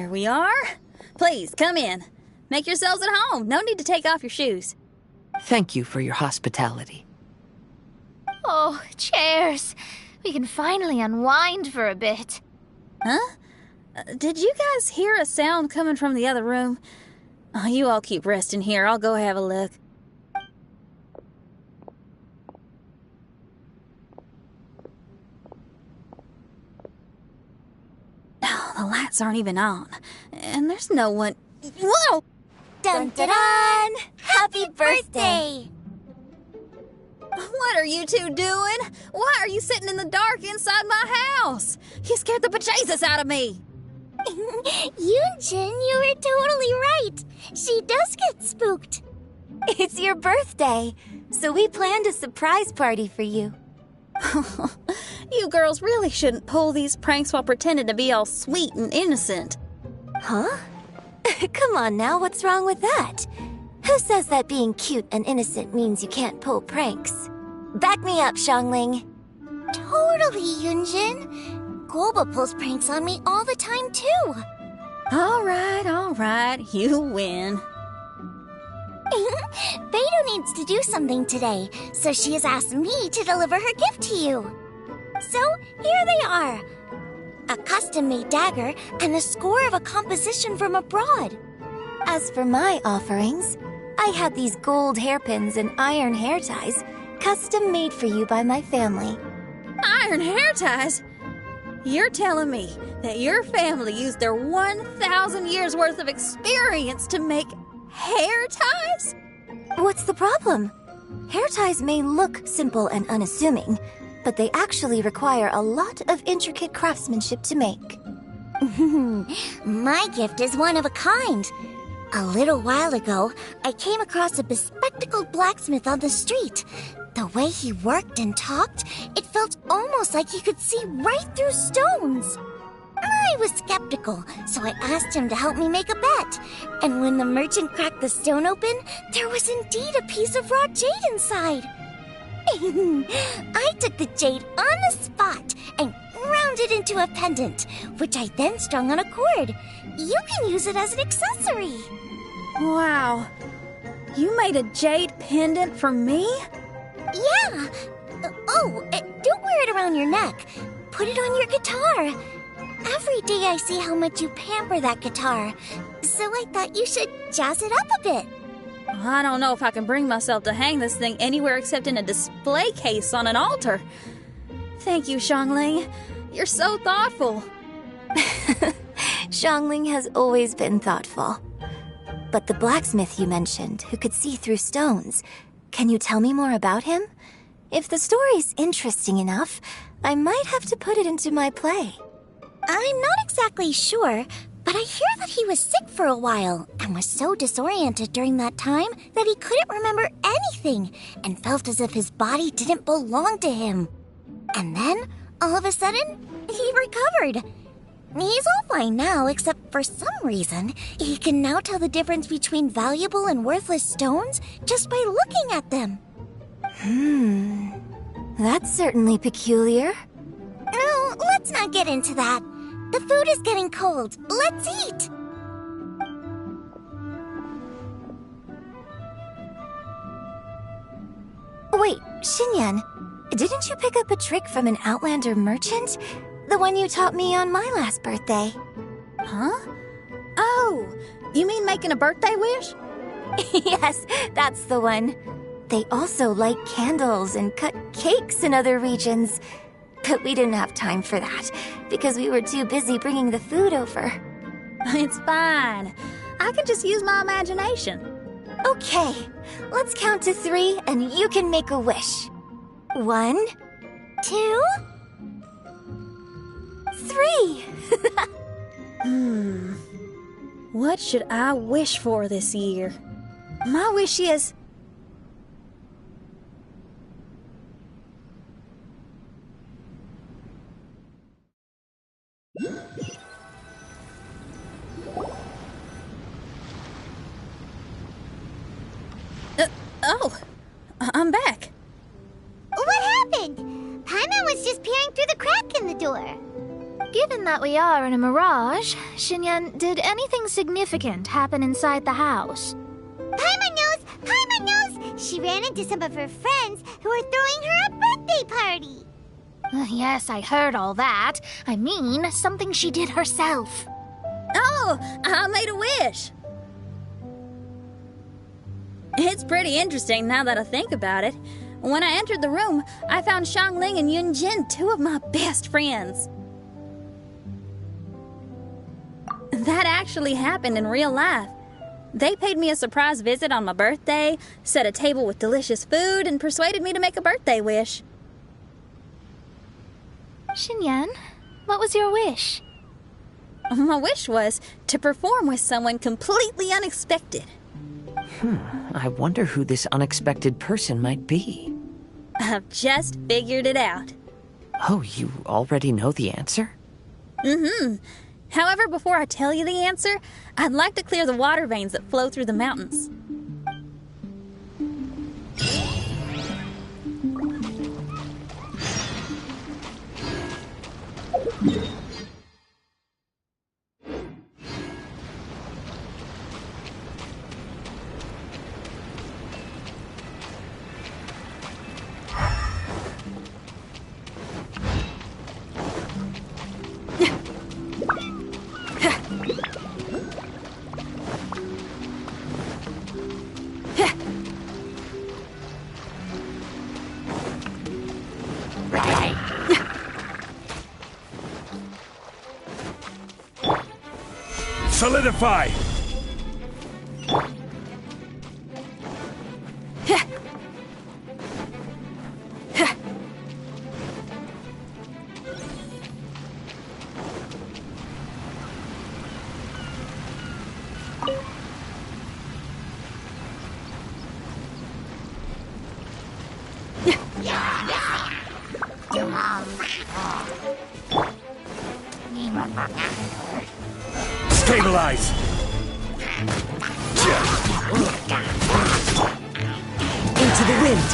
There we are. Please, come in. Make yourselves at home. No need to take off your shoes. Thank you for your hospitality. Oh, chairs. We can finally unwind for a bit. Huh? Did you guys hear a sound coming from the other room? Oh, you all keep resting here. I'll go have a look. Oh, the lights aren't even on. And there's no one... Whoa! Dun dun dun! Happy birthday! What are you two doing? Why are you sitting in the dark inside my house? You scared the bejesus out of me. Yunjin, you were totally right. She does get spooked. It's your birthday, so we planned a surprise party for you. You girls really shouldn't pull these pranks while pretending to be all sweet and innocent. Huh? Come on now, what's wrong with that? Who says that being cute and innocent means you can't pull pranks? Back me up, Xiangling. Totally, Yunjin. Golba pulls pranks on me all the time, too. All right, you win. Beidou needs to do something today, so she has asked me to deliver her gift to you. So, here they are. A custom-made dagger and the score of a composition from abroad. As for my offerings, I had these gold hairpins and iron hair ties, custom made for you by my family. Iron hair ties? You're telling me that your family used their 1,000 years worth of experience to make hair ties? What's the problem? Hair ties may look simple and unassuming, but they actually require a lot of intricate craftsmanship to make. My gift is one of a kind. A little while ago, I came across a bespectacled blacksmith on the street. The way he worked and talked, it felt almost like he could see right through stones. I was skeptical, so I asked him to help me make a bet. And when the merchant cracked the stone open, there was indeed a piece of raw jade inside. I took the jade on the spot and ground it into a pendant, which I then strung on a cord. You can use it as an accessory. Wow. You made a jade pendant for me? Yeah. Don't wear it around your neck. Put it on your guitar. Every day I see how much you pamper that guitar, so I thought you should jazz it up a bit. I don't know if I can bring myself to hang this thing anywhere except in a display case on an altar. Thank you, Xiangling. You're so thoughtful. Xiangling has always been thoughtful. But the blacksmith you mentioned, who could see through stones, can you tell me more about him? If the story's interesting enough, I might have to put it into my play. I'm not exactly sure, but I hear that he was sick for a while and was so disoriented during that time that he couldn't remember anything and felt as if his body didn't belong to him. And then, all of a sudden, he recovered. He's all fine now, except for some reason, he can now tell the difference between valuable and worthless stones just by looking at them. That's certainly peculiar. No, let's not get into that. The food is getting cold. Let's eat! Wait, Xinyan, didn't you pick up a trick from an Outlander merchant? The one you taught me on my last birthday. Huh? Oh, you mean making a birthday wish? Yes, that's the one. They also light candles and cut cakes in other regions. But we didn't have time for that, because we were too busy bringing the food over. It's fine. I can just use my imagination. Okay, let's count to 3 and you can make a wish. 1, 2, 3. What should I wish for this year? My wish is... I'm back. What happened? Paimon was just peering through the crack in the door. Given that we are in a mirage, Xinyan, did anything significant happen inside the house? Paimon knows! Paimon knows! She ran into some of her friends who were throwing her a birthday party. Yes, I heard all that. I mean, something she did herself. Oh, I made a wish. It's pretty interesting now that I think about it. When I entered the room, I found Xiangling and Yunjin, two of my best friends. That actually happened in real life. They paid me a surprise visit on my birthday, set a table with delicious food, and persuaded me to make a birthday wish. Xinyan, what was your wish? My wish was to perform with someone completely unexpected. I wonder who this unexpected person might be. I've just figured it out. Oh, you already know the answer? However, before I tell you the answer, I'd like to clear the water veins that flow through the mountains. Solidify! Stabilize! Into the wind!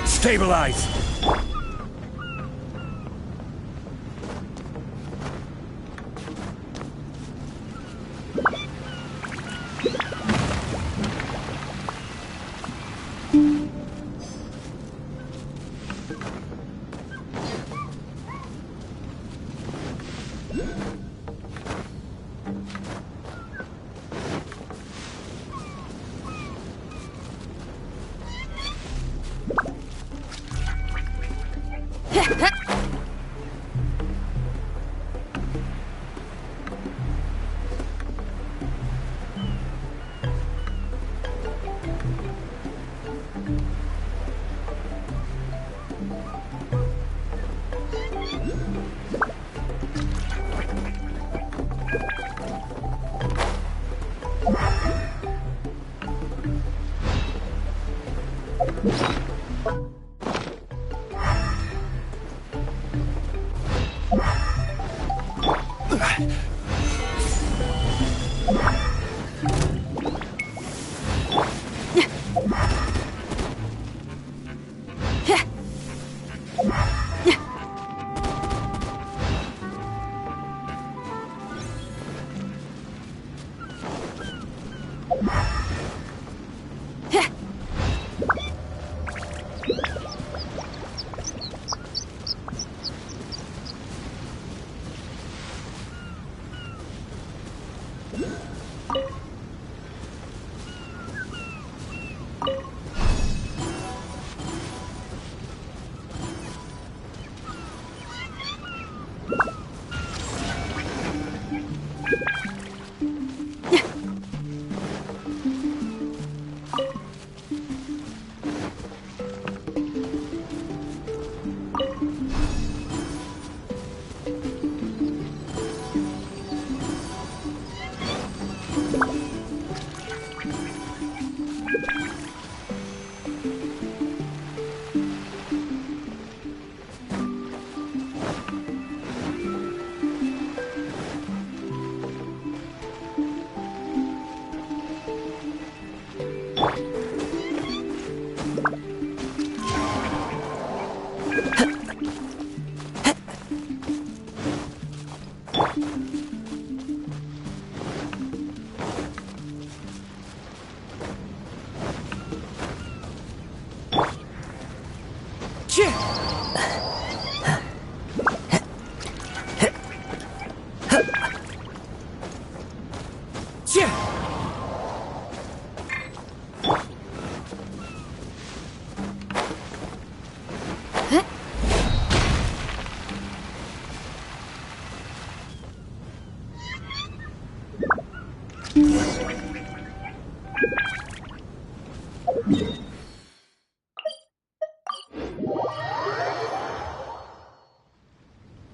Stabilize!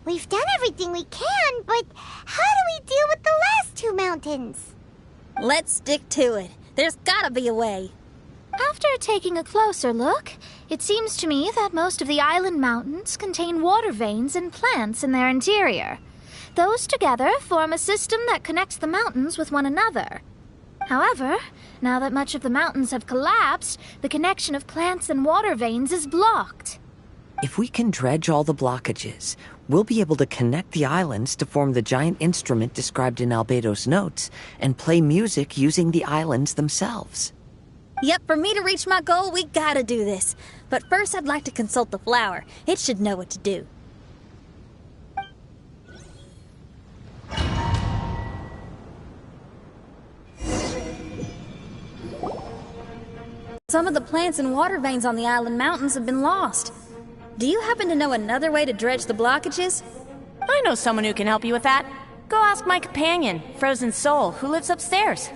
We've done everything we can, but how do we deal with the last two mountains? Let's stick to it. There's gotta be a way. After taking a closer look, it seems to me that most of the island mountains contain water veins and plants in their interior. Those together form a system that connects the mountains with one another. However, now that much of the mountains have collapsed, the connection of plants and water veins is blocked. If we can dredge all the blockages, we'll be able to connect the islands to form the giant instrument described in Albedo's notes and play music using the islands themselves. Yep, for me to reach my goal, we gotta do this. But first, I'd like to consult the flower. It should know what to do. Some of the plants and water veins on the island mountains have been lost. Do you happen to know another way to dredge the blockages? I know someone who can help you with that. Go ask my companion, Frozen Soul, who lives upstairs.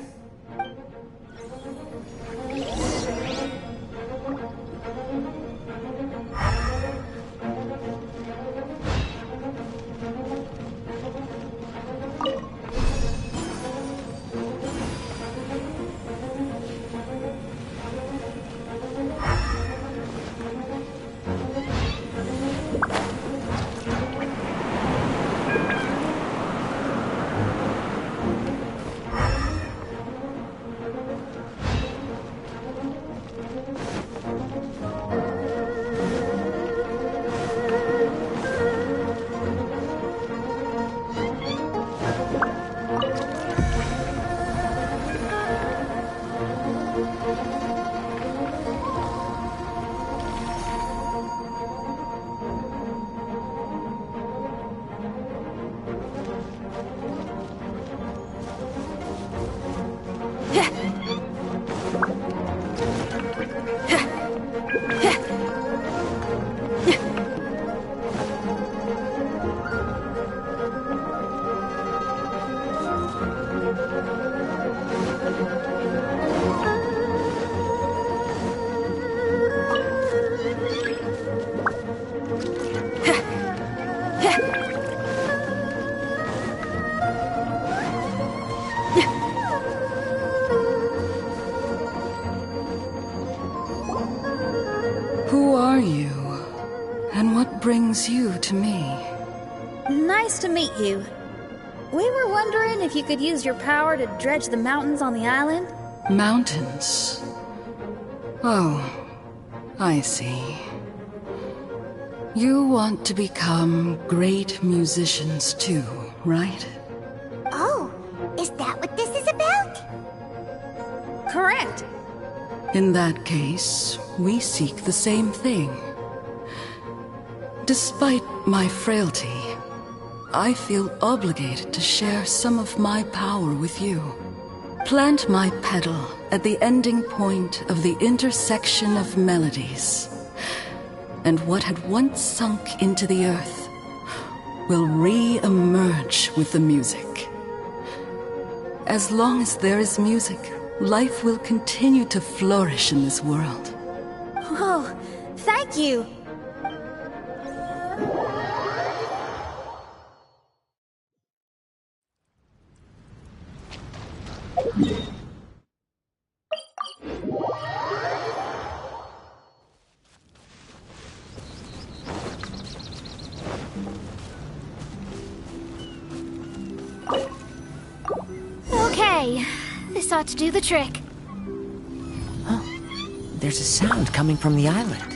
Who are you? And what brings you to me? Nice to meet you. We were wondering if you could use your power to dredge the mountains on the island. Mountains? Oh, I see. You want to become great musicians too, right? Oh, is that what this is about? Correct. In that case, we seek the same thing. Despite my frailty, I feel obligated to share some of my power with you. Plant my petal at the ending point of the intersection of melodies, and what had once sunk into the earth will re-emerge with the music. As long as there is music, life will continue to flourish in this world. Oh, thank you. Okay, this ought to do the trick. There's a sound coming from the island.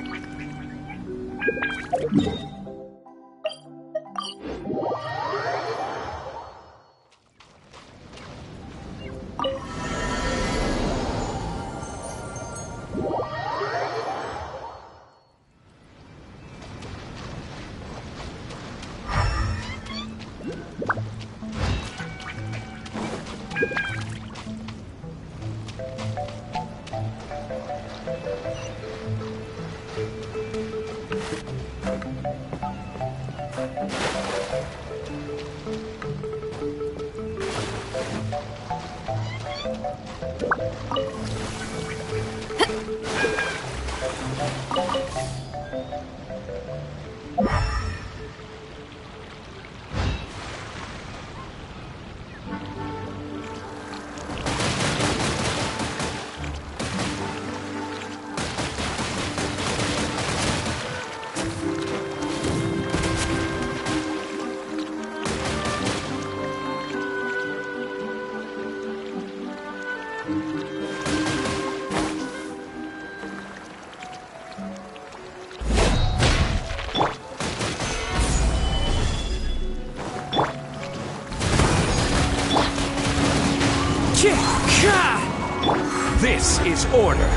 This is order.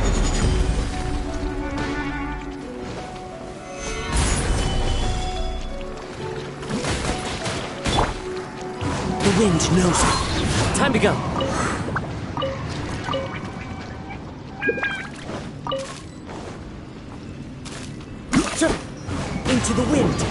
The wind knows it. Time to go. Into the wind.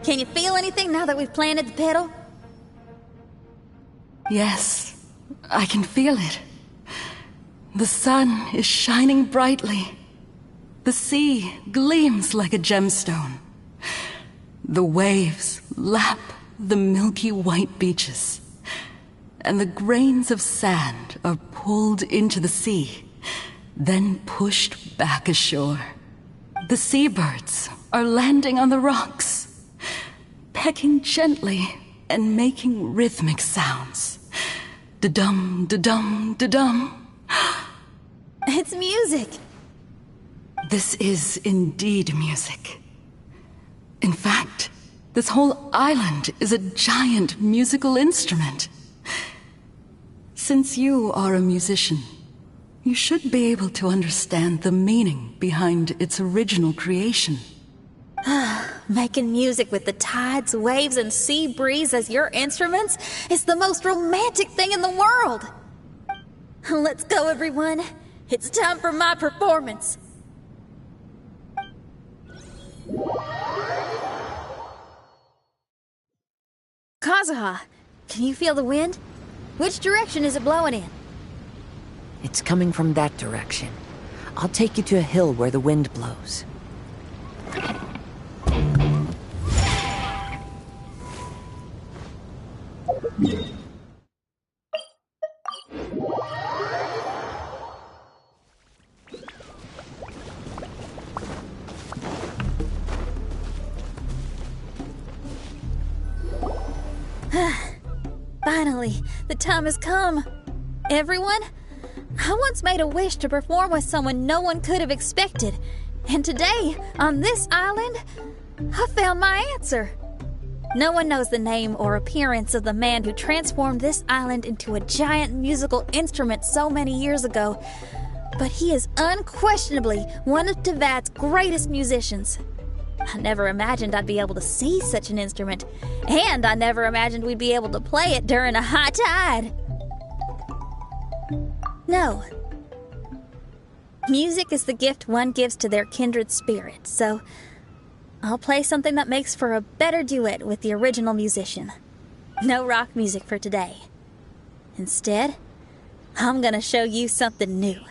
Can you feel anything now that we've planted the petal? Yes, I can feel it. The sun is shining brightly. The sea gleams like a gemstone. The waves lap the milky white beaches. And the grains of sand are pulled into the sea, then pushed back ashore. The seabirds are landing on the rocks, pecking gently and making rhythmic sounds. Da-dum, da-dum, da-dum. It's music. This is indeed music. In fact, this whole island is a giant musical instrument. Since you are a musician, you should be able to understand the meaning behind its original creation. Making music with the tides, waves, and sea breeze as your instruments is the most romantic thing in the world. Let's go, everyone. It's time for my performance. Kazuha, can you feel the wind? Which direction is it blowing in? It's coming from that direction. I'll take you to a hill where the wind blows. Finally, the time has come. everyone. I once made a wish to perform with someone no one could have expected. And today, on this island, I found my answer. No one knows the name or appearance of the man who transformed this island into a giant musical instrument so many years ago, but he is unquestionably one of Teyvat's greatest musicians. I never imagined I'd be able to see such an instrument, and I never imagined we'd be able to play it during a high tide. No. Music is the gift one gives to their kindred spirit, so I'll play something that makes for a better duet with the original musician. No rock music for today. Instead, I'm gonna show you something new.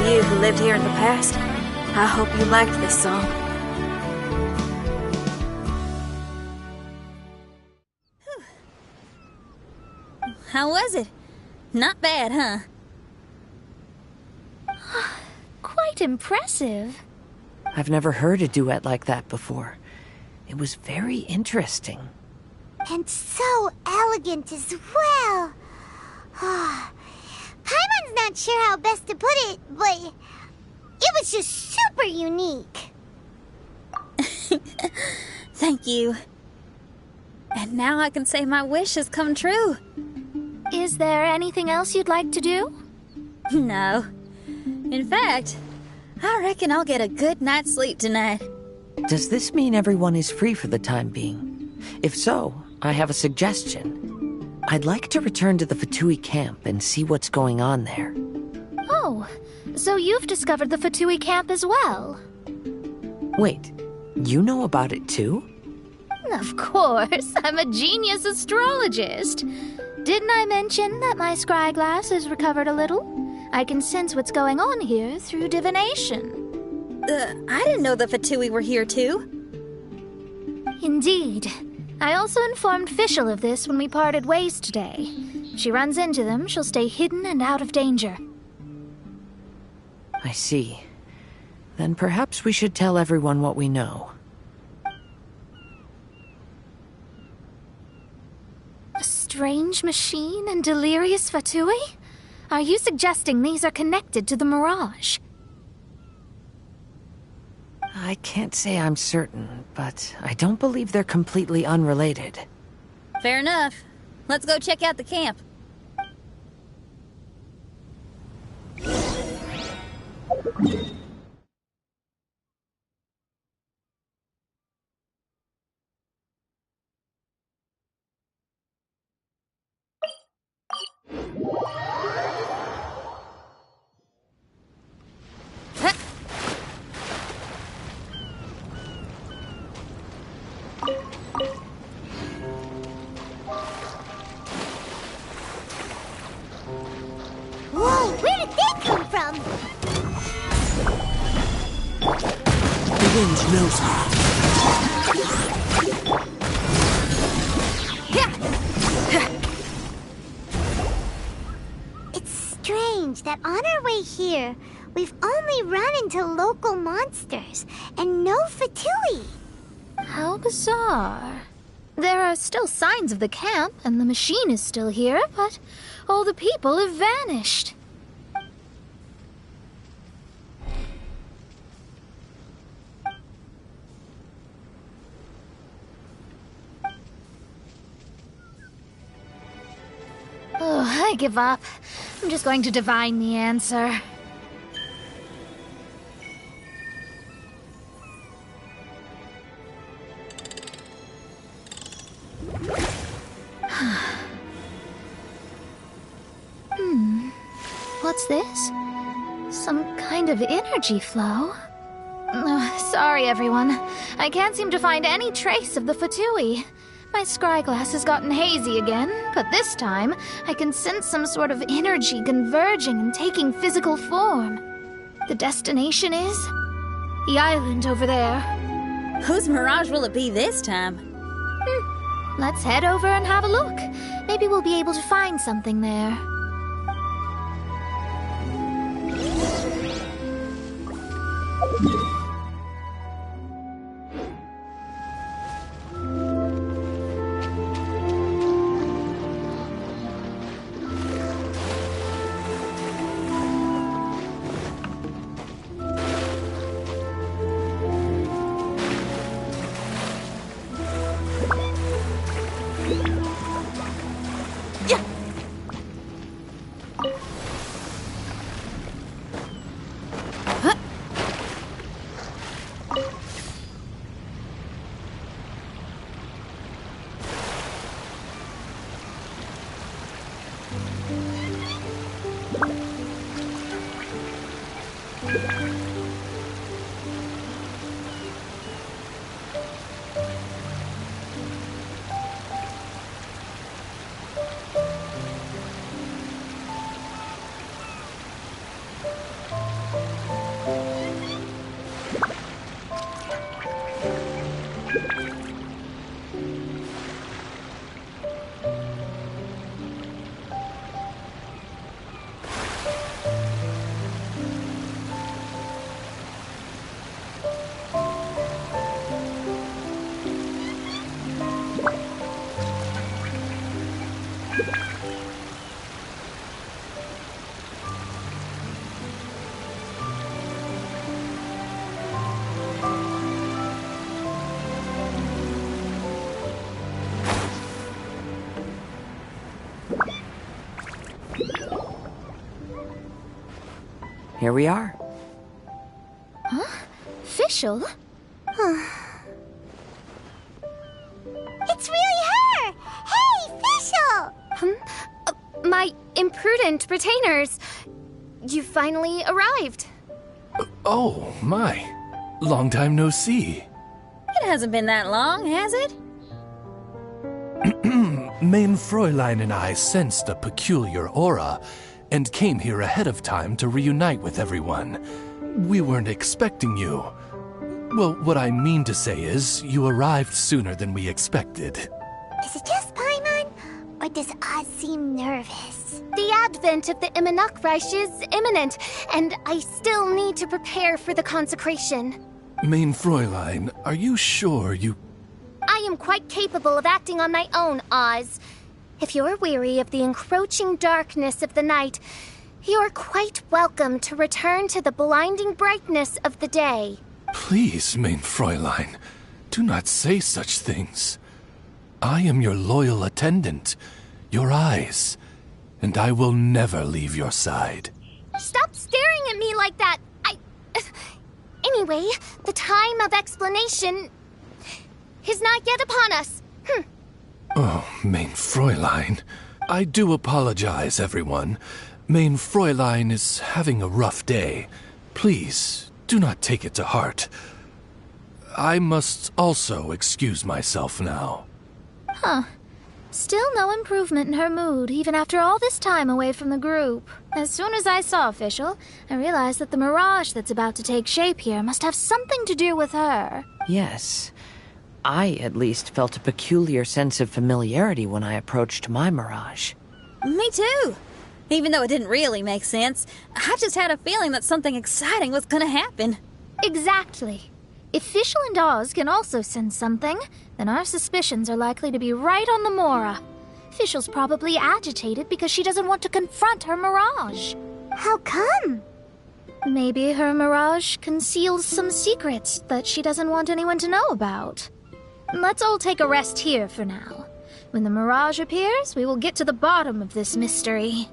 You who lived here in the past, I hope you liked this song. How was it? Not bad, huh? Quite impressive. I've never heard a duet like that before. It was very interesting. And so elegant as well. Paimon's not sure how best to put it, but it was just super unique. Thank you. And now I can say my wish has come true. Is there anything else you'd like to do? No. In fact, I reckon I'll get a good night's sleep tonight. Does this mean everyone is free for the time being? If so, I have a suggestion. I'd like to return to the Fatui camp and see what's going on there. Oh, so you've discovered the Fatui camp as well? Wait, you know about it too? Of course, I'm a genius astrologist. Didn't I mention that my scry glass has recovered a little? I can sense what's going on here through divination. I didn't know the Fatui were here too. Indeed. I also informed Fischl of this when we parted ways today. If she runs into them, she'll stay hidden and out of danger. I see. Then perhaps we should tell everyone what we know. A strange machine and delirious Fatui? Are you suggesting these are connected to the Mirage? I can't say I'm certain, but I don't believe they're completely unrelated. Fair enough. Let's go check out the camp. Whoa, where did they come from? The wind knows me. It's strange that on our way here, we've only run into local monsters and no Fatui. How bizarre. There are still signs of the camp, and the machine is still here, but all the people have vanished. Oh, I give up. I'm just going to divine the answer. What's this? Some kind of energy flow? Sorry, everyone. I can't seem to find any trace of the Fatui. My scryglass has gotten hazy again, but this time I can sense some sort of energy converging and taking physical form. The destination is the island over there. Whose mirage will it be this time? Let's head over and have a look. Maybe we'll be able to find something there. Here we are. Fischl? It's really her! Hey, Fischl! My imprudent retainers. You finally arrived. Oh, my. Long time no see. It hasn't been that long, has it? Main Fräulein and I sensed a peculiar aura and came here ahead of time to reunite with everyone. We weren't expecting you. Well, what I mean to say is, you arrived sooner than we expected. Is it just Paimon? Or does Oz seem nervous? The advent of the Immunachreich is imminent, and I still need to prepare for the consecration. Main Fräulein, are you sure you... I am quite capable of acting on my own, Oz. If you're weary of the encroaching darkness of the night, you're quite welcome to return to the blinding brightness of the day. Please, Main Fräulein, do not say such things. I am your loyal attendant, your eyes, and I will never leave your side. Stop staring at me like that! Anyway, the time of explanation is not yet upon us. Oh, Main Fräulein. I do apologize, everyone. Main Fräulein is having a rough day. Please, do not take it to heart. I must also excuse myself now. Still no improvement in her mood, even after all this time away from the group. As soon as I saw Fischl, I realized that the mirage that's about to take shape here must have something to do with her. Yes. I, at least, felt a peculiar sense of familiarity when I approached my mirage. Me too. Even though it didn't really make sense, I just had a feeling that something exciting was gonna happen. Exactly. If Fischl and Oz can also sense something, then our suspicions are likely to be right on the Mora. Fischl's probably agitated because she doesn't want to confront her mirage. How come? Maybe her mirage conceals some secrets that she doesn't want anyone to know about. Let's all take a rest here for now. When the mirage appears, we will get to the bottom of this mystery.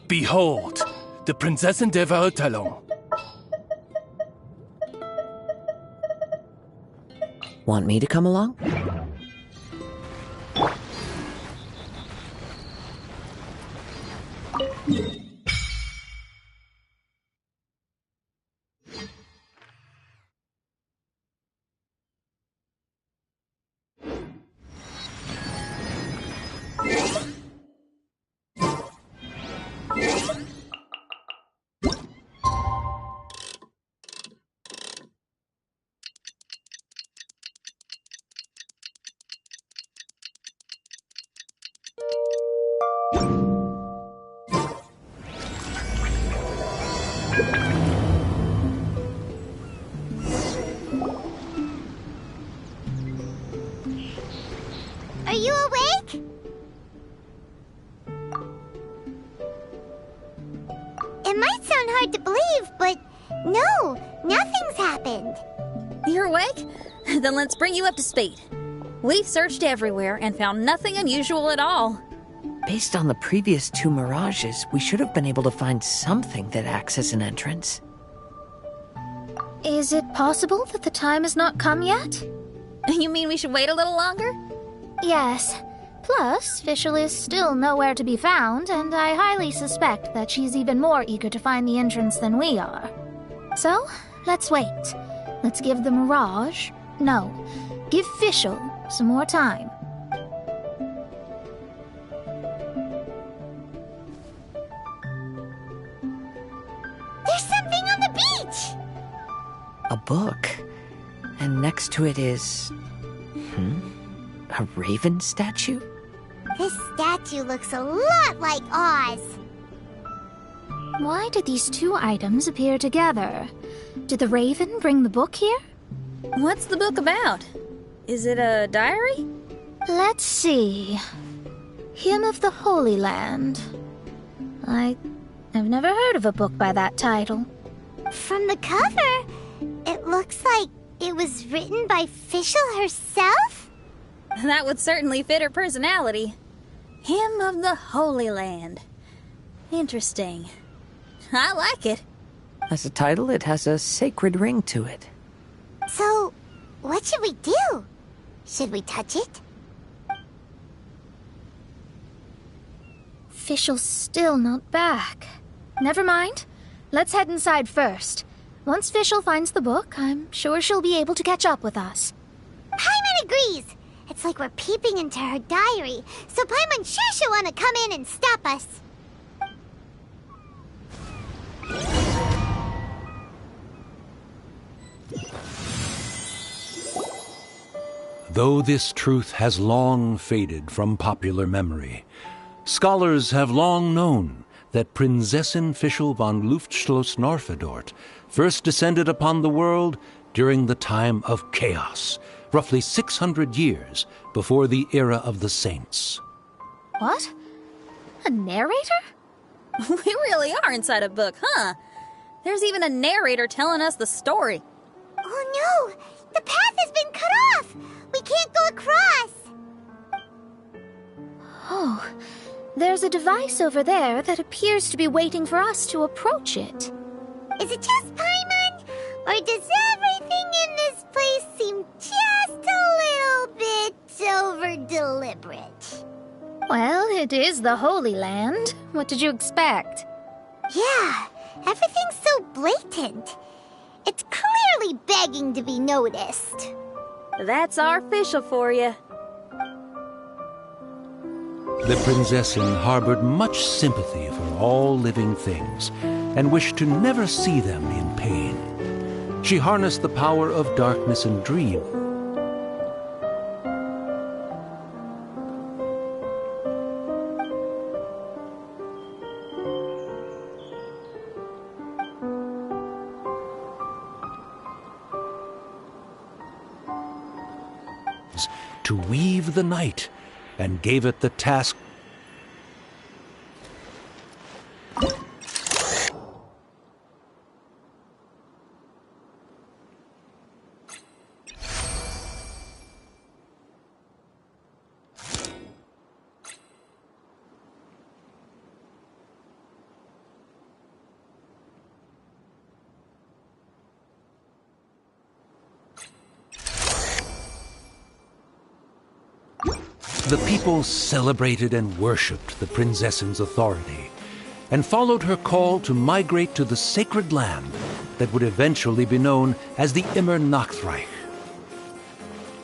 Behold, de Prinzessin der Verurteilung. Want me to come along? Are you awake? It might sound hard to believe, but no, nothing's happened. You're awake? Then let's bring you up to speed. We've searched everywhere and found nothing unusual at all. Based on the previous 2 mirages, we should have been able to find something that acts as an entrance. Is it possible that the time has not come yet? You mean we should wait a little longer? Yes. Plus, Fischl is still nowhere to be found, and I highly suspect that she's even more eager to find the entrance than we are. So, let's wait. Let's give the Mirage... No, give Fischl some more time. There's something on the beach! A book. And next to it is... a raven statue? This statue looks a lot like Oz. Why did these 2 items appear together? Did the raven bring the book here? What's the book about? Is it a diary? Let's see. Hymn of the Holy Land. I've never heard of a book by that title. From the cover, it looks like it was written by Fischl herself? That would certainly fit her personality. Hymn of the Holy Land. Interesting. I like it. As a title, it has a sacred ring to it. So, what should we do? Should we touch it? Fischl's still not back. Never mind. Let's head inside first. Once Fischl finds the book, I'm sure she'll be able to catch up with us. Paimon agrees! It's like we're peeping into her diary, so Paimon's sure she'll want to come in and stop us. Though this truth has long faded from popular memory, scholars have long known that Prinzessin Fischl von Luftschloss Norfedort first descended upon the world during the time of chaos, roughly 600 years before the era of the saints. What? A narrator? We really are inside a book, huh? There's even a narrator telling us the story. Oh no! The path has been cut off! We can't go across! Oh, there's a device over there that appears to be waiting for us to approach it. Is it just Paimon? Or does everything in this place seem just a little bit over-deliberate? Well, it is the Holy Land. What did you expect? Yeah, everything's so blatant. It's clearly begging to be noticed. That's our Fischl for you. The Prinzessin harbored much sympathy for all living things and wished to never see them in pain. She harnessed the power of darkness and dream to weave the night, and gave it the task The people celebrated and worshipped the Prinzessin's authority, and followed her call to migrate to the sacred land that would eventually be known as the Immer Nachtreich.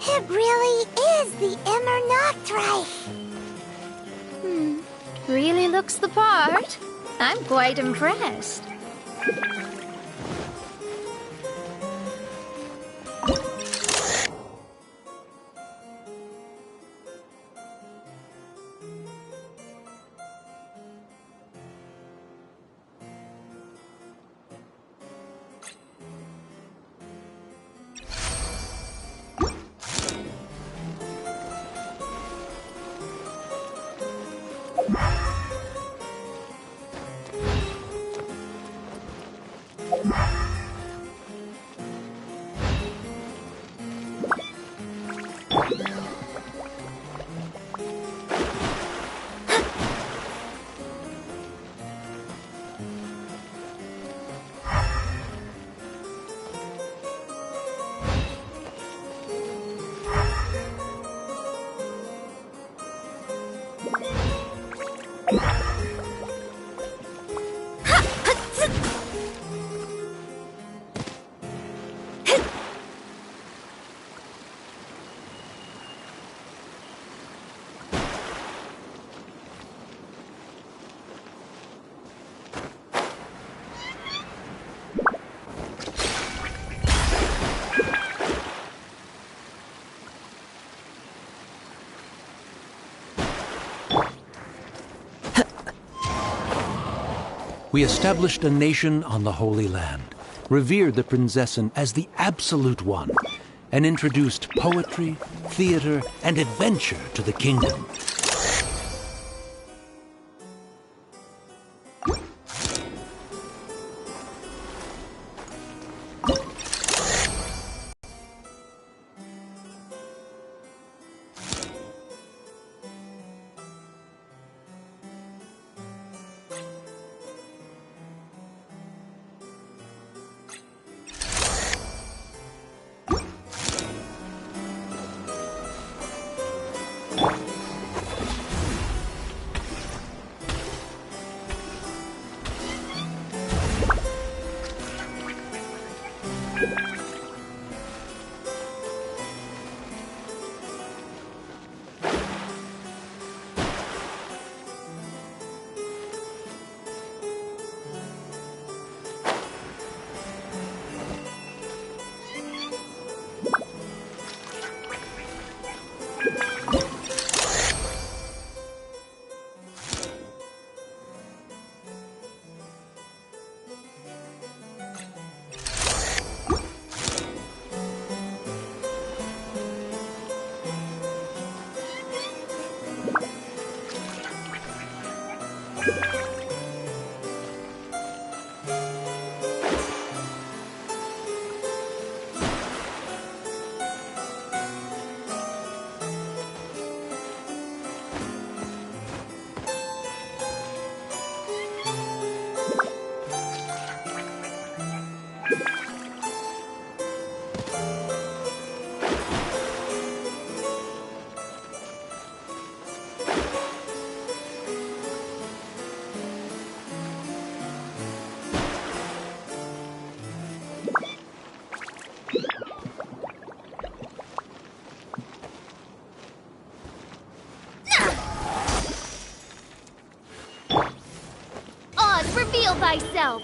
It really is the Immer Nachtreich. Really looks the part. I'm quite impressed. We established a nation on the Holy Land, revered the Prinzessin as the absolute one, and introduced poetry, theater, and adventure to the kingdom. Reveal thyself!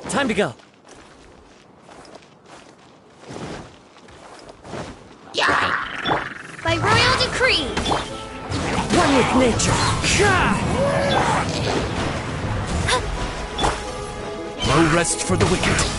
Time to go. By royal decree! One with nature. No rest for the wicked.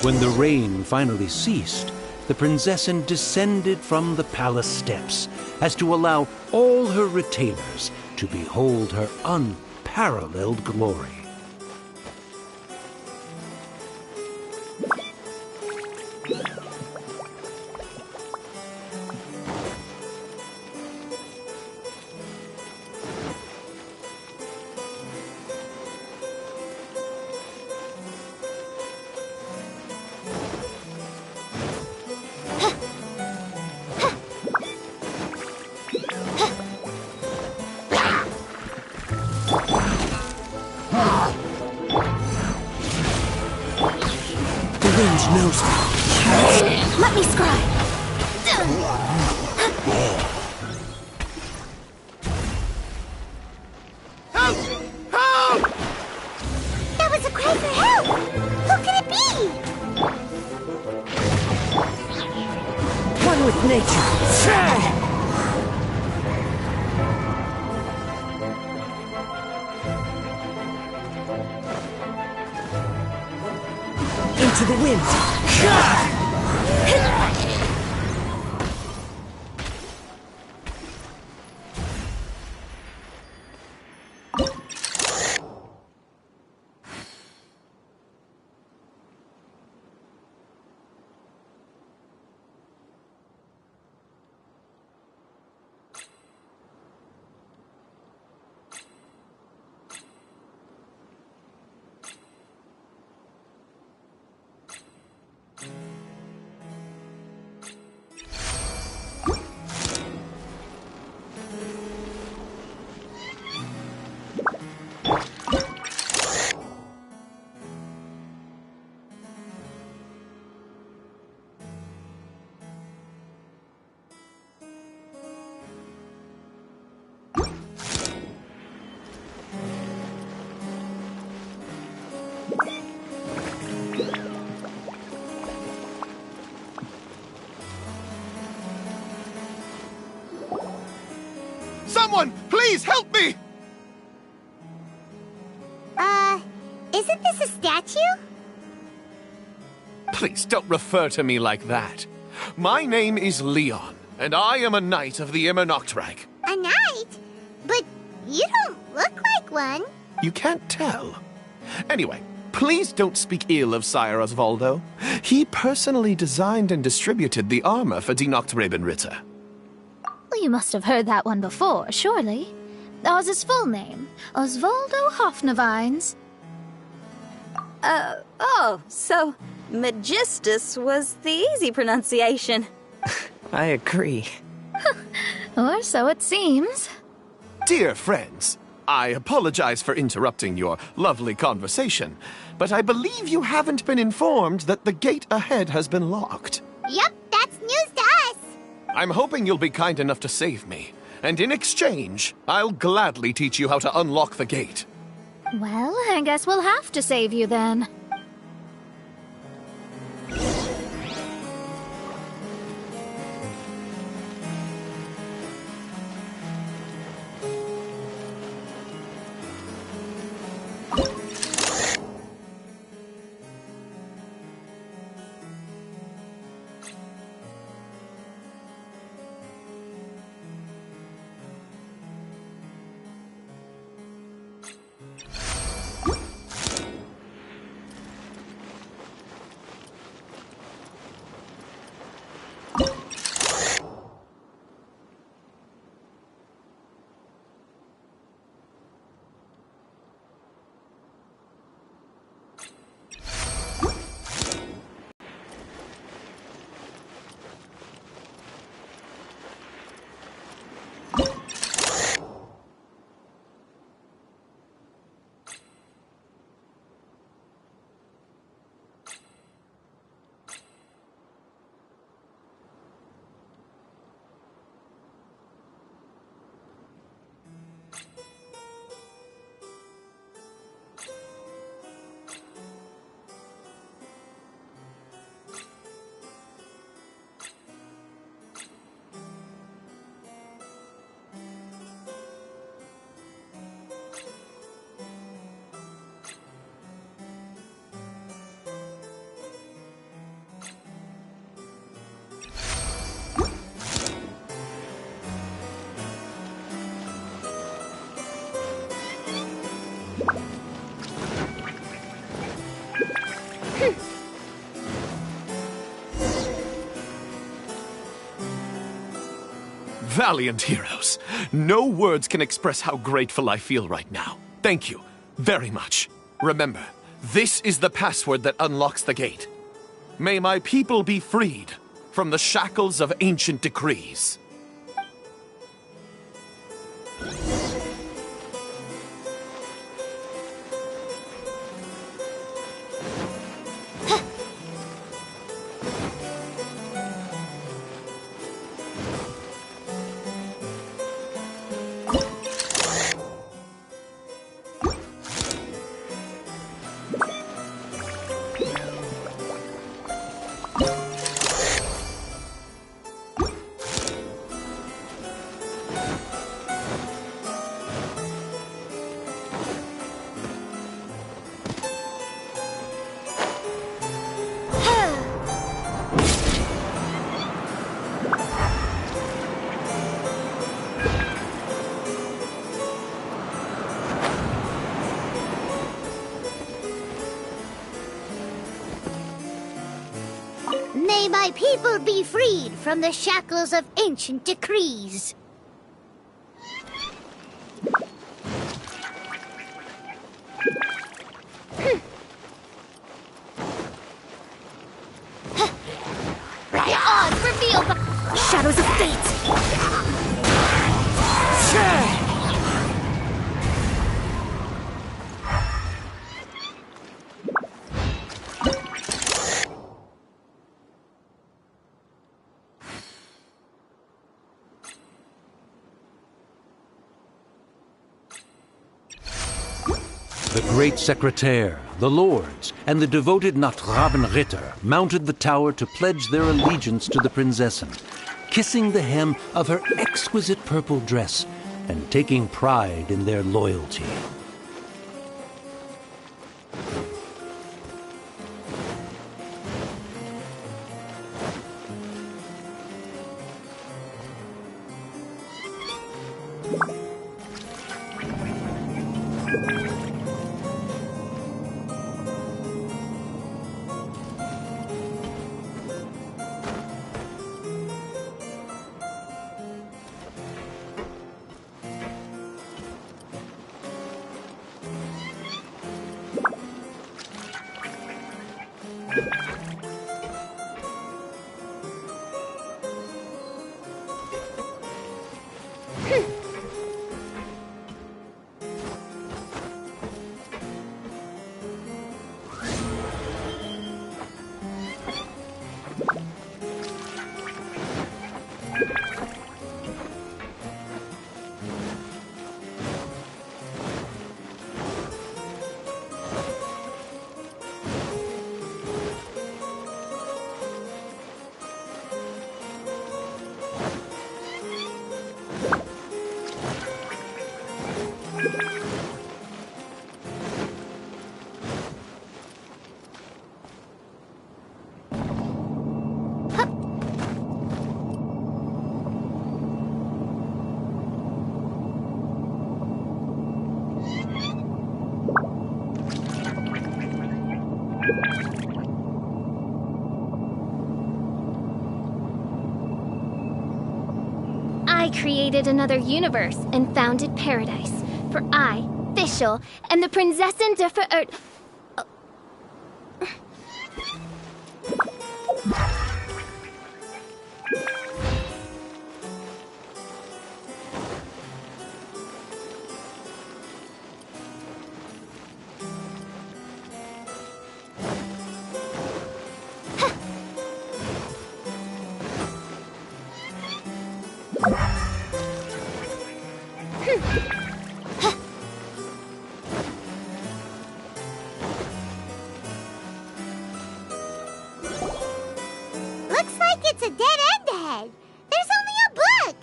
When the rain finally ceased, the Prinzessin descended from the palace steps as to allow all her retainers to behold her unparalleled glory. Let me scry! Help! Help! That was a cry for help! Who could it be? with nature. Into the wind. Someone, please help me! Isn't this a statue? Please don't refer to me like that. My name is Leon, and I am a knight of the Immernachtreich. A knight? But you don't look like one. You can't tell. Anyway, please don't speak ill of Sire Osvaldo. He personally designed and distributed the armor for Die Nachtrebenritter. Well, you must have heard that one before, surely. Oz's full name, Osvaldo Hofnevines. Oh, so Magistus was the easy pronunciation. I agree. Or so it seems. Dear friends, I apologize for interrupting your lovely conversation, but I believe you haven't been informed that the gate ahead has been locked. Yup, that's news to us. I'm hoping you'll be kind enough to save me, and in exchange, I'll gladly teach you how to unlock the gate. Well, I guess we'll have to save you then. Valiant heroes. No words can express how grateful I feel right now. Thank you very much. Remember, this is the password that unlocks the gate. May my people be freed from the shackles of ancient decrees. my people be freed from the shackles of ancient decrees. The odds reveal the shadows of fate! The great secretaire, the lords, and the devoted Nachtrabenritter mounted the tower to pledge their allegiance to the Prinzessin, kissing the hem of her exquisite purple dress and taking pride in their loyalty. I created another universe and founded paradise. For I, Fischl, am the Prinzessin der Verirrt... Looks like it's a dead end ahead. There's only a book.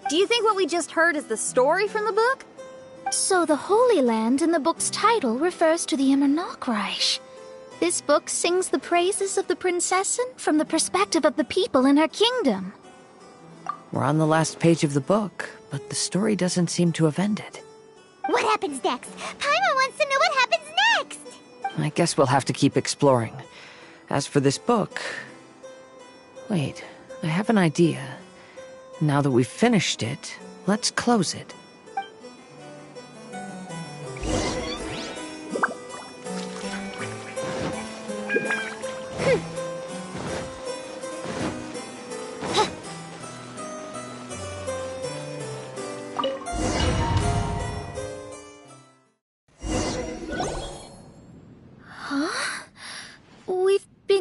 Do you think what we just heard is the story from the book? So the Holy Land in the book's title refers to the Immer Nachreich. This book sings the praises of the Prinzessin from the perspective of the people in her kingdom. We're on the last page of the book, but the story doesn't seem to have ended. What happens next? Paimon wants to know what happens next. I guess we'll have to keep exploring. As for this book... Wait, I have an idea. Now that we've finished it, let's close it.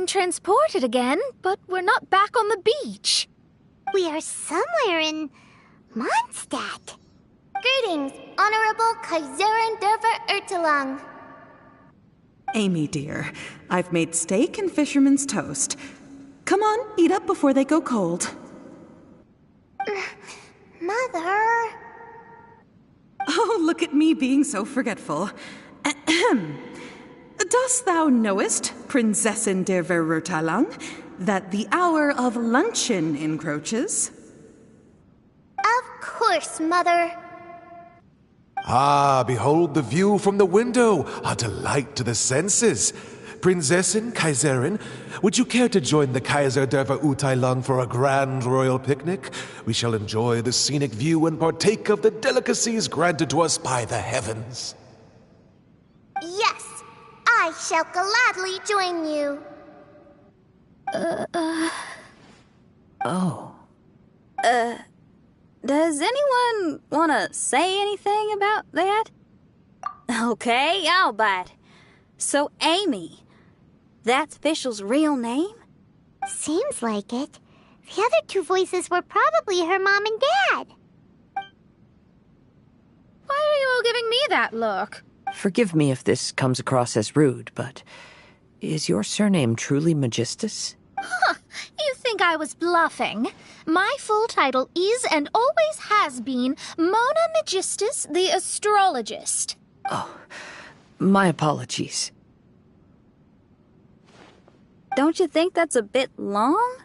Transported again, but we're not back on the beach. We are somewhere in Mondstadt. Greetings, Honorable Kaiserin der Verirrtelang. Amy, dear, I've made steak and fisherman's toast. Come on, eat up before they go cold. Mother... Oh, look at me being so forgetful. Ahem. Dost thou knowest, Prinzessin der Verirrtelang, that the hour of luncheon encroaches? Of course, Mother. Ah, behold the view from the window, a delight to the senses. Prinzessin, Kaiserin, would you care to join the Kaiser der Verurteilung for a grand royal picnic? We shall enjoy the scenic view and partake of the delicacies granted to us by the heavens. Yes, I shall gladly join you. Oh. Does anyone want to say anything about that? Okay, I'll bite. So, Amy, that's Fischl's real name? Seems like it. The other two voices were probably her mom and dad. Why are you all giving me that look? Forgive me if this comes across as rude, but is your surname truly Magistus? Huh, you think I was bluffing? My full title is and always has been Mona Magistus the Astrologist. Oh, my apologies. Don't you think that's a bit long?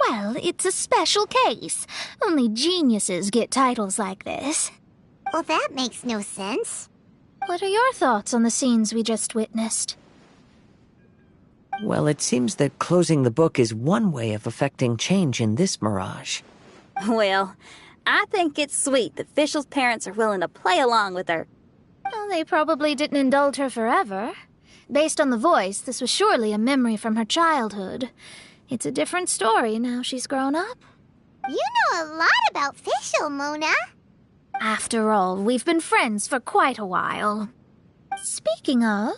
Well, it's a special case. Only geniuses get titles like this. Well, that makes no sense. What are your thoughts on the scenes we just witnessed? Well, it seems that closing the book is one way of affecting change in this mirage. Well, I think it's sweet that Fischl's parents are willing to play along with her. Well, they probably didn't indulge her forever. Based on the voice, this was surely a memory from her childhood. It's a different story now she's grown up. You know a lot about Fischl, Mona. After all, we've been friends for quite a while. Speaking of,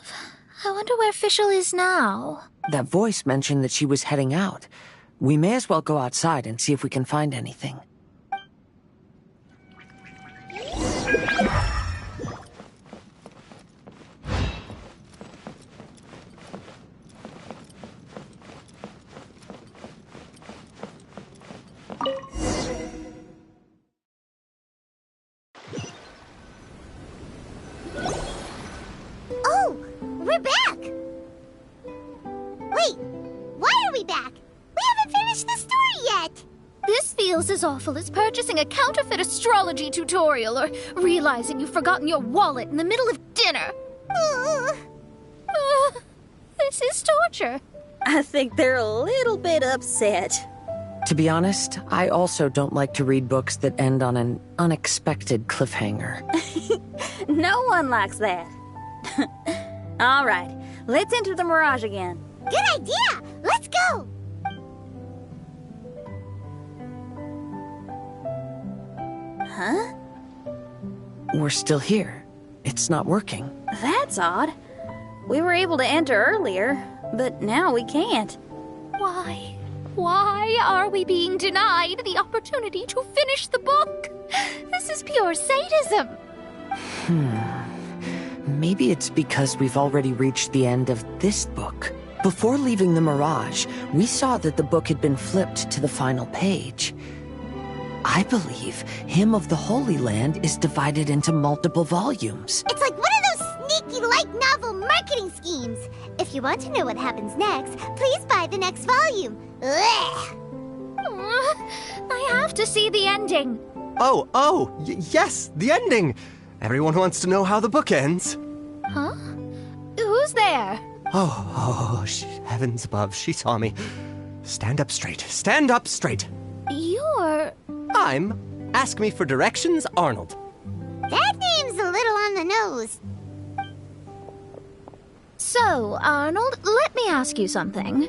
I wonder where Fischl is now. That voice mentioned that she was heading out. We may as well go outside and see if we can find anything. Oh, we're back! Wait, why are we back? We haven't finished the story yet! This feels as awful as purchasing a counterfeit astrology tutorial or realizing you've forgotten your wallet in the middle of dinner. This is torture. I think they're a little bit upset. To be honest, I also don't like to read books that end on an unexpected cliffhanger. No one likes that. All right, let's enter the mirage again. Good idea! Let's go! Huh? We're still here. It's not working. That's odd. We were able to enter earlier, but now we can't. Why? Why are we being denied the opportunity to finish the book? This is pure sadism. Maybe it's because we've already reached the end of this book. Before leaving the Mirage, we saw that the book had been flipped to the final page. I believe Hymn of the Holy Land is divided into multiple volumes. It's like one of those sneaky light novel marketing schemes. If you want to know what happens next, please buy the next volume. Ugh. I have to see the ending. Yes, the ending. Everyone wants to know how the book ends. Huh? Who's there? Heavens above, she saw me. Stand up straight. Stand up straight. You're... I'm Ask Me for Directions, Arnold. That name's a little on the nose. So, Arnold, let me ask you something.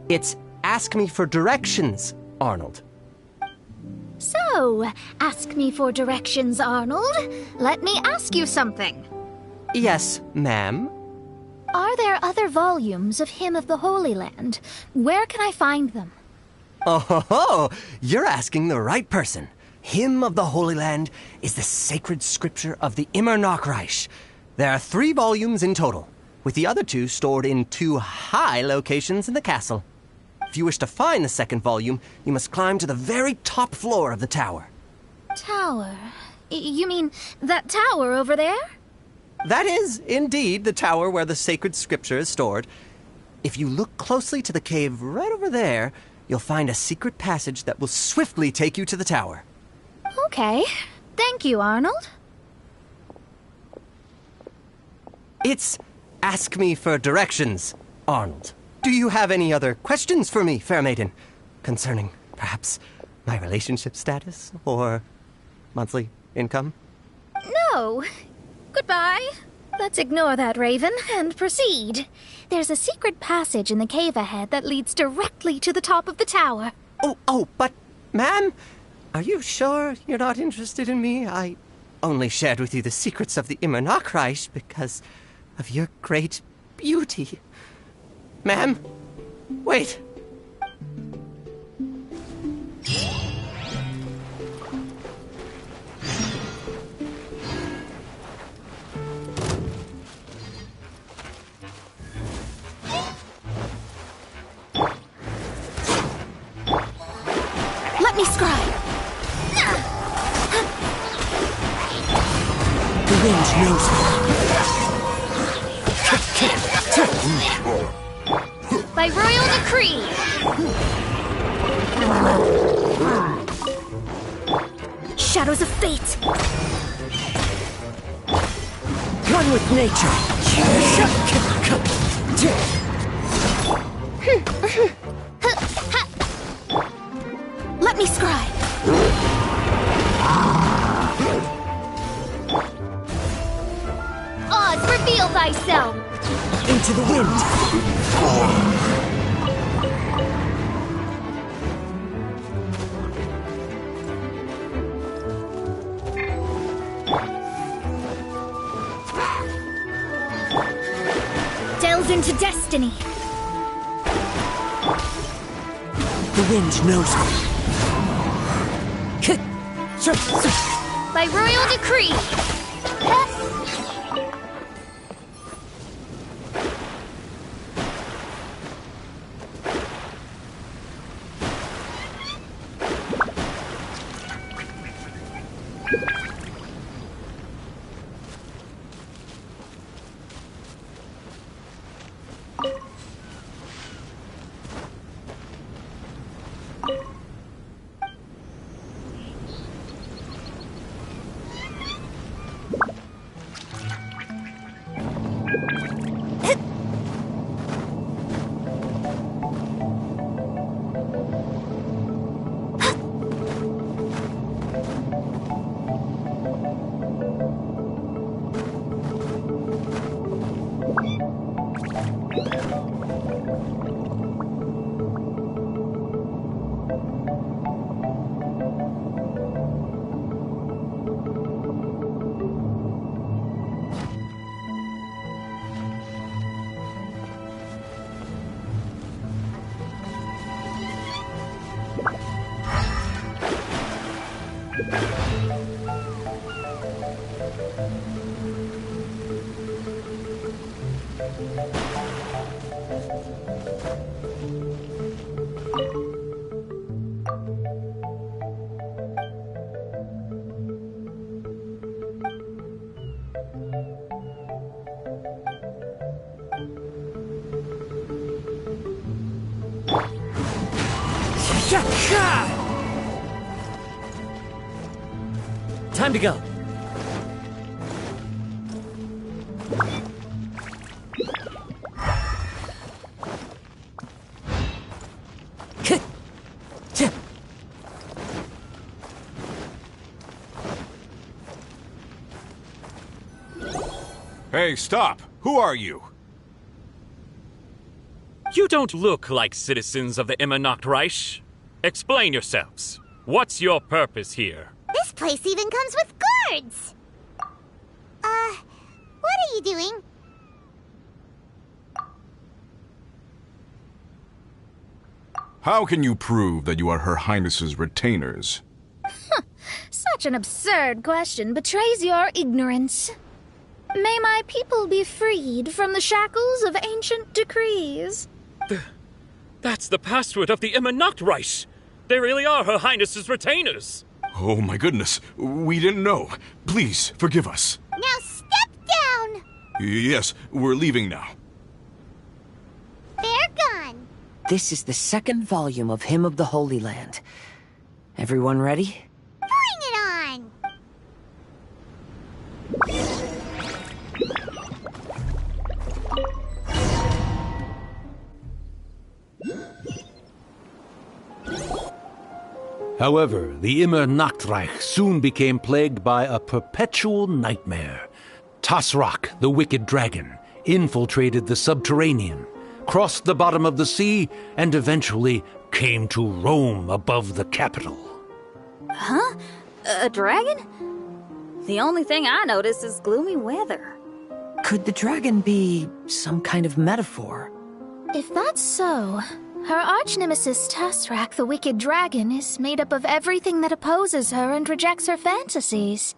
It's Ask Me for Directions, Arnold. So, ask me for directions, Arnold. Let me ask you something. Yes, ma'am. Are there other volumes of Hymn of the Holy Land? Where can I find them? Oh, you're asking the right person. Hymn of the Holy Land is the sacred scripture of the Immer Nachreich. There are 3 volumes in total, with the other 2 stored in 2 high locations in the castle. If you wish to find the second volume, you must climb to the very top floor of the tower. Tower? You mean that tower over there? That is, indeed, the tower where the sacred scripture is stored. If you look closely to the cave right over there, you'll find a secret passage that will swiftly take you to the tower. Okay. Thank you, Arnold. It's ask me for directions, Arnold. Do you have any other questions for me, fair maiden? Concerning, perhaps, my relationship status or monthly income? No. Goodbye. Let's ignore that, Raven, and proceed. There's a secret passage in the cave ahead that leads directly to the top of the tower. But, ma'am, are you sure you're not interested in me? I only shared with you the secrets of the Immernachtreich because of your great beauty. Ma'am, wait. Let me scry. The wind knows By royal decree. Shadows of fate. One with nature. Let me scry. Oz, reveal thyself. Into the wind. Delves into destiny. The wind knows me. By royal decree. Time to go. Hey, stop! Who are you? You don't look like citizens of the Immernachtreich. Explain yourselves. What's your purpose here? This place even comes with guards! What are you doing? How can you prove that you are Her Highness's retainers? Such an absurd question betrays your ignorance. May my people be freed from the shackles of ancient decrees. That's the password of the Immernachtreich. They really are Her Highness's retainers. Oh my goodness, we didn't know. Please, forgive us. Now step down! Yes, we're leaving now. They're gone. This is the second volume of Hymn of the Holy Land. Everyone ready? Bring it on! However, the Immer Nachtreich soon became plagued by a perpetual nightmare. Tasrak, the wicked dragon, infiltrated the subterranean, crossed the bottom of the sea, and eventually came to roam above the capital. Huh? A dragon? The only thing I notice is gloomy weather. Could the dragon be some kind of metaphor? If that's so, her arch-nemesis Tasrak, the wicked dragon, is made up of everything that opposes her and rejects her fantasies.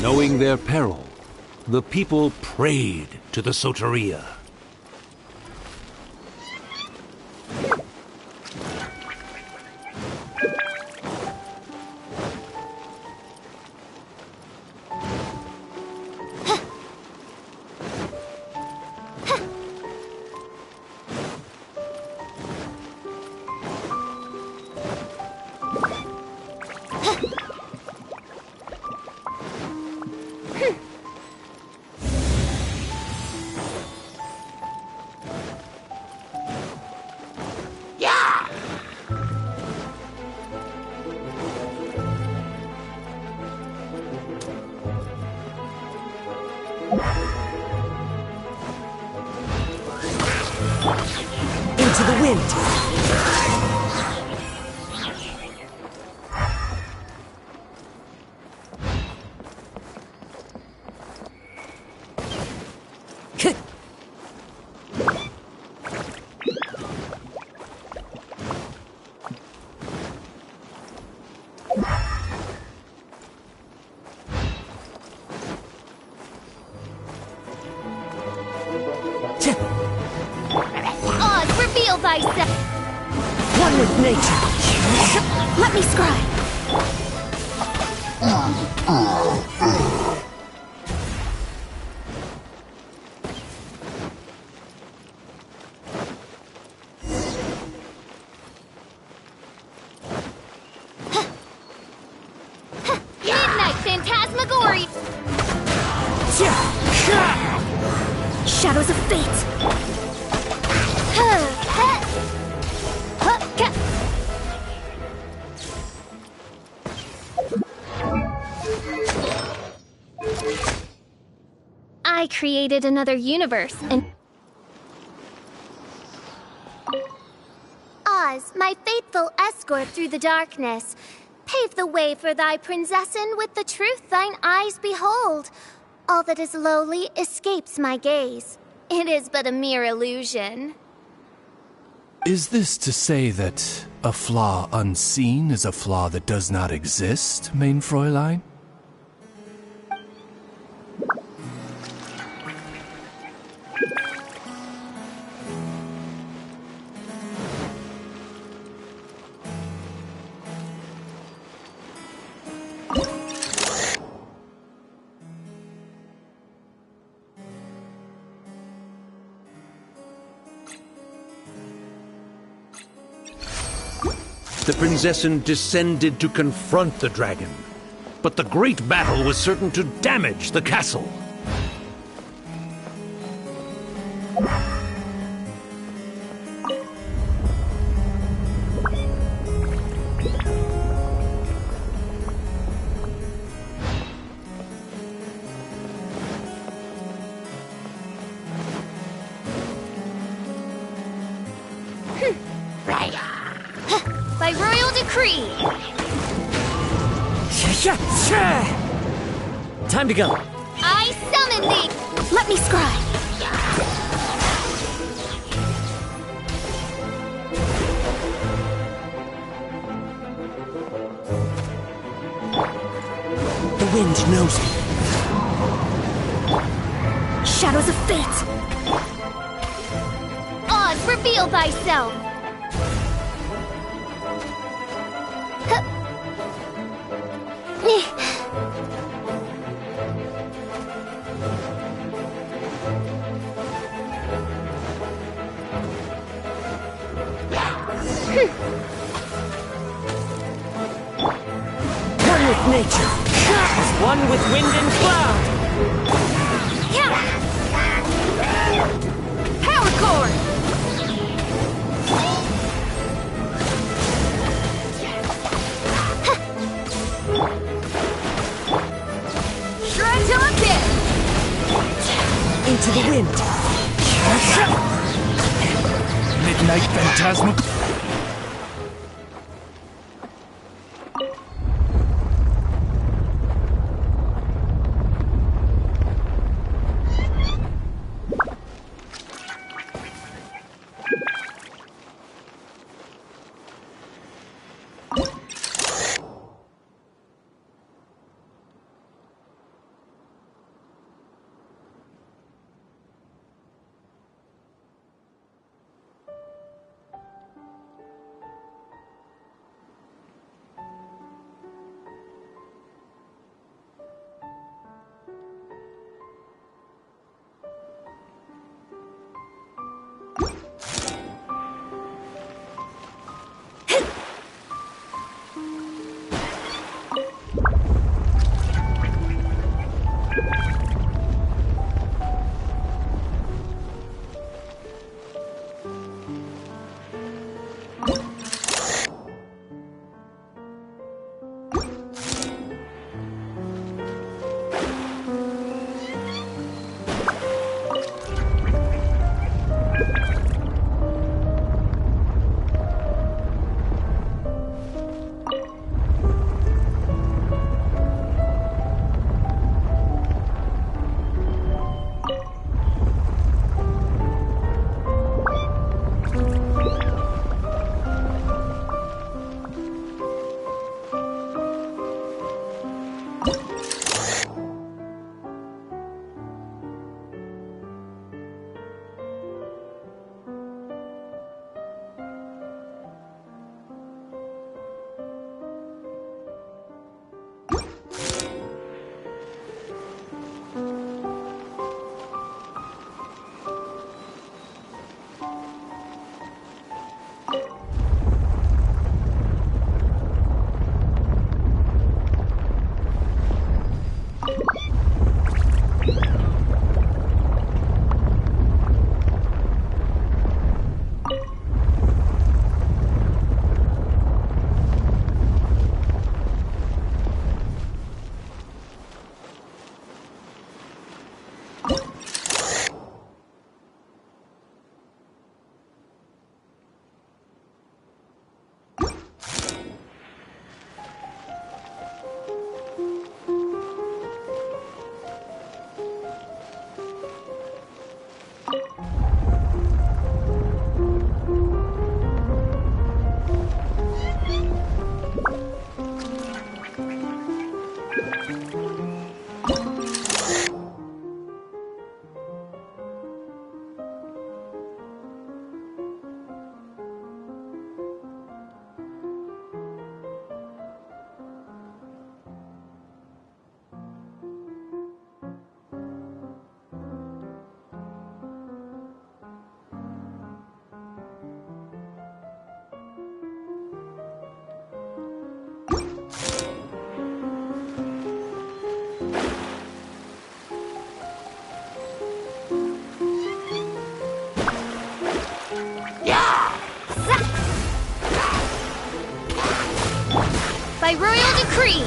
Knowing their peril, the people prayed to the Soteria. Into the wind! Oz, reveal thyself! One with nature! Let me scry! Midnight Phantasmagoria! Shadows of Fate! I created another universe, and Oz, my faithful escort through the darkness, pave the way for thy princessen with the truth thine eyes behold. All that is lowly escapes my gaze. It is but a mere illusion. Is this to say that a flaw unseen is a flaw that does not exist, mein Fräulein? The princessen descended to confront the dragon, but the great battle was certain to damage the castle. By royal decree! Time to go. I summon thee! Let me scry! The wind knows me. Shadows of fate! Oz, reveal thyself! Huh. One with nature. One with wind and cloud. Power cord! Shred till I'm dead! Into the wind. Midnight Phantasmal. By royal decree!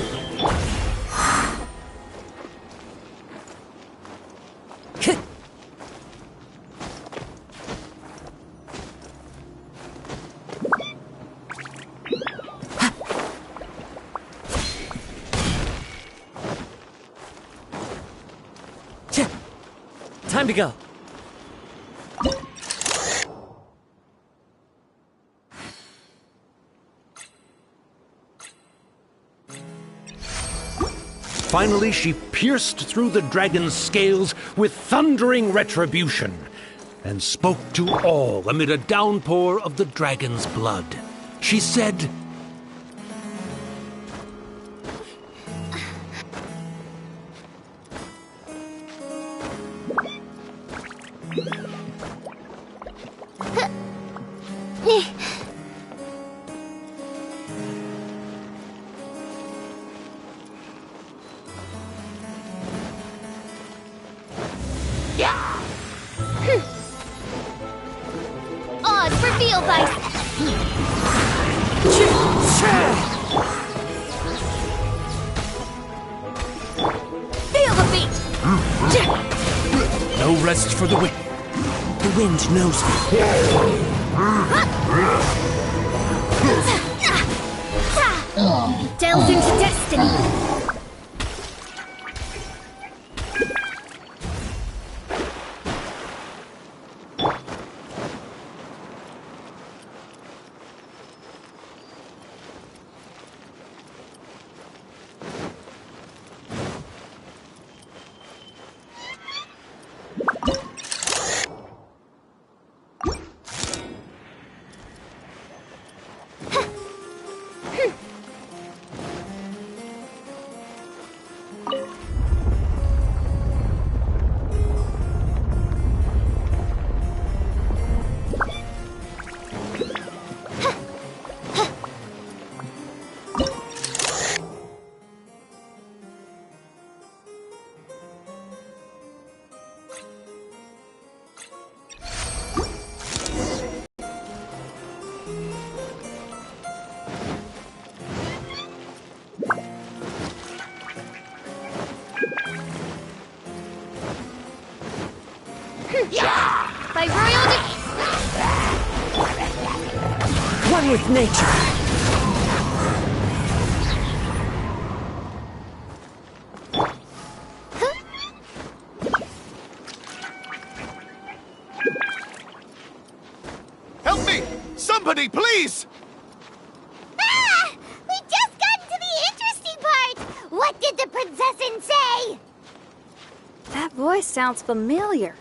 Time to go. Finally, she pierced through the dragon's scales with thundering retribution and spoke to all amid a downpour of the dragon's blood. She said, Odds revealed by... Feel the beat! No rest for the wind. The wind knows me. Delve into destiny! By royal One with nature. Help me! Somebody, please! Ah! We just got to the interesting part! What did the princessin say? That voice sounds familiar.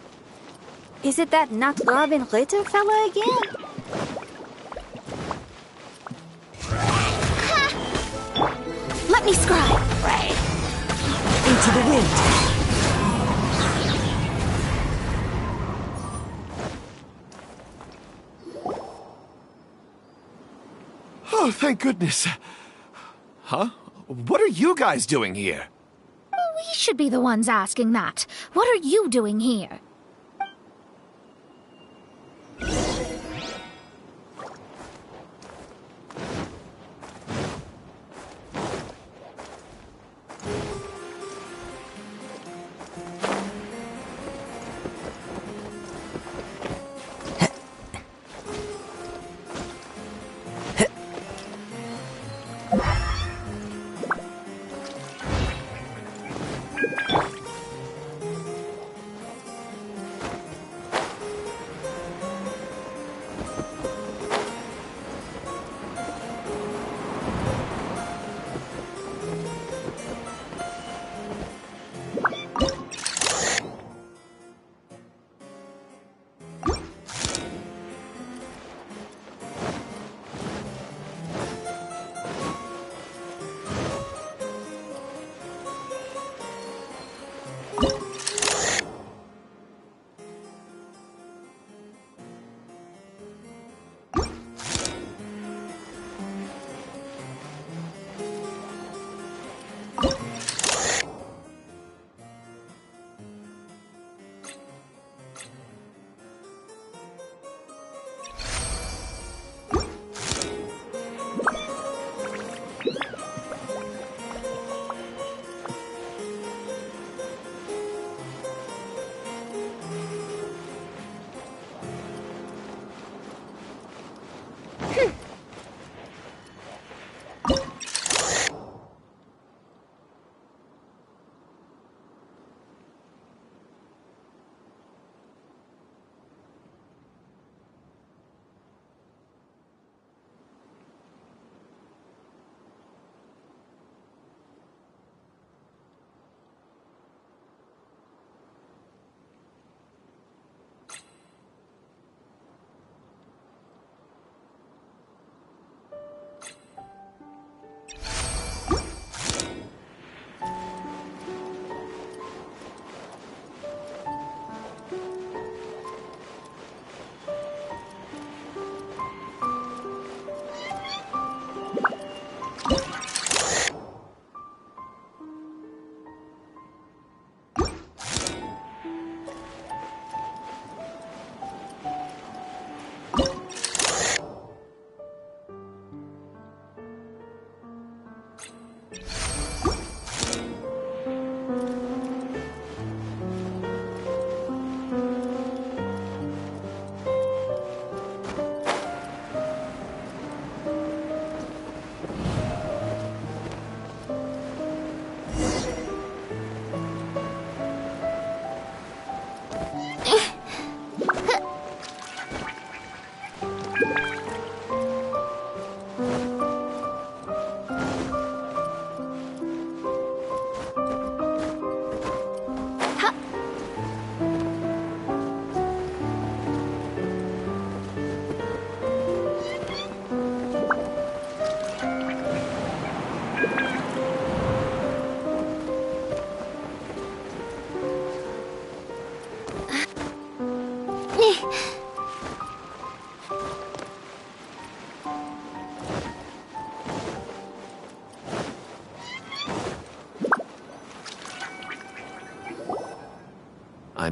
Is it that Robin Ritter fella again? Let me scribe. Into the wind. Oh, thank goodness. Huh? What are you guys doing here? We should be the ones asking that. What are you doing here?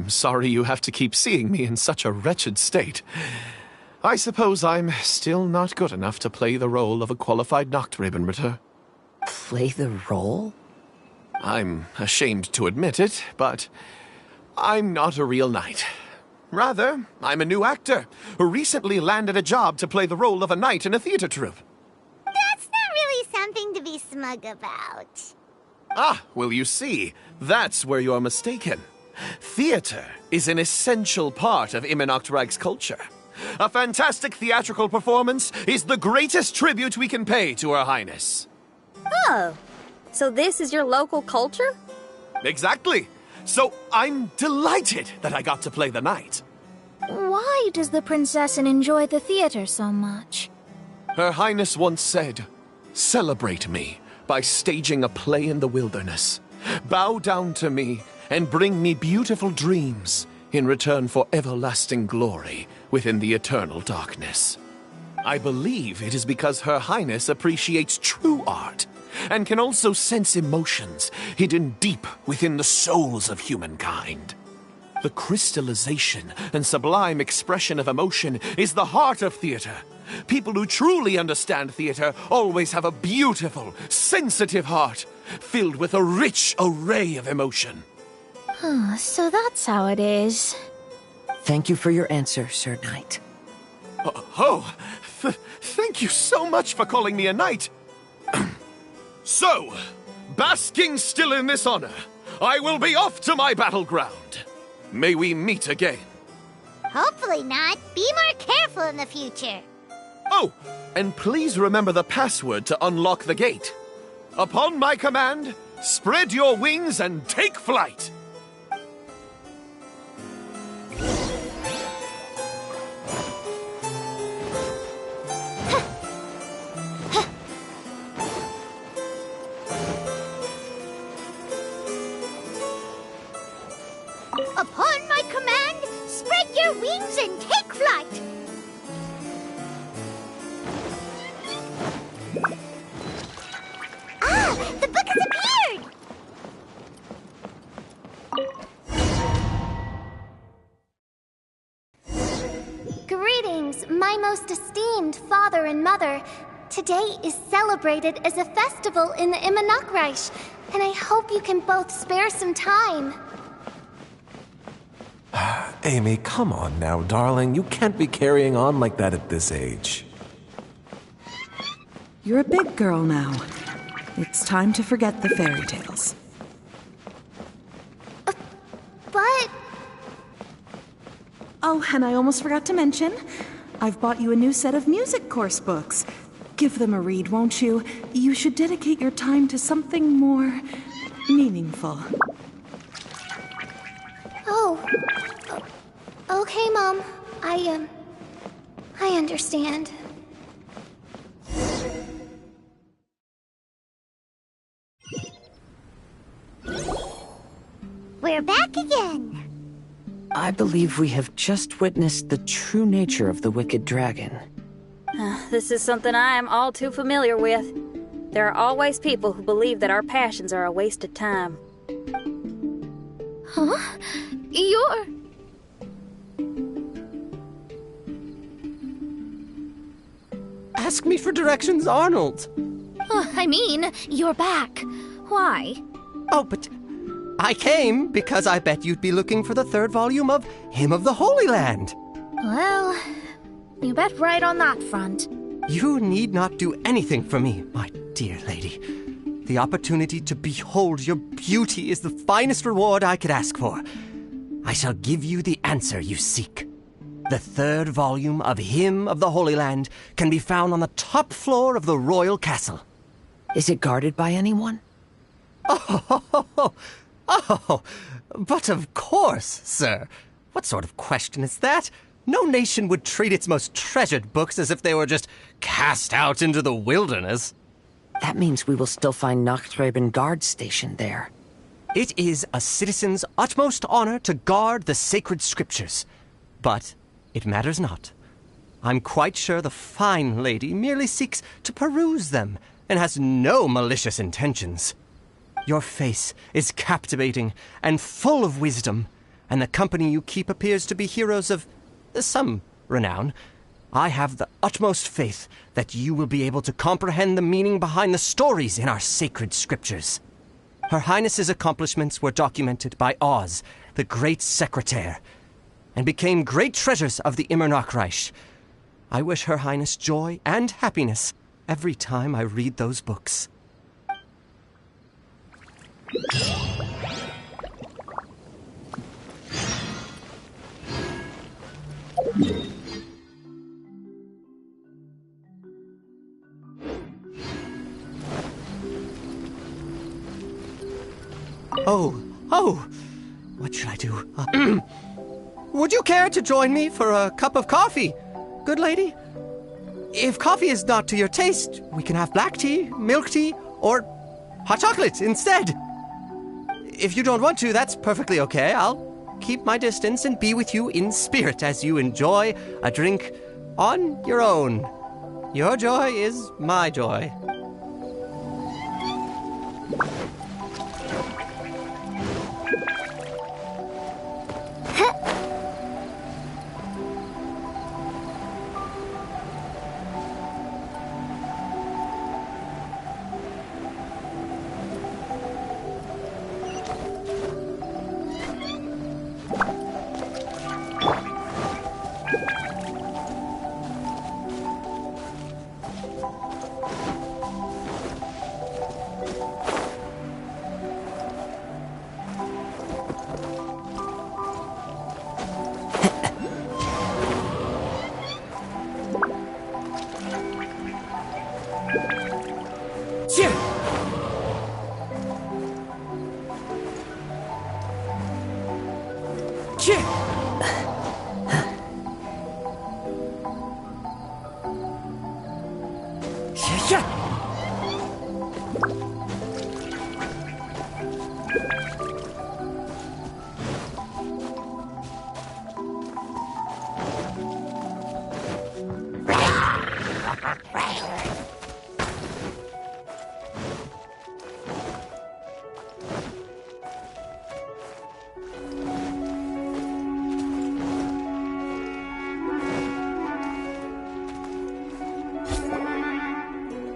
I'm sorry you have to keep seeing me in such a wretched state. I suppose I'm still not good enough to play the role of a qualified Nachtrebenritter. Play the role? I'm ashamed to admit it, but I'm not a real knight. Rather, I'm a new actor who recently landed a job to play the role of a knight in a theater troupe. That's not really something to be smug about. Ah, well, you see, that's where you're mistaken. Theater is an essential part of Immernachtreich's culture. A fantastic theatrical performance is the greatest tribute we can pay to Her Highness. Oh, so this is your local culture? Exactly. So I'm delighted that I got to play the knight. Why does the Prinzessin enjoy the theater so much? Her Highness once said, "Celebrate me by staging a play in the wilderness. Bow down to me and bring me beautiful dreams in return for everlasting glory within the eternal darkness." I believe it is because Her Highness appreciates true art and can also sense emotions hidden deep within the souls of humankind. The crystallization and sublime expression of emotion is the heart of theater. People who truly understand theater always have a beautiful, sensitive heart filled with a rich array of emotion. So that's how it is. Thank you for your answer, Sir Knight. Thank you so much for calling me a knight. So, basking still in this honor, I will be off to my battleground. May we meet again. Hopefully not. Be more careful in the future. Oh, and please remember the password to unlock the gate. Upon my command, spread your wings and take flight. Upon my command, spread your wings and take flight! Ah! The book has appeared! Greetings, my most esteemed father and mother. Today is celebrated as a festival in the Immernachtreich, and I hope you can both spare some time. Amy, come on now, darling. You can't be carrying on like that at this age. You're a big girl now. It's time to forget the fairy tales. But... Oh, and I almost forgot to mention, I've bought you a new set of music course books. Give them a read, won't you? You should dedicate your time to something more meaningful. Oh. Okay, Mom. I understand. We're back again. I believe we have just witnessed the true nature of the wicked dragon. This is something I am all too familiar with. There are always people who believe that our passions are a waste of time. Huh? You're... Ask me for directions, Arnold. I mean, you're back. Why? Oh, but I came because I bet you'd be looking for the third volume of Hymn of the Holy Land. Well, you bet right on that front. You need not do anything for me, my dear lady. The opportunity to behold your beauty is the finest reward I could ask for. I shall give you the answer you seek. The third volume of Hymn of the Holy Land can be found on the top floor of the royal castle. Is it guarded by anyone? Oh, but of course, sir. What sort of question is that? No nation would treat its most treasured books as if they were just cast out into the wilderness. That means we will still find Nachthreben guards stationed there. It is a citizen's utmost honor to guard the sacred scriptures. But it matters not. I'm quite sure the fine lady merely seeks to peruse them and has no malicious intentions. Your face is captivating and full of wisdom. and the company you keep appears to be heroes of some renown, I have the utmost faith that you will be able to comprehend the meaning behind the stories in our sacred scriptures. Her Highness's accomplishments were documented by Oz, the great secretaire, and became great treasures of the Immernoch Reich. I wish Her Highness joy and happiness every time I read those books. Oh, what should I do? Would you care to join me for a cup of coffee, good lady? If coffee is not to your taste, we can have black tea, milk tea, or hot chocolate instead. If you don't want to, that's perfectly okay. I'll keep my distance and be with you in spirit as you enjoy a drink on your own. Your joy is my joy.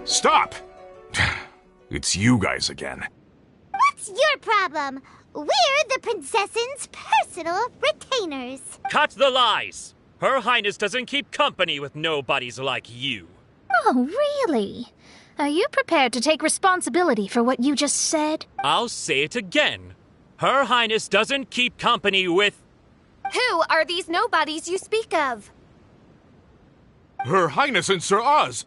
Stop! It's you guys again. What's your problem? We're the princess's personal retainers. Cut the lies! Her Highness doesn't keep company with nobodies like you. Oh, really? Are you prepared to take responsibility for what you just said? I'll say it again. Her Highness doesn't keep company with... Who are these nobodies you speak of? Her Highness and Sir Oz!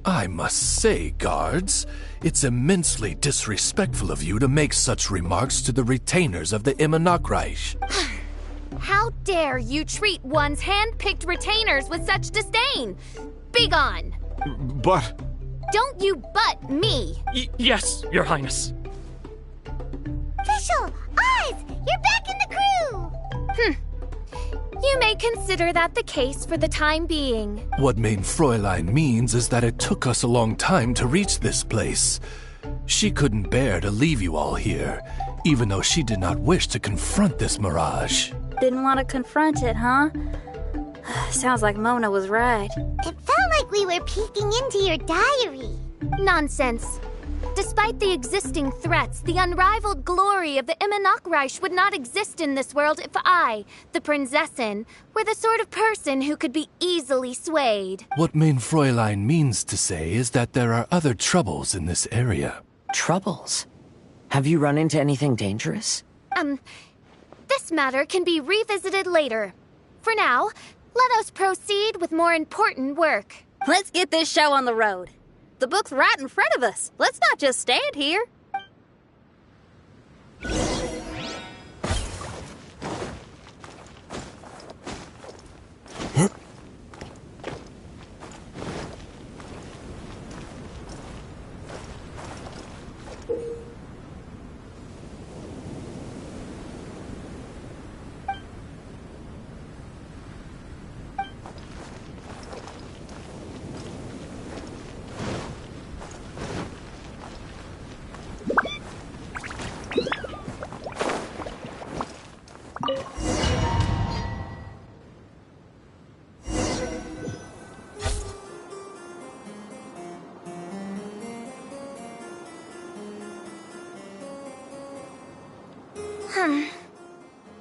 I must say, guards, it's immensely disrespectful of you to make such remarks to the retainers of the Immernoch Reich. How dare you treat one's hand-picked retainers with such disdain? Begone! But... Don't you butt me! Yes, Your Highness. Fischl! Oz! You're back in the crew! You may consider that the case for the time being. What Mein Fräulein means is that it took us a long time to reach this place. She couldn't bear to leave you all here, even though she did not wish to confront this mirage. Didn't want to confront it, huh? Sounds like Mona was right. It felt like we were peeking into your diary. Nonsense. Despite the existing threats, the unrivaled glory of the Immernoch Reich would not exist in this world if I, the Prinzessin, were the sort of person who could be easily swayed. What Mein Fräulein means to say is that there are other troubles in this area. Troubles? Have you run into anything dangerous? This matter can be revisited later. For now, let us proceed with more important work. Let's get this show on the road. The book's right in front of us. Let's not just stand here.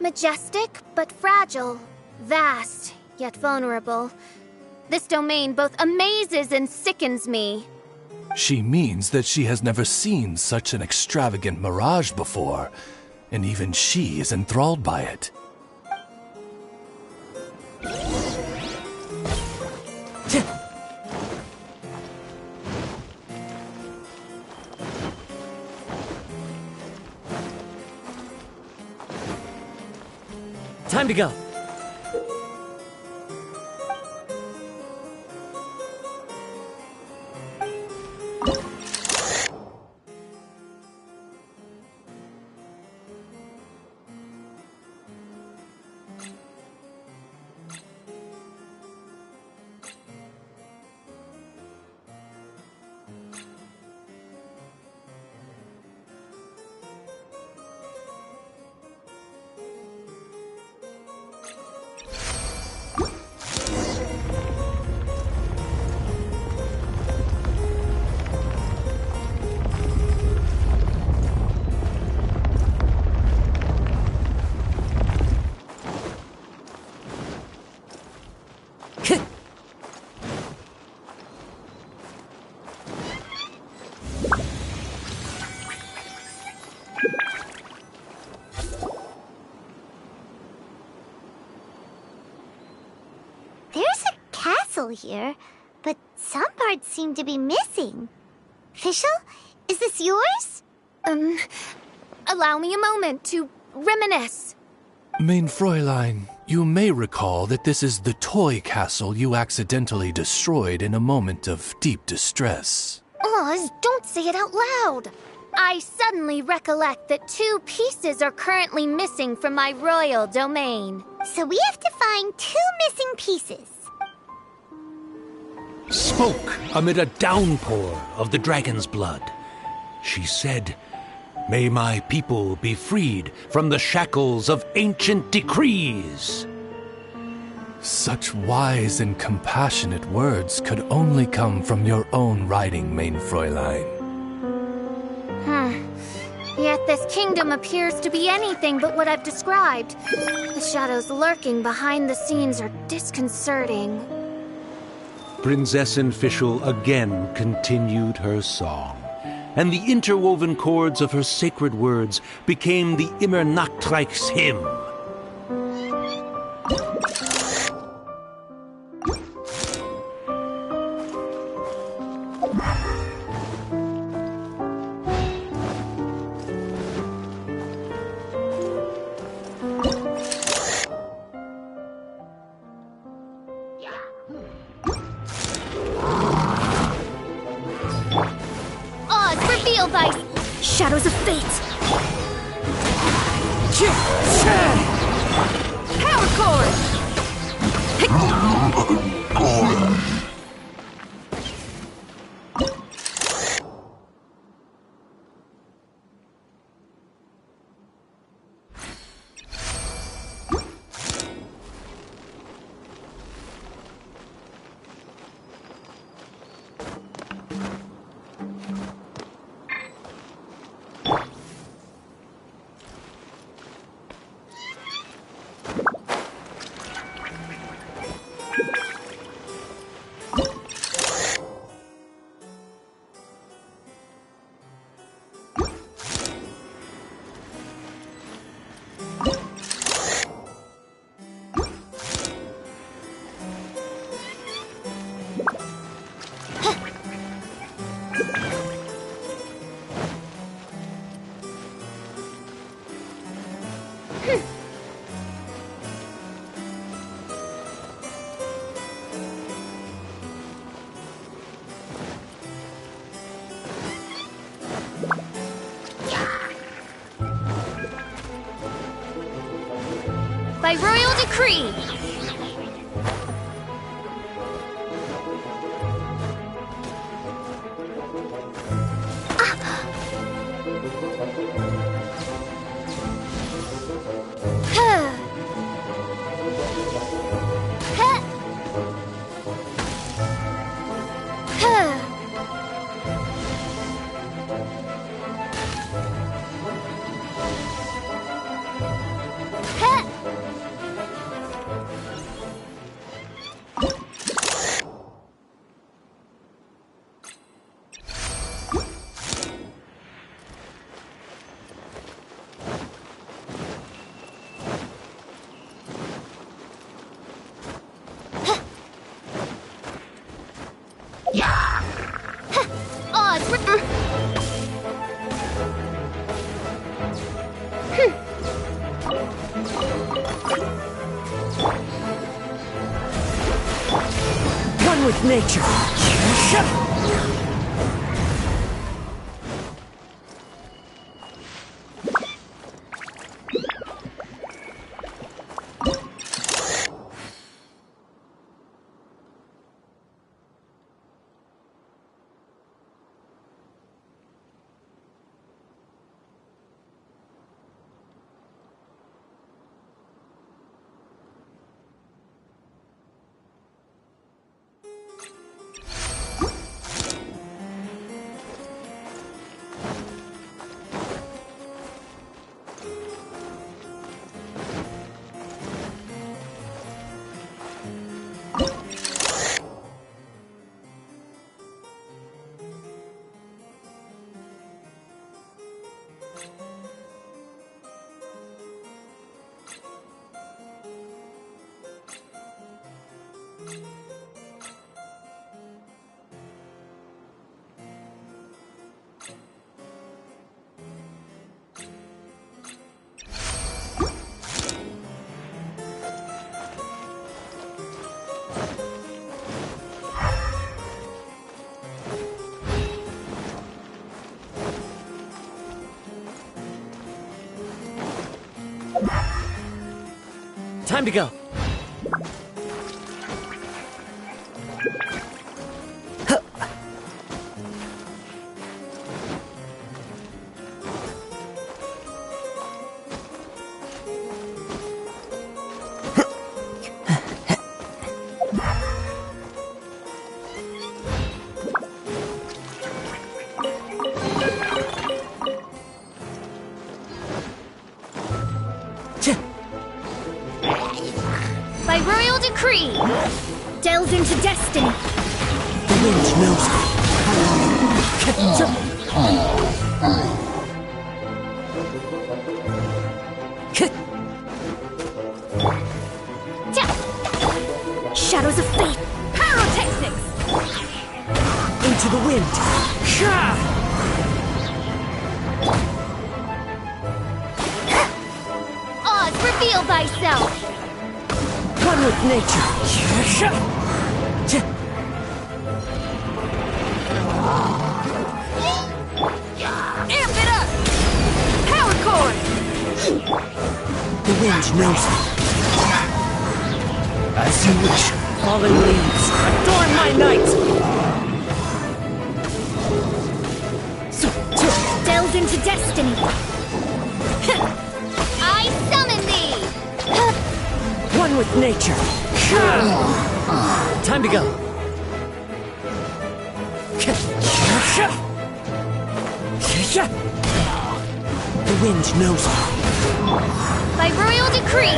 Majestic, but fragile. Vast, yet vulnerable. This domain both amazes and sickens me. She means that she has never seen such an extravagant mirage before, and even she is enthralled by it. Time to go. Here, but some parts seem to be missing. Fischl, is this yours? Allow me a moment to reminisce. Mein Fräulein, you may recall that this is the toy castle you accidentally destroyed in a moment of deep distress. Oh, don't say it out loud. I suddenly recollect that 2 pieces are currently missing from my royal domain. So we have to find 2 missing pieces. Spoke amid a downpour of the dragon's blood. She said, "May my people be freed from the shackles of ancient decrees." Such wise and compassionate words could only come from your own writing, Mein Fräulein. Yet this kingdom appears to be anything but what I've described. The shadows lurking behind the scenes are disconcerting. Prinzessin Fischl again continued her song, and the interwoven chords of her sacred words became the Immer Nachtreich's hymn. Shadows of fate! Power cord! By royal decree! One with nature. Time to go. By royal decree, delve into destiny. The wind knows me. Shadows of fate. Pyrotechnics. Into the wind. Oz, reveal thyself. One with nature. Amp it up. Power cord. The wind knows me. As you wish, fallen leaves, adorn my night! Delve into destiny. I summon thee. One with nature. Time to go. The wind knows me. By royal decree.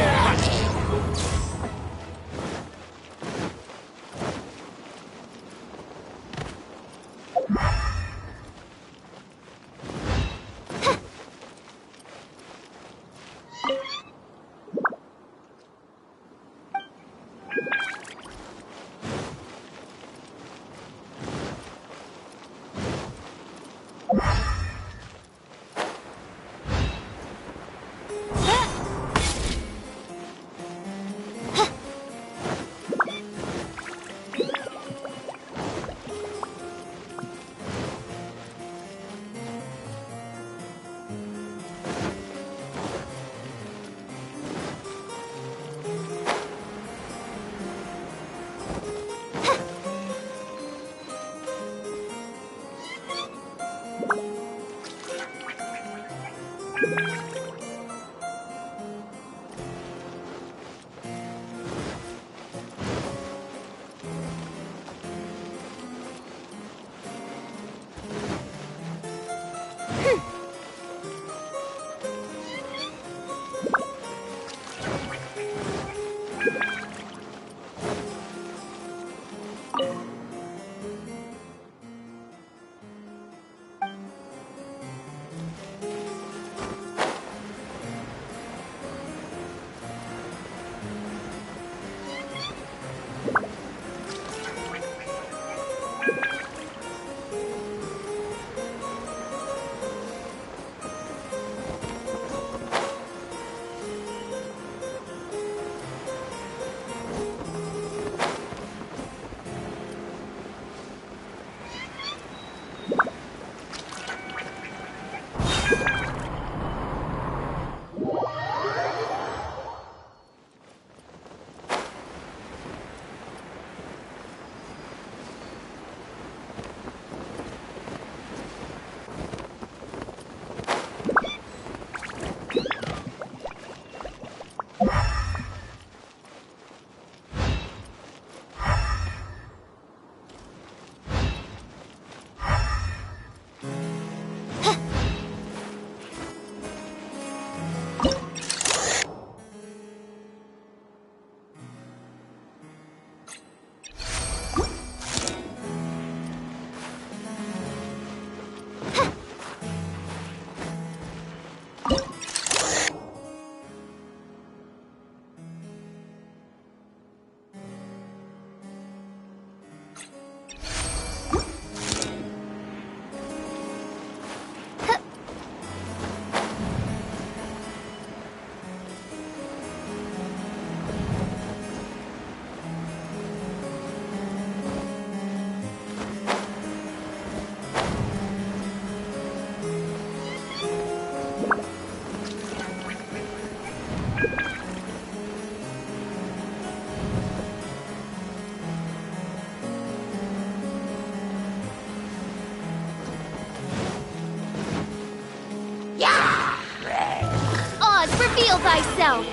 reveal thyself!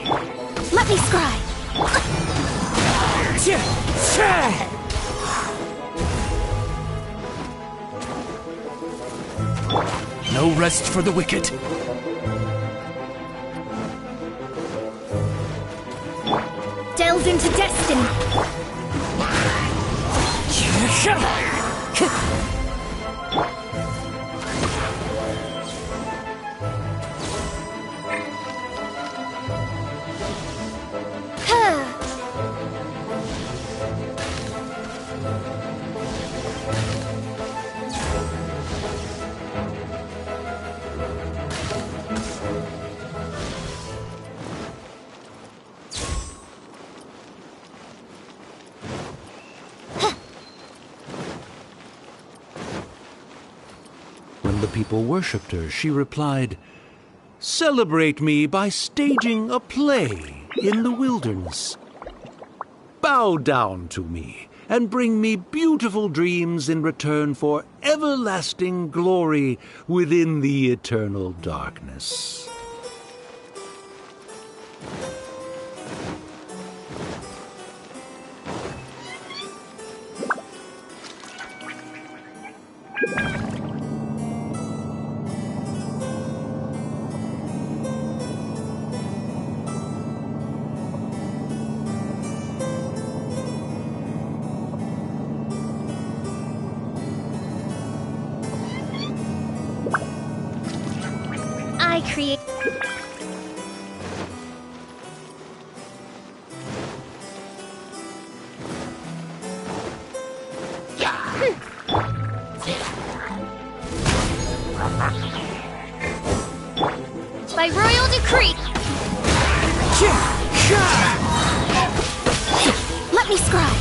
Let me scry! No rest for the wicked. Delved into destiny! When the people worshipped her, she replied, "Celebrate me by staging a play in the wilderness. Bow down to me and bring me beautiful dreams in return for everlasting glory within the eternal darkness." I create... By royal decree! Let me scry!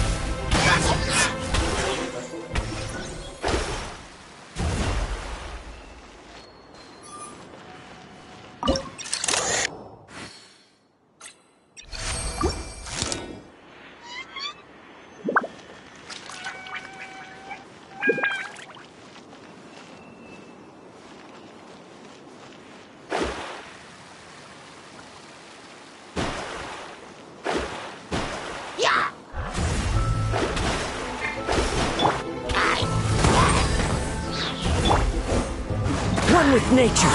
One with nature.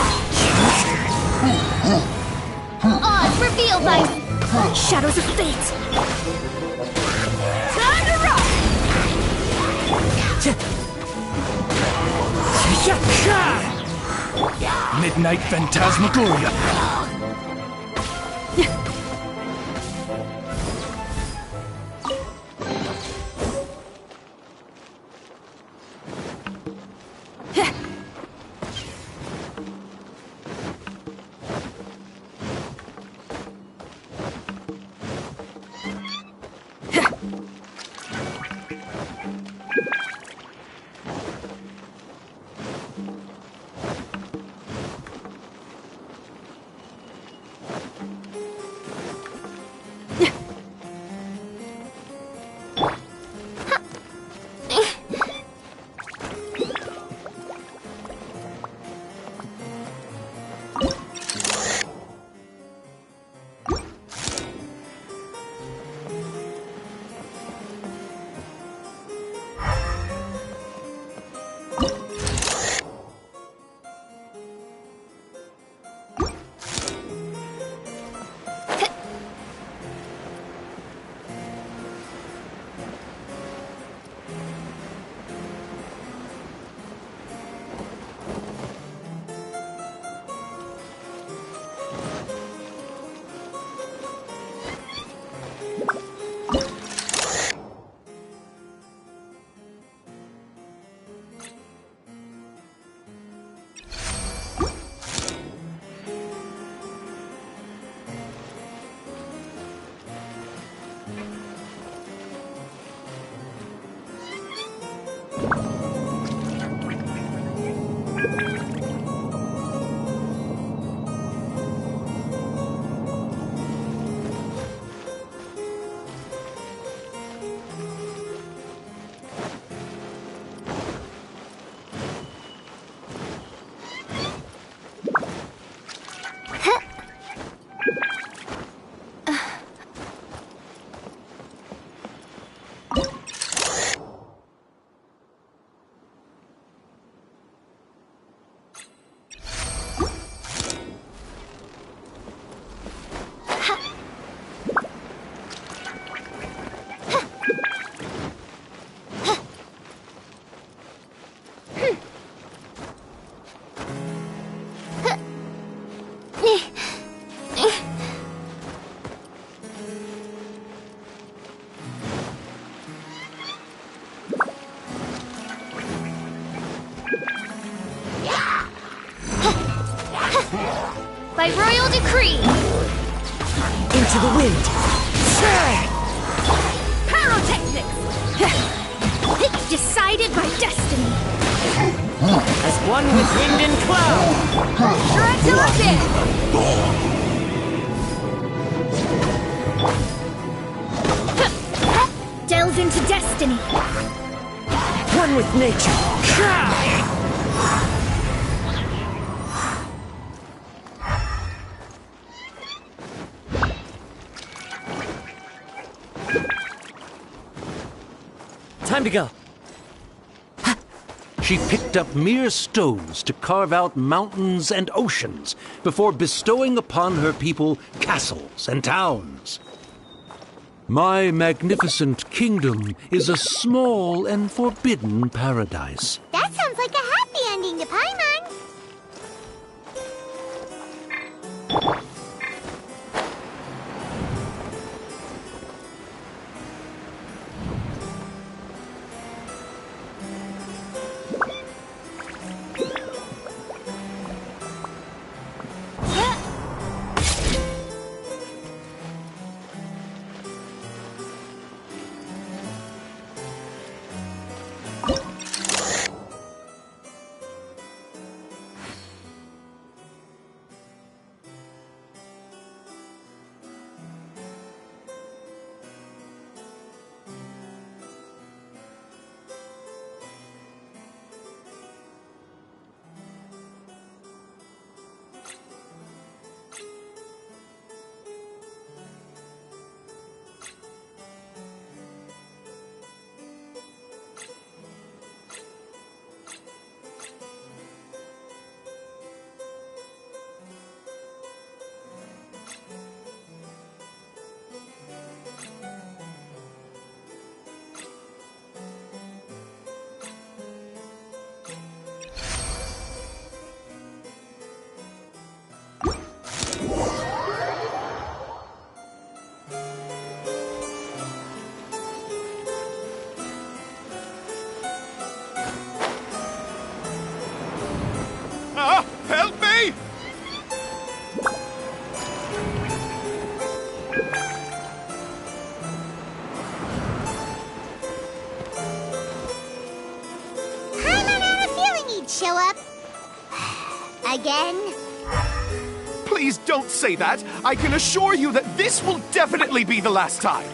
Oz, reveal thy shadows of fate. Time to rock! Midnight Phantasmagoria. by royal decree. Into the wind. Pyrotechnics! Decided by destiny. As one with wind and cloud. Shred till it's in. Delve into destiny. One with nature. Time to go. She picked up mere stones to carve out mountains and oceans before bestowing upon her people castles and towns. My magnificent kingdom is a small and forbidden paradise. That sounds like a happy ending to Paimon. Help me! Paimon had a feeling he'd show up. Again? Please don't say that. I can assure you that this will definitely be the last time.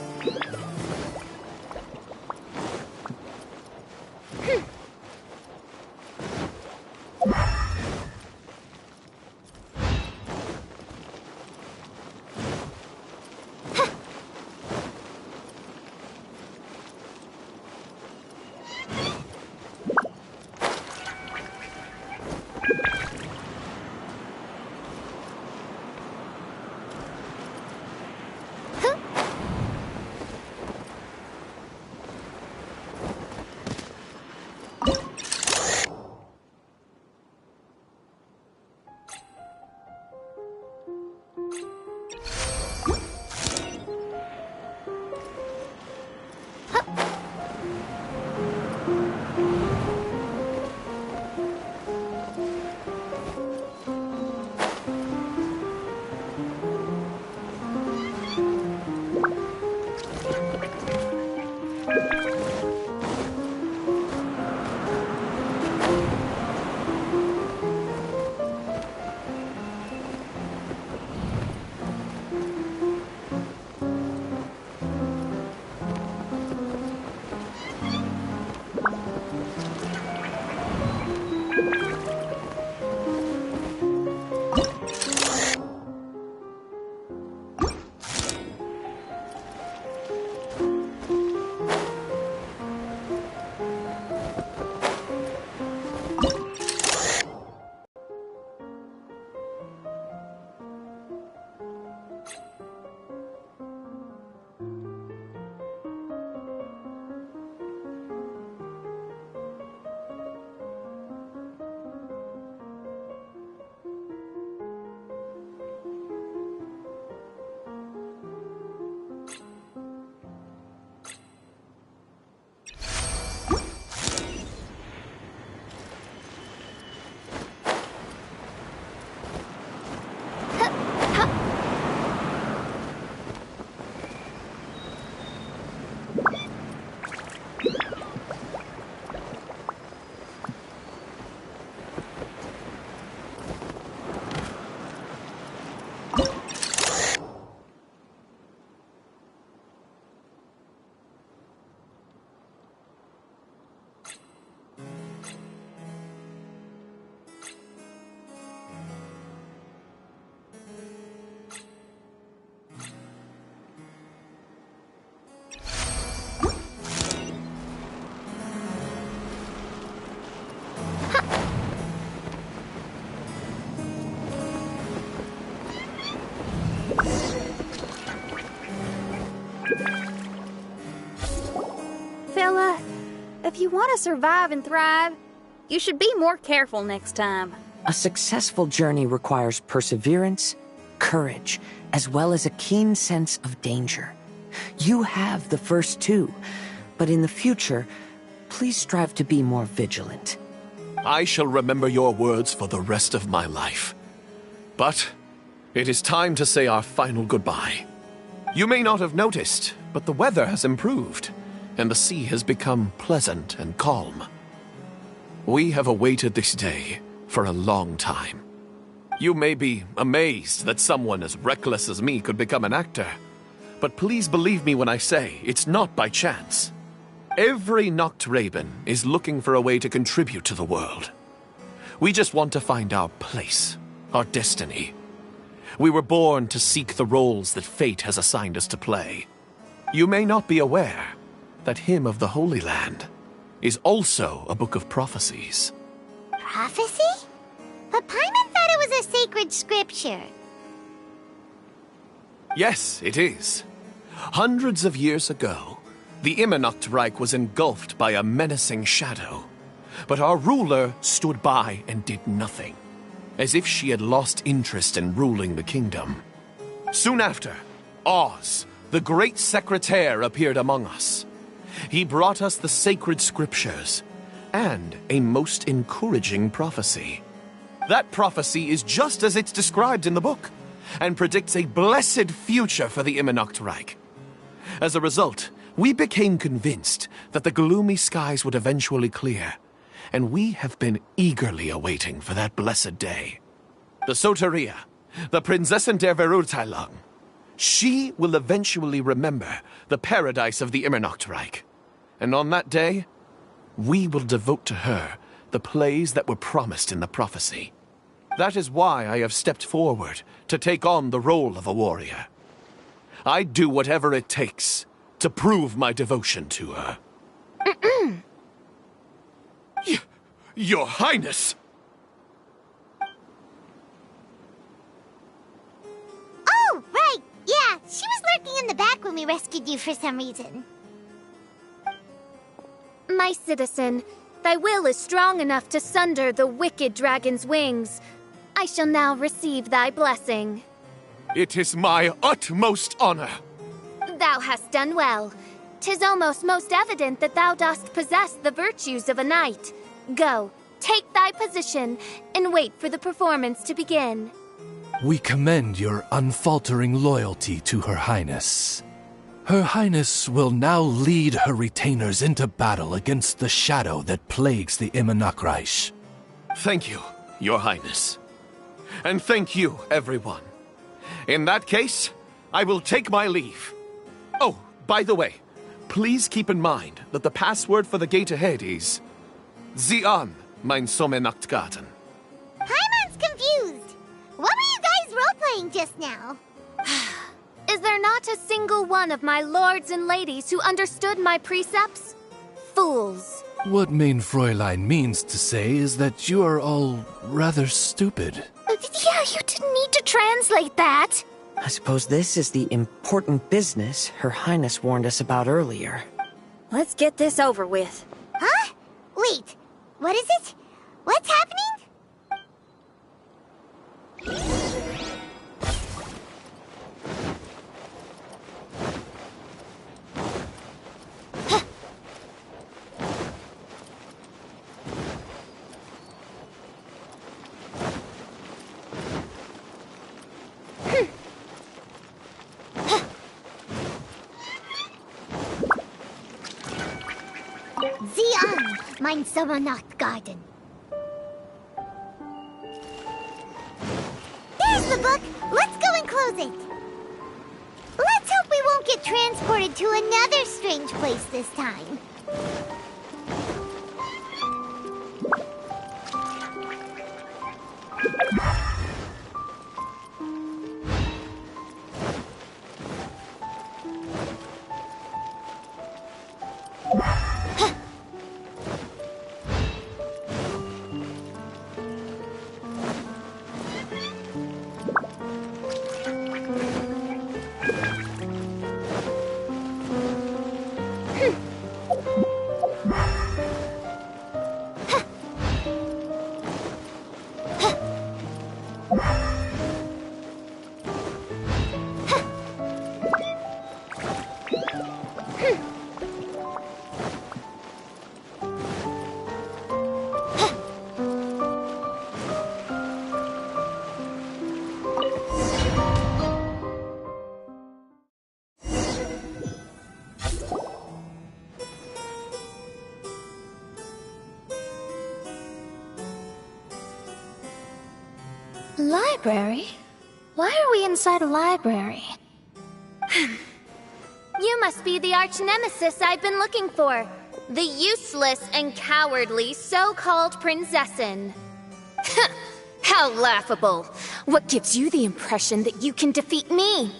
Fella, if you want to survive and thrive, you should be more careful next time. A successful journey requires perseverance, courage, as well as a keen sense of danger. You have the first two, but in the future, please strive to be more vigilant. I shall remember your words for the rest of my life. But it is time to say our final goodbye. You may not have noticed, but the weather has improved, and the sea has become pleasant and calm. We have awaited this day for a long time. You may be amazed that someone as reckless as me could become an actor, but please believe me when I say it's not by chance. Every Noct Raven is looking for a way to contribute to the world. We just want to find our place, our destiny. We were born to seek the roles that fate has assigned us to play. You may not be aware that Hymn of the Holy Land is also a book of prophecies. Prophecy? But Paimon thought it was a sacred scripture. Yes, it is. Hundreds of years ago, the Immernacht Reich was engulfed by a menacing shadow. But our ruler stood by and did nothing, as if she had lost interest in ruling the kingdom. Soon after, Oz, the great secretaire, appeared among us. He brought us the sacred scriptures and a most encouraging prophecy. That prophecy is just as it's described in the book, and predicts a blessed future for the Immernacht Reich. As a result, we became convinced that the gloomy skies would eventually clear, and we have been eagerly awaiting for that blessed day. The Soteria, the Prinzessin der Verurteilung, she will eventually remember the paradise of the Immernacht Reich, and on that day, we will devote to her the plays that were promised in the prophecy. That is why I have stepped forward to take on the role of a warrior. I'd do whatever it takes to prove my devotion to her. Your Highness! Oh, right! Yeah, she was lurking in the back when we rescued you for some reason. My citizen, thy will is strong enough to sunder the wicked dragon's wings. I shall now receive thy blessing. It is my utmost honor. Thou hast done well. 'Tis almost most evident that thou dost possess the virtues of a knight. Go, take thy position, and wait for the performance to begin. We commend your unfaltering loyalty to Her Highness. Her Highness will now lead her retainers into battle against the shadow that plagues the Immernacht Reich. Thank you, Your Highness. And thank you, everyone. In that case, I will take my leave. Oh, by the way, please keep in mind that the password for the gate ahead is Zian, mein Sommernachtgarten. Paimon's confused. What were you guys role-playing just now? Is there not a single one of my lords and ladies who understood my precepts? Fools. What Mein Fräulein means to say is that you are all rather stupid. Yeah, you didn't need to translate that. I suppose this is the important business Her Highness warned us about earlier. Let's get this over with. Huh? Wait, what is it? What's happening? Zian, mein Sommernachtgarten. There's the book. Let's go and close it. Let's hope we won't get transported to another strange place this time. library? Why are we inside a library? You must be the arch-nemesis I've been looking for. The useless and cowardly so-called Princessin. How laughable. What gives you the impression that you can defeat me?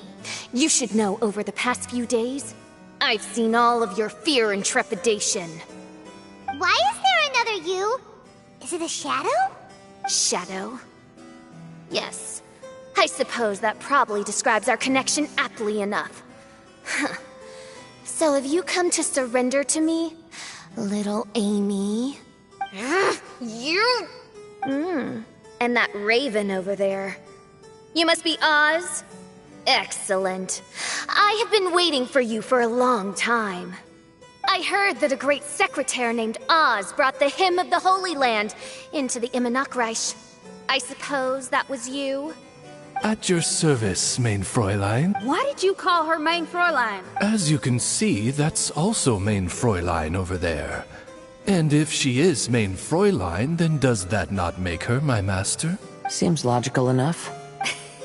You should know over the past few days, I've seen all of your fear and trepidation. Why is there another you? Is it a shadow? Shadow? Yes. I suppose that probably describes our connection aptly enough. So have you come to surrender to me, little Amy? You? And that raven over there. You must be Oz? Excellent. I have been waiting for you for a long time. I heard that a great secretary named Oz brought the Hymn of the Holy Land into the Immernachtreich. I suppose that was you? At your service, Mein Fräulein. Why did you call her Mein Fräulein? As you can see, that's also Mein Fräulein over there. And if she is Mein Fräulein, then does that not make her my master? Seems logical enough.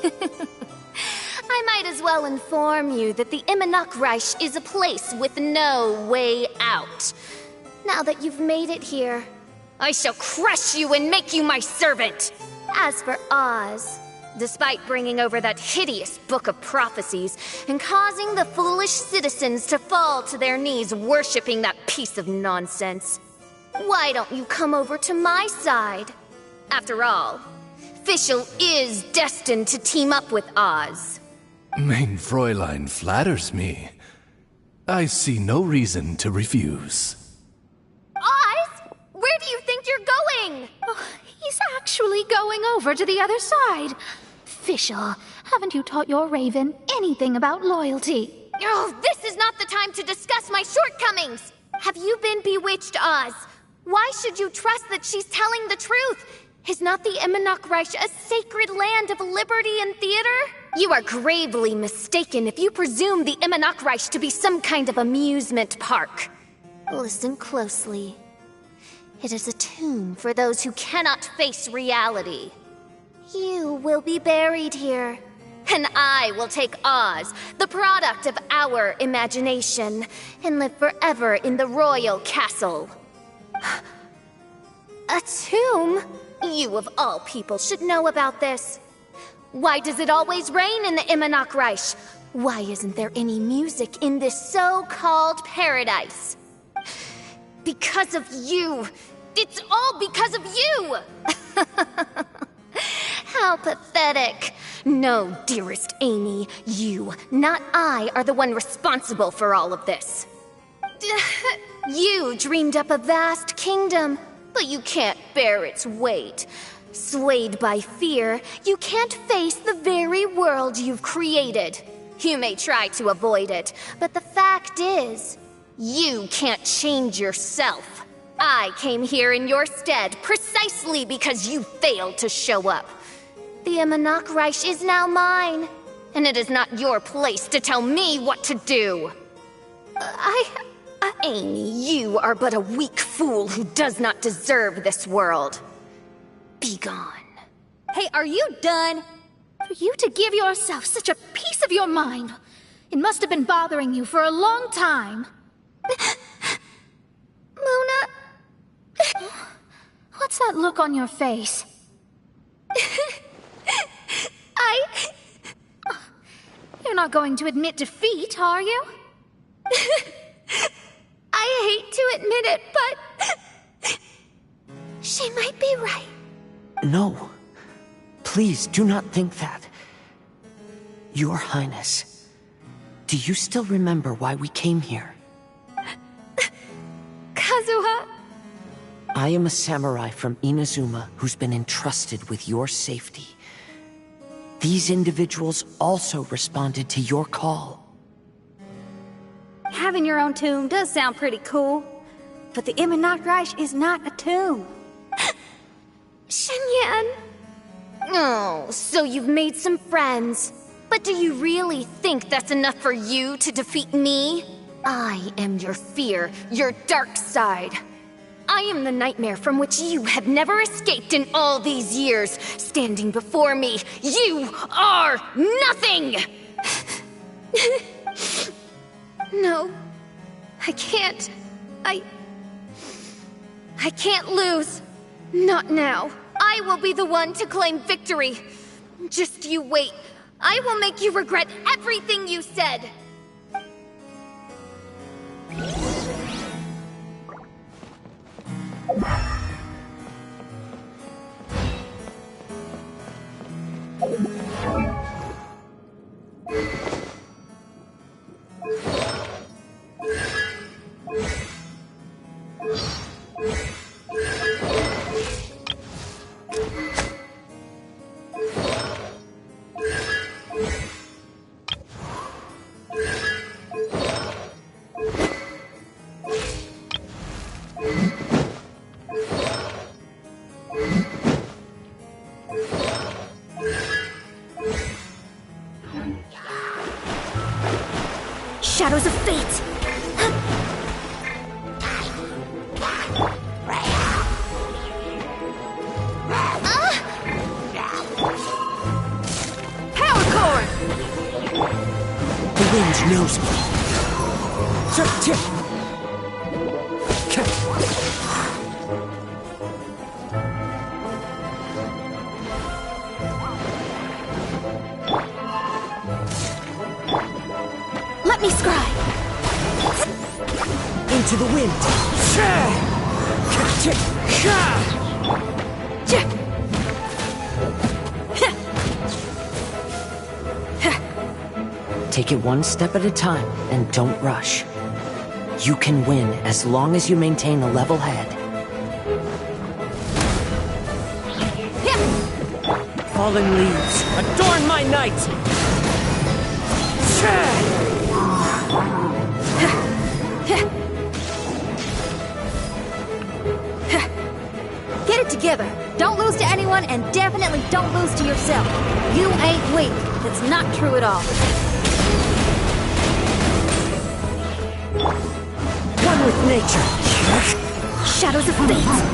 I might as well inform you that the Immernachtreich is a place with no way out. Now that you've made it here, I shall crush you and make you my servant. As for Oz, despite bringing over that hideous book of prophecies and causing the foolish citizens to fall to their knees worshipping that piece of nonsense, why don't you come over to my side? After all, Fischl is destined to team up with Oz. Mein Fräulein flatters me. I see no reason to refuse. Oz? Where do you think you're going? Oh, he's actually going over to the other side. Fischl, haven't you taught your raven anything about loyalty? Oh, this is not the time to discuss my shortcomings. Have you been bewitched, Oz? Why should you trust that she's telling the truth? Is not the Immernachtreich a sacred land of liberty and theater? You are gravely mistaken if you presume the Immernachtreich to be some kind of amusement park. Listen closely. It is a tomb for those who cannot face reality. You will be buried here, and I will take Oz, the product of our imagination, and live forever in the royal castle. A tomb? You of all people should know about this. Why does it always rain in the Immernachtreich? Why isn't there any music in this so-called paradise? Because of you. It's all because of you! How pathetic. No, dearest Amy, you, not I, are the one responsible for all of this. You dreamed up a vast kingdom, but you can't bear its weight. Swayed by fear, you can't face the very world you've created. You may try to avoid it, but the fact is, you can't change yourself. I came here in your stead precisely because you failed to show up. The Immernachtreich is now mine, and it is not your place to tell me what to do. Amy, you are but a weak fool who does not deserve this world. Be gone. Hey, are you done? For you to give yourself such a piece of your mind, it must have been bothering you for a long time. Mona? What's that look on your face? You're not going to admit defeat, are you? I hate to admit it, but she might be right. No. Please do not think that. Your Highness, do you still remember why we came here? Kazuha? I am a samurai from Inazuma who's been entrusted with your safety. These individuals also responded to your call. Having your own tomb does sound pretty cool, but the Immernachtreich is not a tomb. Shenyan! Oh, so you've made some friends. But do you really think that's enough for you to defeat me? I am your fear, your dark side. I am the nightmare from which you have never escaped in all these years. Standing before me, you are nothing! No, I can't. I can't lose. Not now. I will be the one to claim victory. Just you wait. I will make you regret everything you said. Shadows of fate! Power core! The wind knows me. Let me scry! Into the wind! Take it one step at a time, and don't rush. You can win as long as you maintain a level head. Fallen leaves, adorn my night! Get it together. Don't lose to anyone, and definitely don't lose to yourself. You ain't weak. That's not true at all. One with nature. Shadows of fate.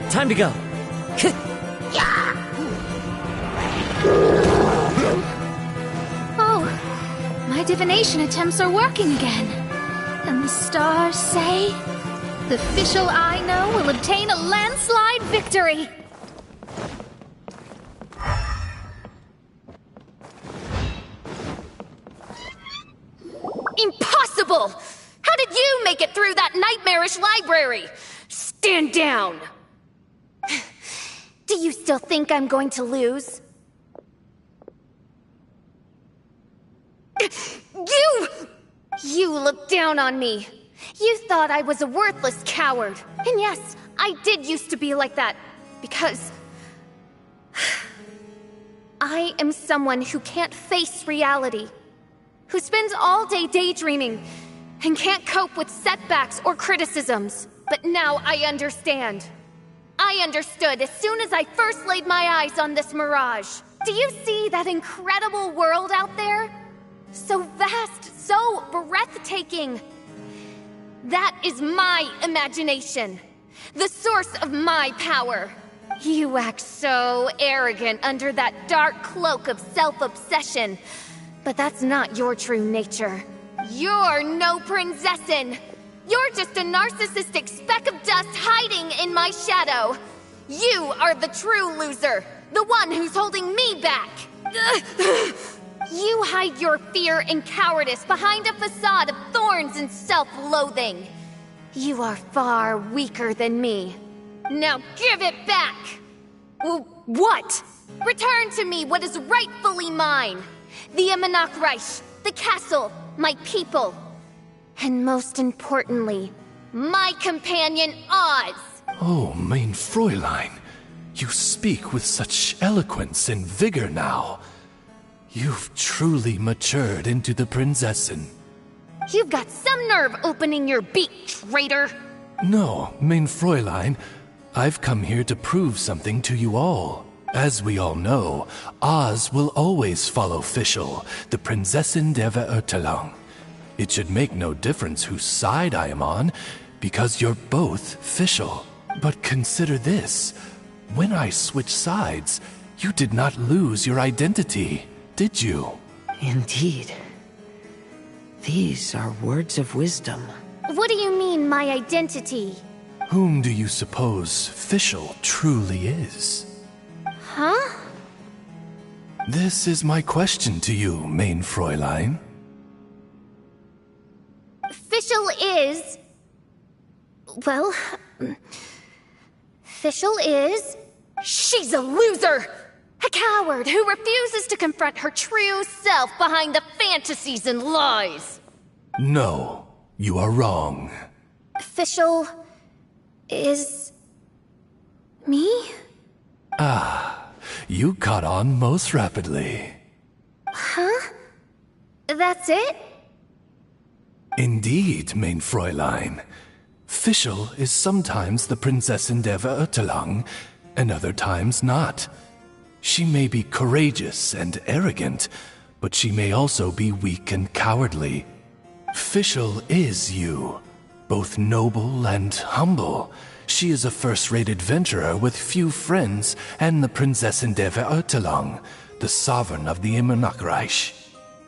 Time to go. Oh, my divination attempts are working again. And the stars say the official I know will obtain a landslide victory. Impossible! How did you make it through that nightmarish library? Stand down! Do you still think I'm going to lose? You looked down on me. You thought I was a worthless coward. And yes, I did used to be like that. Because I am someone who can't face reality. Who spends all day daydreaming and can't cope with setbacks or criticisms. But now I understand. I understood as soon as I first laid my eyes on this mirage. Do you see that incredible world out there? So vast, so breathtaking. That is my imagination. The source of my power. You act so arrogant under that dark cloak of self-obsession. But that's not your true nature. You're no Princessin. You're just a narcissistic speck of dust hiding in my shadow. You are the true loser, the one who's holding me back. You hide your fear and cowardice behind a facade of thorns and self-loathing. You are far weaker than me. Now give it back! What? Return to me what is rightfully mine. The Imanok Reich, the castle, my people. And most importantly, my companion Oz! Oh, mein Fräulein, you speak with such eloquence and vigor now. You've truly matured into the Prinzessin. You've got some nerve opening your beak, traitor! No, mein Fräulein, I've come here to prove something to you all. As we all know, Oz will always follow Fischl, the Prinzessin der Verurteilung. It should make no difference whose side I am on, because you're both Fischl. But consider this. When I switched sides, you did not lose your identity, did you? Indeed. These are words of wisdom. What do you mean, my identity? Whom do you suppose Fischl truly is? Huh? This is my question to you, mein Fräulein. Fischl is... Well... Fischl is... She's a loser! A coward who refuses to confront her true self behind the fantasies and lies! No, you are wrong. Fischl... is... me? Ah, you caught on most rapidly. Huh? That's it? Indeed, mein Fräulein. Fischl is sometimes the Prinzessin der Verurteilung, and other times not. She may be courageous and arrogant, but she may also be weak and cowardly. Fischl is you, both noble and humble. She is a first-rate adventurer with few friends and the Prinzessin der Verurteilung, the sovereign of the Immernachtreich.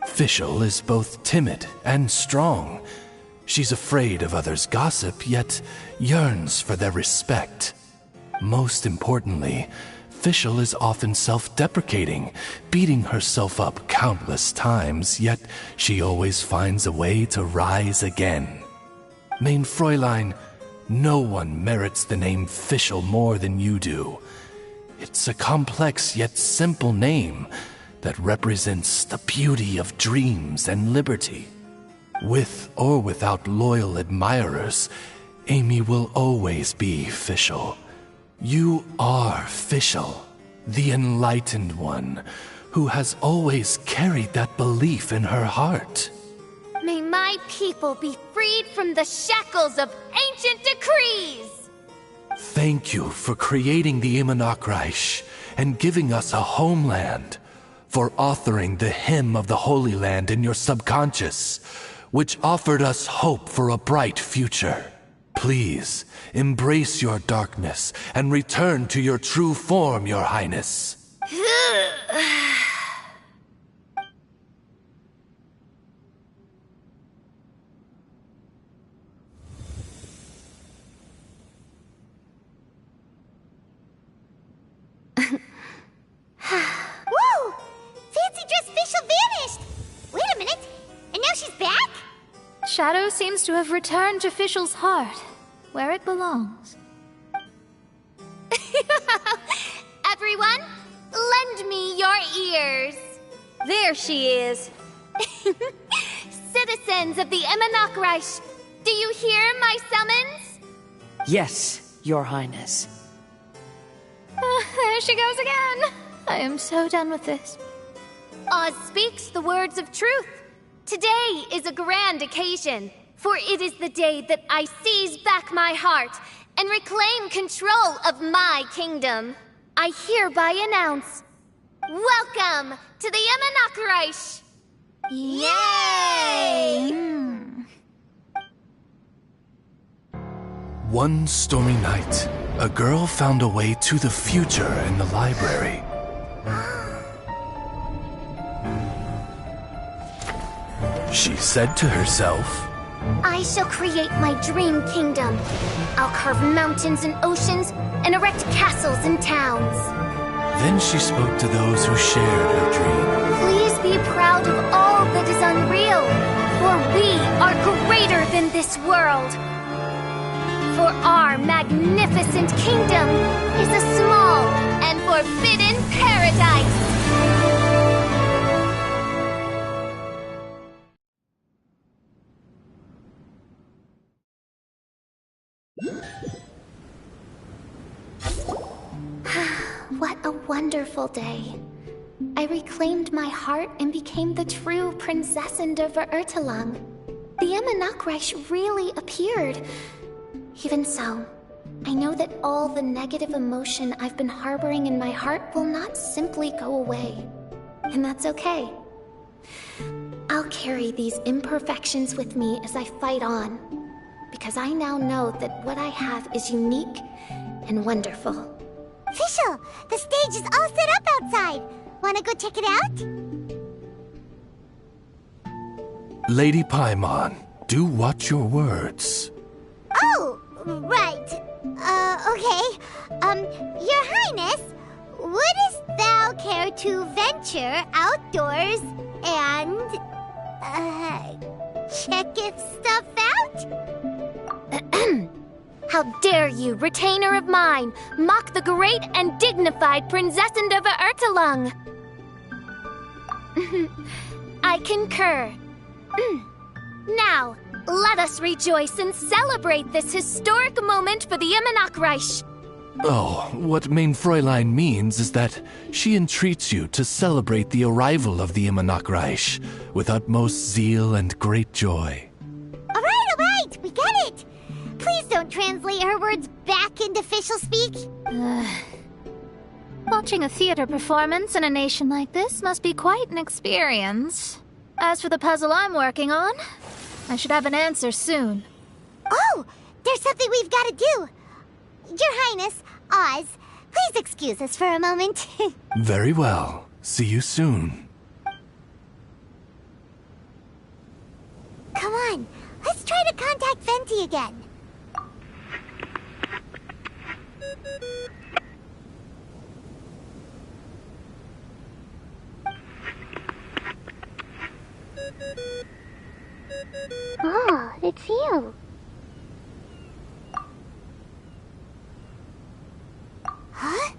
Fischl is both timid and strong. She's afraid of others' gossip, yet yearns for their respect. Most importantly, Fischl is often self-deprecating, beating herself up countless times, yet she always finds a way to rise again. Mein Fräulein, no one merits the name Fischl more than you do. It's a complex yet simple name that represents the beauty of dreams and liberty. With or without loyal admirers, Amy will always be Fischl. You are Fischl, the enlightened one, who has always carried that belief in her heart. May my people be freed from the shackles of ancient decrees! Thank you for creating the Immernachtreich and giving us a homeland, for authoring the hymn of the Holy Land in your subconscious, which offered us hope for a bright future. Please, embrace your darkness and return to your true form, Your Highness. Woo! Fancy dress Fischl vanished! Wait a minute, and now she's back? Shadow seems to have returned to Fischl's heart, where it belongs. Everyone, lend me your ears. There she is. Citizens of the Immernachtreich, do you hear my summons? Yes, Your Highness. There she goes again. I am so done with this. Oz speaks the words of truth. Today is a grand occasion, for it is the day that I seize back my heart and reclaim control of my kingdom. I hereby announce, welcome to the Immernachtreich! Yay! One stormy night, a girl found a way to the future in the library. She said to herself, I shall create my dream kingdom. I'll carve mountains and oceans and erect castles and towns. Then she spoke to those who shared her dream. Please be proud of all that is unreal, for we are greater than this world. For our magnificent kingdom is a small and forbidden paradise. What a wonderful day. I reclaimed my heart and became the true Prinzessin der Verurteilung. The Immernachtreich really appeared. Even so, I know that all the negative emotion I've been harboring in my heart will not simply go away. And that's okay. I'll carry these imperfections with me as I fight on, because I now know that what I have is unique and wonderful. Fischl, the stage is all set up outside. Wanna go check it out? Lady Paimon, do watch your words. Oh, right. Okay. Your Highness, wouldst thou care to venture outdoors and, check if stuff out? How dare you, retainer of mine, mock the great and dignified Prinzessin der Verurteilung! I concur. Now, let us rejoice and celebrate this historic moment for the Immernachtreich. Oh, what Mein Fräulein means is that she entreats you to celebrate the arrival of the Immernachtreich with utmost zeal and great joy. All right, we get it. Please don't translate her words back into official speak. Watching a theater performance in a nation like this must be quite an experience. As for the puzzle I'm working on, I should have an answer soon. Oh, there's something we've got to do. Your Highness, Oz, please excuse us for a moment. Very well. See you soon. Come on, let's try to contact Venti again. Oh, it's you. Huh?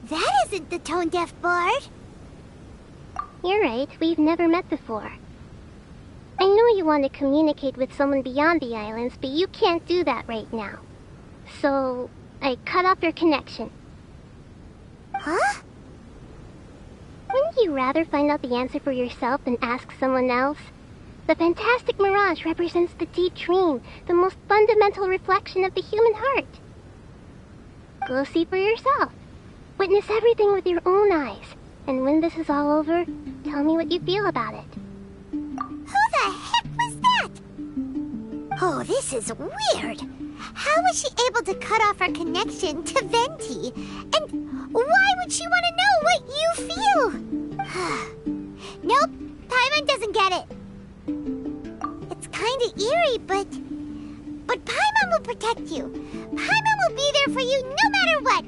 That isn't the tone-deaf bard. You're right, we've never met before. I know you want to communicate with someone beyond the islands, but you can't do that right now. So, I cut off your connection. Huh? Wouldn't you rather find out the answer for yourself than ask someone else? The fantastic mirage represents the deep dream, the most fundamental reflection of the human heart. Go see for yourself. Witness everything with your own eyes. And when this is all over, tell me what you feel about it. Who the heck was that? Oh, this is weird. How was she able to cut off her connection to Venti? And why would she want to know what you feel? Nope, Paimon doesn't get it. It's kinda eerie, but Paimon will protect you. Paimon will be there for you no matter what.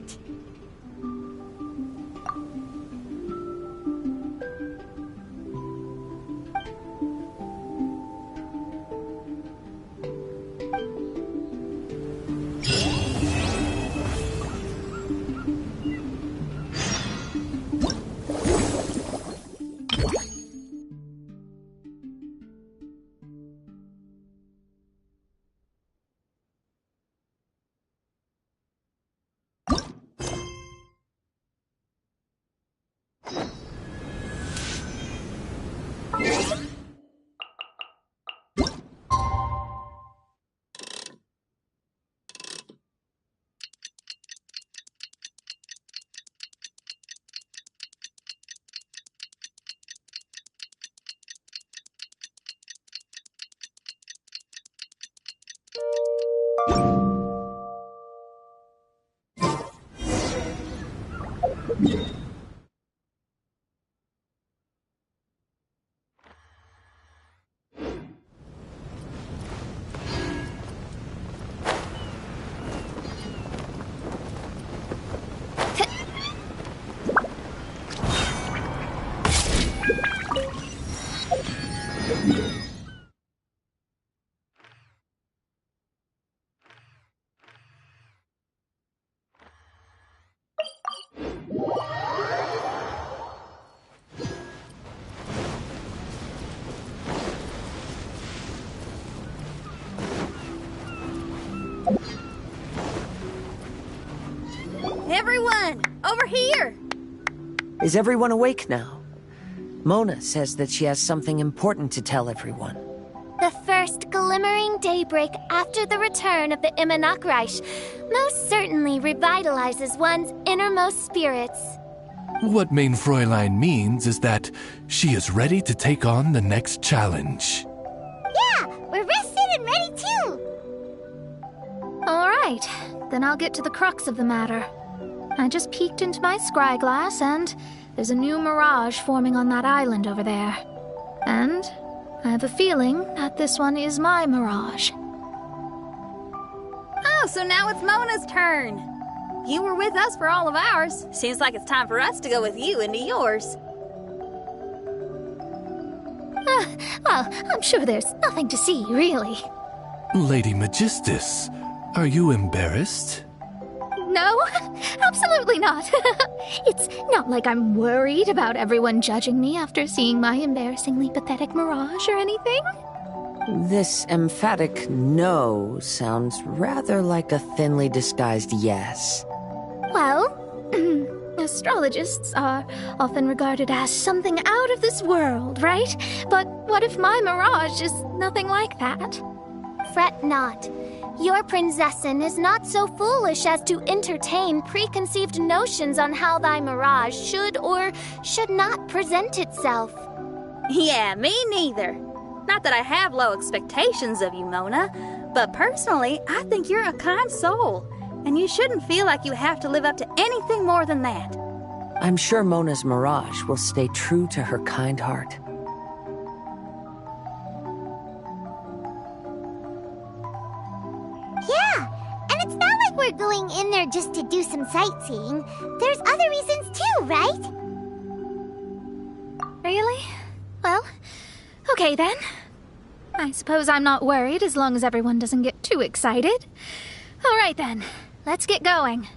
Is everyone awake now? Mona says that she has something important to tell everyone. The first glimmering daybreak after the return of the Immernachtreich most certainly revitalizes one's innermost spirits. What Main Fräulein means is that she is ready to take on the next challenge. Yeah, we're rested and ready too! All right, then I'll get to the crux of the matter. I just peeked into my scryglass and there's a new mirage forming on that island over there. And I have a feeling that this one is my mirage. Oh, so now it's Mona's turn. You were with us for all of ours. Seems like it's time for us to go with you into yours. Well, I'm sure there's nothing to see, really. Lady Magistus, are you embarrassed? No, absolutely not. It's not like I'm worried about everyone judging me after seeing my embarrassingly pathetic mirage or anything. This emphatic no sounds rather like a thinly disguised yes. Well, astrologists are often regarded as something out of this world, right? But what if my mirage is nothing like that? Fret not. Your Prinzessin is not so foolish as to entertain preconceived notions on how thy mirage should or should not present itself. Yeah, me neither. Not that I have low expectations of you, Mona, but personally, I think you're a kind soul, and you shouldn't feel like you have to live up to anything more than that. I'm sure Mona's mirage will stay true to her kind heart. Yeah, and it's not like we're going in there just to do some sightseeing. There's other reasons too, right? Really? Well, okay then. I suppose I'm not worried as long as everyone doesn't get too excited. All right then, let's get going.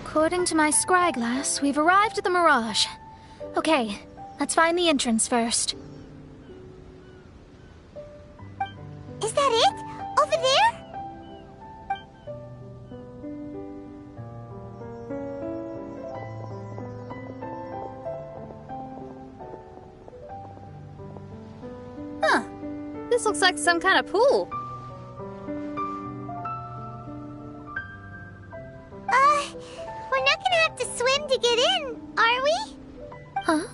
According to my scryglass, we've arrived at the Mirage. Okay, Let's find the entrance first. Is that it? Over there? Huh. This looks like some kind of pool. We're not gonna have to swim to get in, are we? Huh?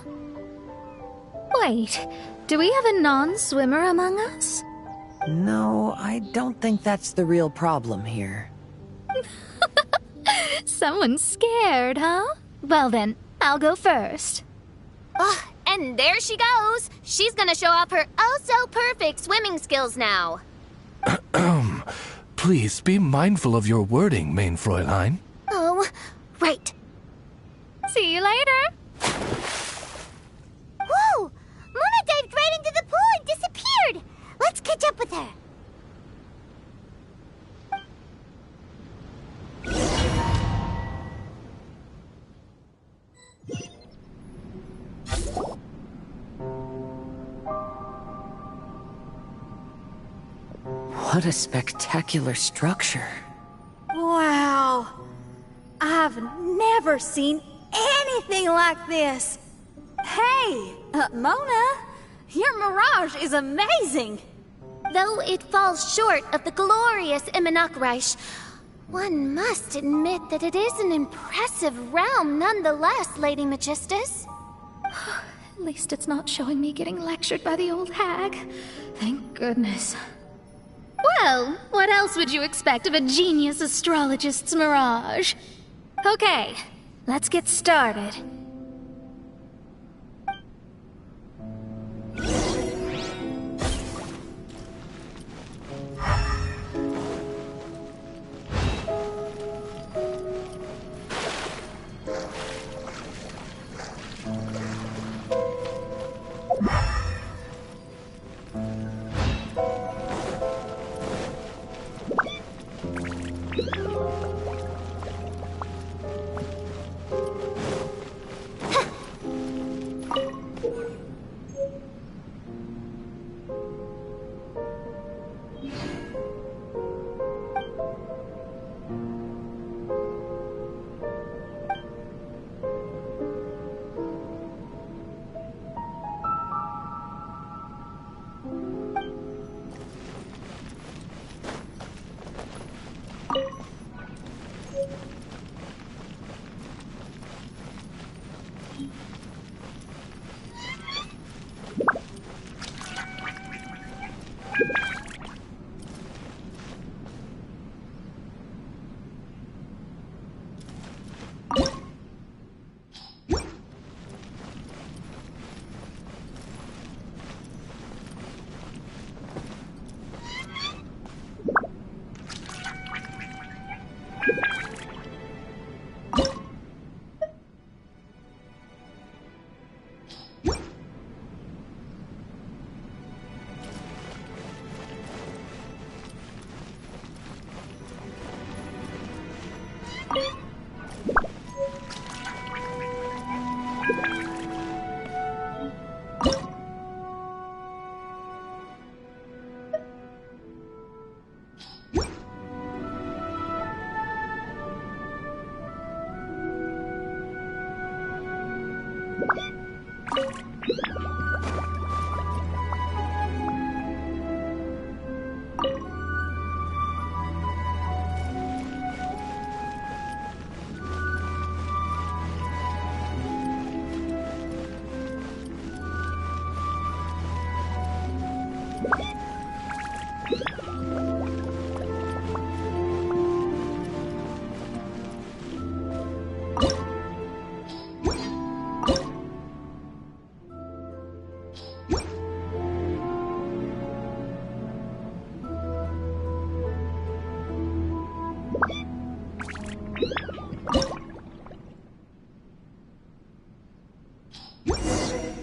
Wait, do we have a non-swimmer among us? No, I don't think that's the real problem here. Someone's scared, huh? Well then, I'll go first. And there she goes. She's gonna show off her oh-so-perfect swimming skills now. Please be mindful of your wording, Main Fräulein. Oh, right. See you later. Whoa! Mona dived right into the pool and disappeared! Let's catch up with her. What a spectacular structure. Wow. I've never seen anything like this. Hey, Mona, your mirage is amazing. Though it falls short of the glorious Immonocreich, one must admit that it is an impressive realm nonetheless, Lady Magistus. At least it's not showing me getting lectured by the old hag. Thank goodness. Well, what else would you expect of a genius astrologist's mirage? Okay, let's get started.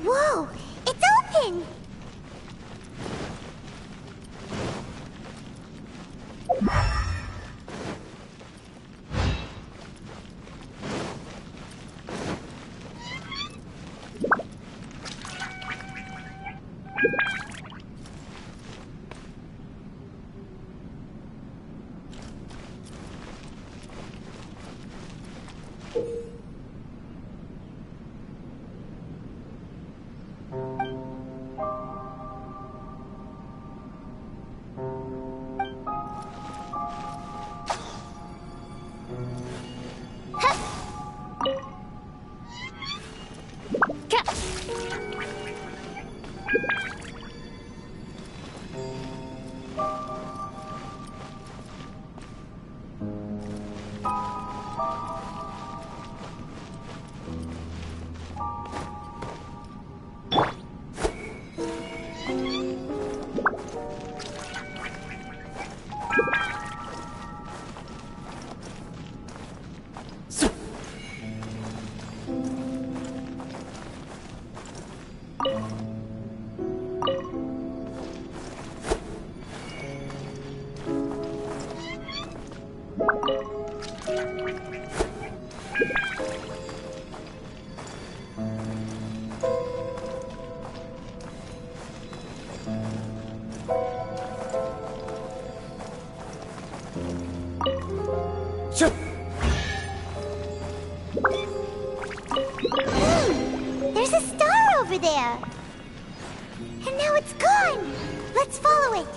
Whoa! It's open! There's a star over there! And now it's gone! Let's follow it!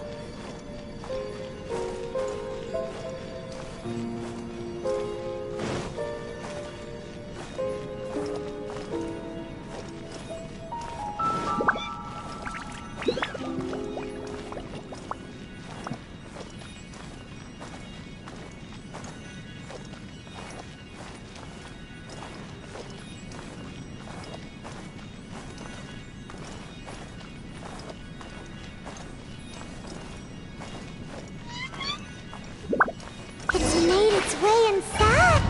It's made its way inside!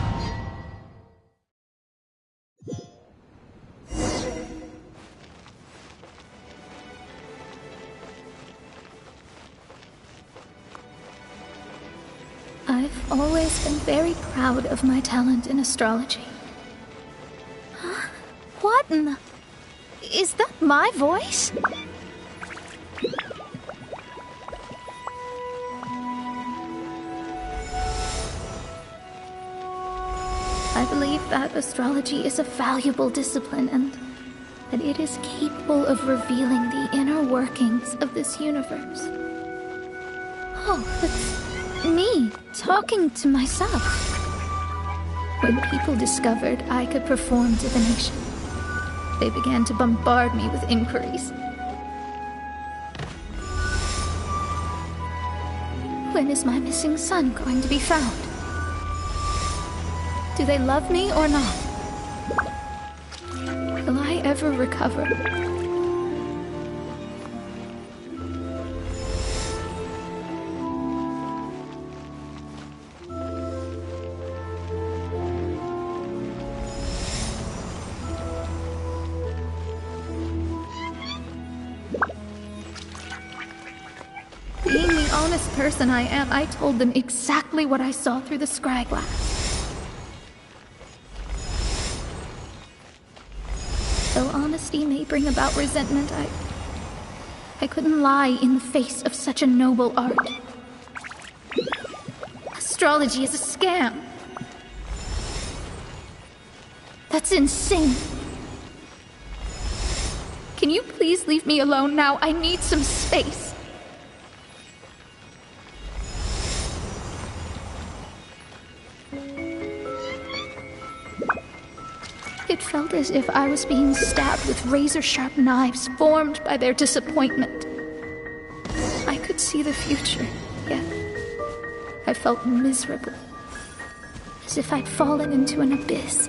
I've always been very proud of my talent in astrology. Huh? What in the... Is that my voice? I believe that astrology is a valuable discipline and that it is capable of revealing the inner workings of this universe. Oh, it's me talking to myself. When people discovered I could perform divination, they began to bombard me with inquiries. When is my missing son going to be found? Do they love me or not? Will I ever recover? Being the honest person I am, I told them exactly what I saw through the scry glass. Though honesty may bring about resentment, I couldn't lie in the face of such a noble art. Astrology is a scam. That's insane. Can you please leave me alone now? I need some space. It felt as if I was being stabbed with razor-sharp knives formed by their disappointment. I could see the future, yet I felt miserable, as if I'd fallen into an abyss.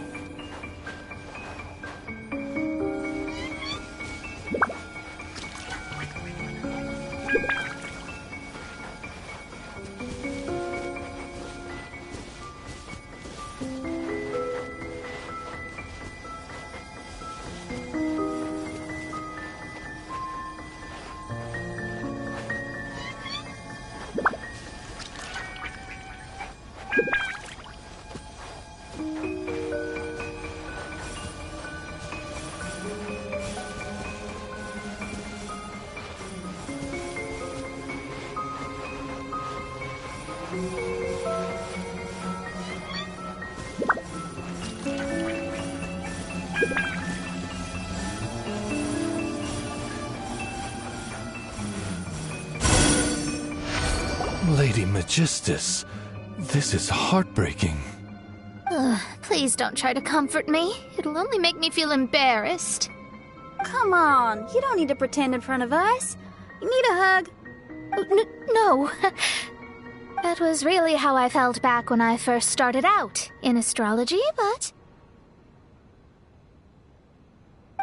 Lady Magistus, this is heartbreaking. Please don't try to comfort me. It'll only make me feel embarrassed. Come on, you don't need to pretend in front of us. You need a hug. No. That was really how I felt back when I first started out in astrology, but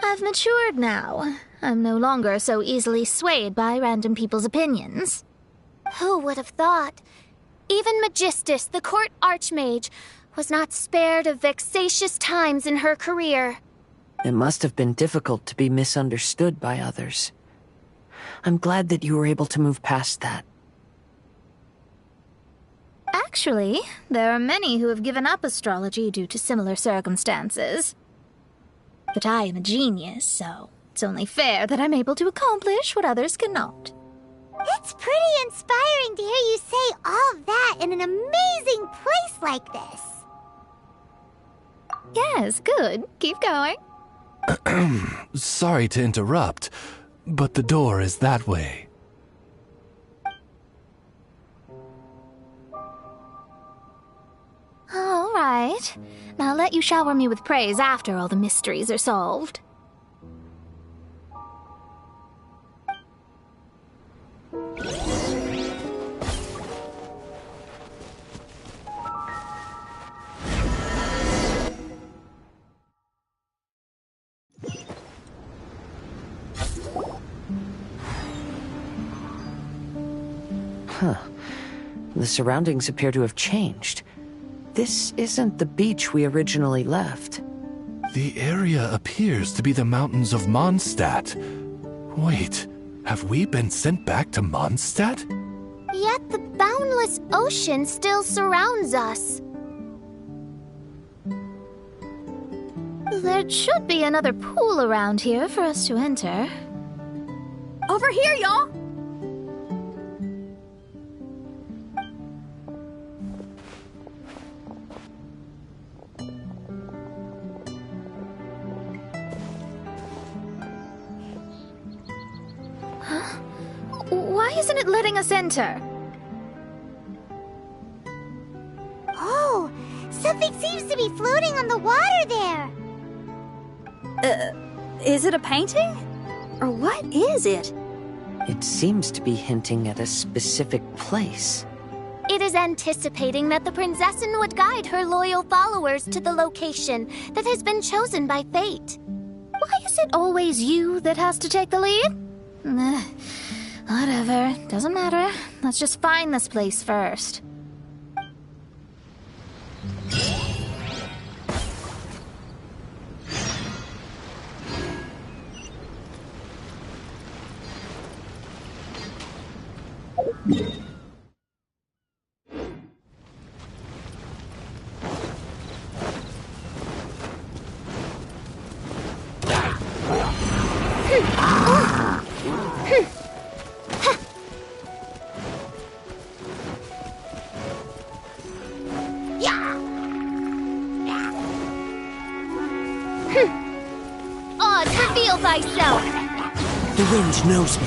I've matured now. I'm no longer so easily swayed by random people's opinions. Who would have thought? Even Magistus, the court archmage, was not spared of vexatious times in her career. It must have been difficult to be misunderstood by others. I'm glad that you were able to move past that. Actually, there are many who have given up astrology due to similar circumstances. But I am a genius, so it's only fair that I'm able to accomplish what others cannot. It's pretty inspiring to hear you say all that in an amazing place like this. Yes, good. Keep going. Sorry to interrupt, but the door is that way. All right. Now I'll let you shower me with praise after all the mysteries are solved. Huh. The surroundings appear to have changed. This isn't the beach we originally left. The area appears to be the mountains of Mondstadt. Wait, have we been sent back to Mondstadt? Yet the boundless ocean still surrounds us. There should be another pool around here for us to enter. Over here, y'all! Why isn't it letting us enter? Oh, something seems to be floating on the water there. Is it a painting? Or what is it? It seems to be hinting at a specific place. It is anticipating that the Princessin would guide her loyal followers to the location that has been chosen by fate. Why is it always you that has to take the lead? Whatever, doesn't matter. Let's just find this place first. Oz, reveal thyself! The wind knows me.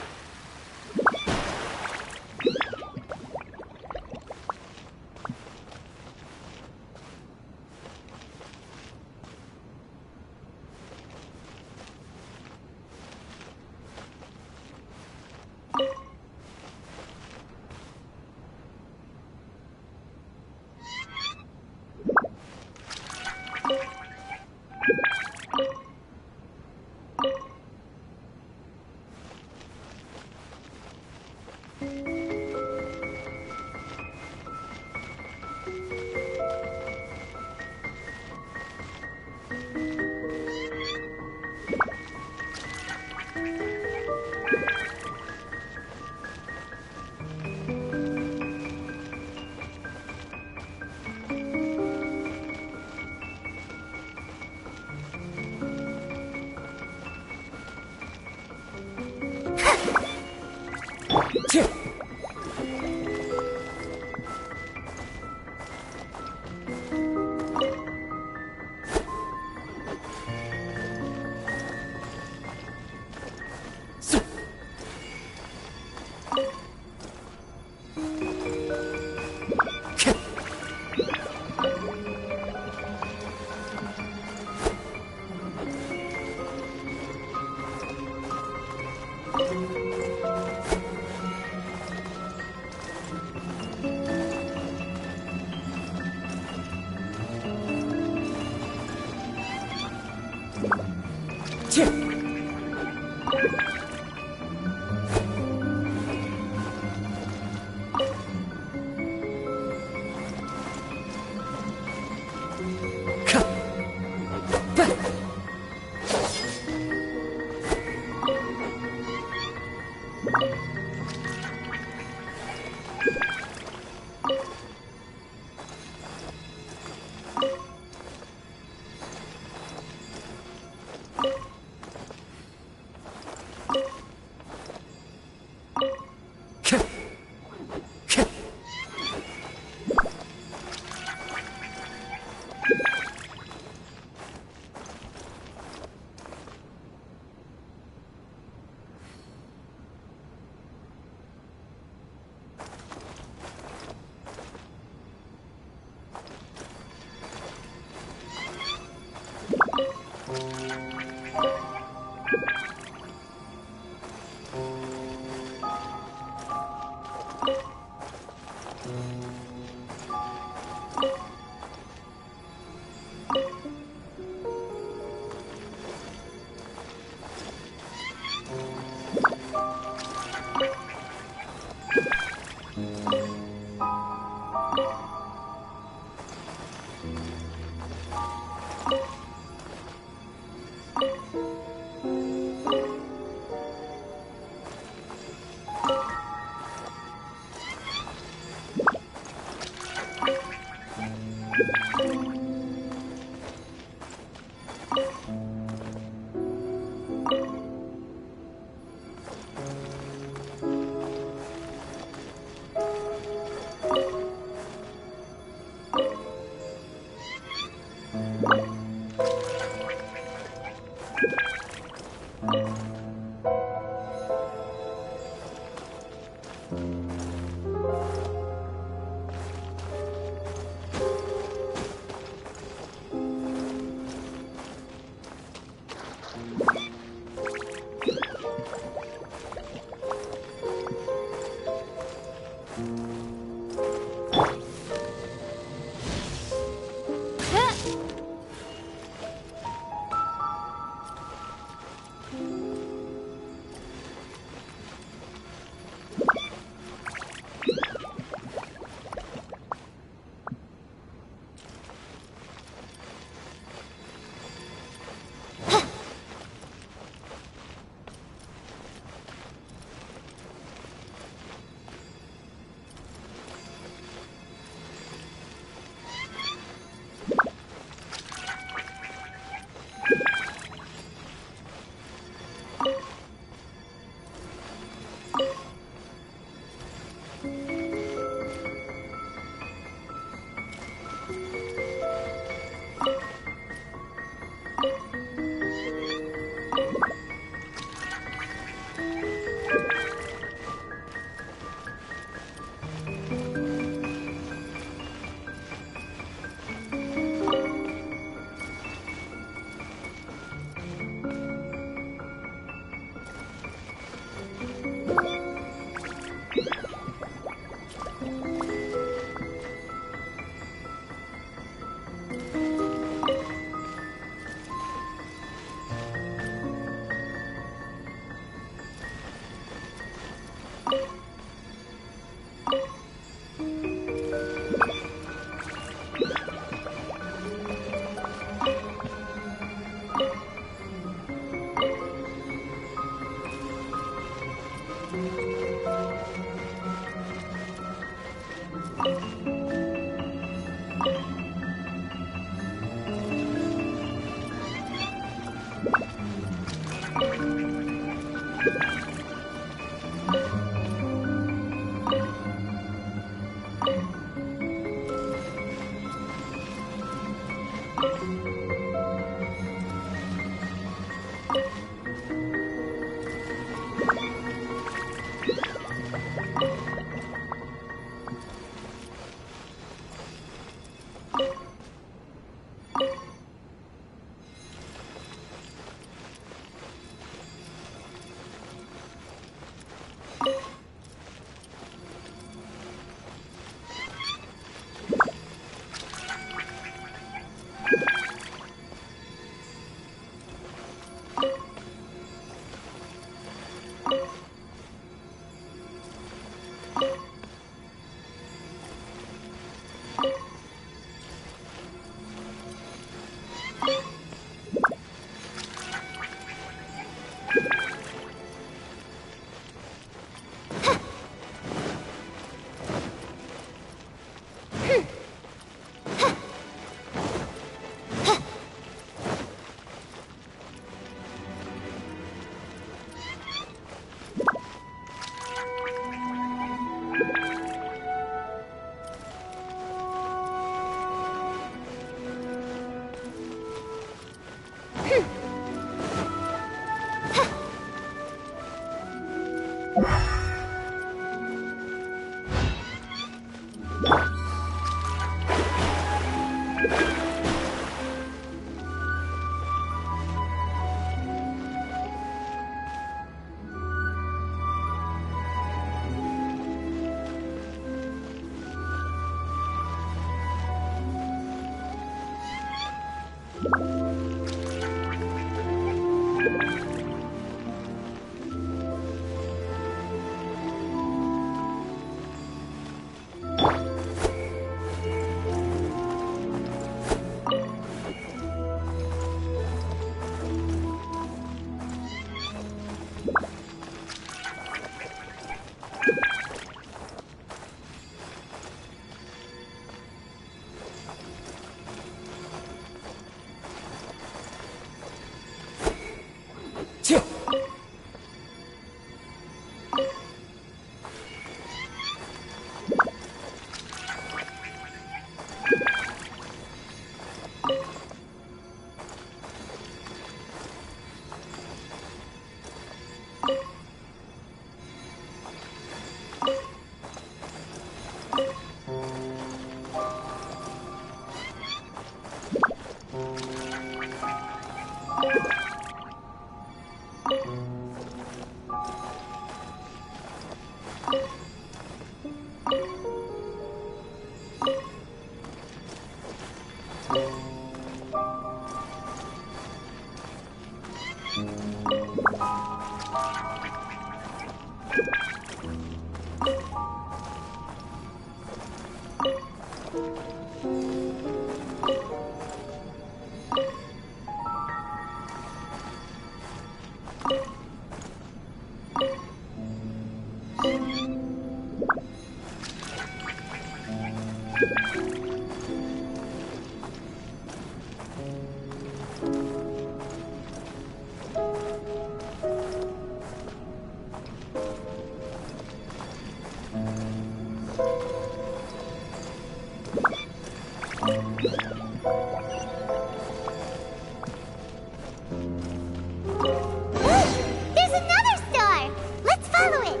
There's another star! Let's follow it!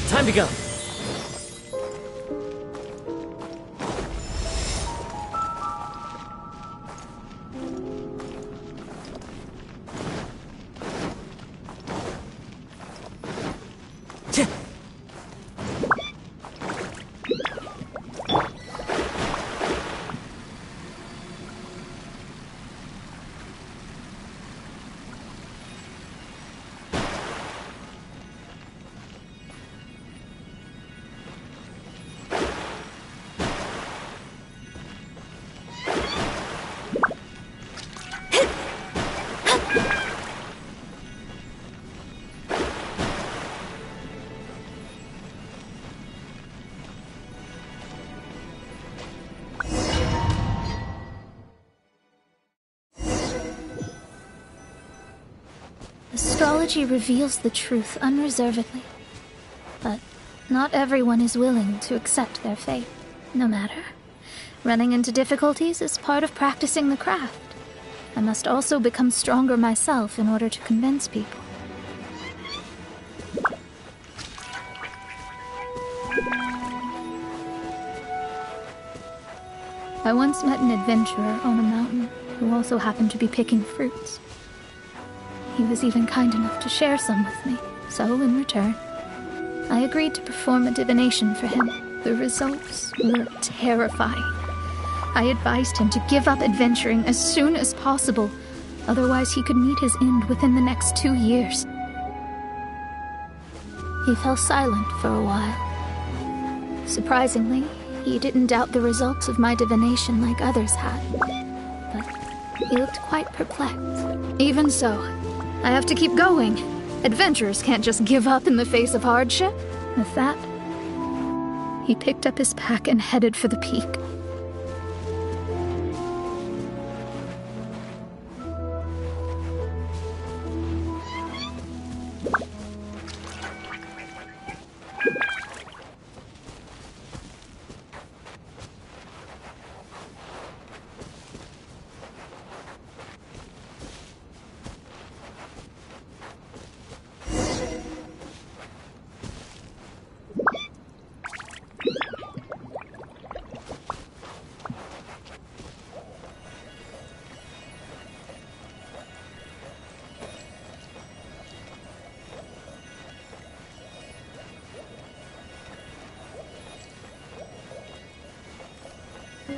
Time to go. Astrology reveals the truth unreservedly, but not everyone is willing to accept their fate, no matter. Running into difficulties is part of practicing the craft. I must also become stronger myself in order to convince people. I once met an adventurer on a mountain who also happened to be picking fruits. He was even kind enough to share some with me, so in return, I agreed to perform a divination for him. The results were terrifying. I advised him to give up adventuring as soon as possible, otherwise he could meet his end within the next 2 years. He fell silent for a while. Surprisingly, he didn't doubt the results of my divination like others had, but he looked quite perplexed. Even so, I have to keep going. Adventurers can't just give up in the face of hardship. With that, he picked up his pack and headed for the peak.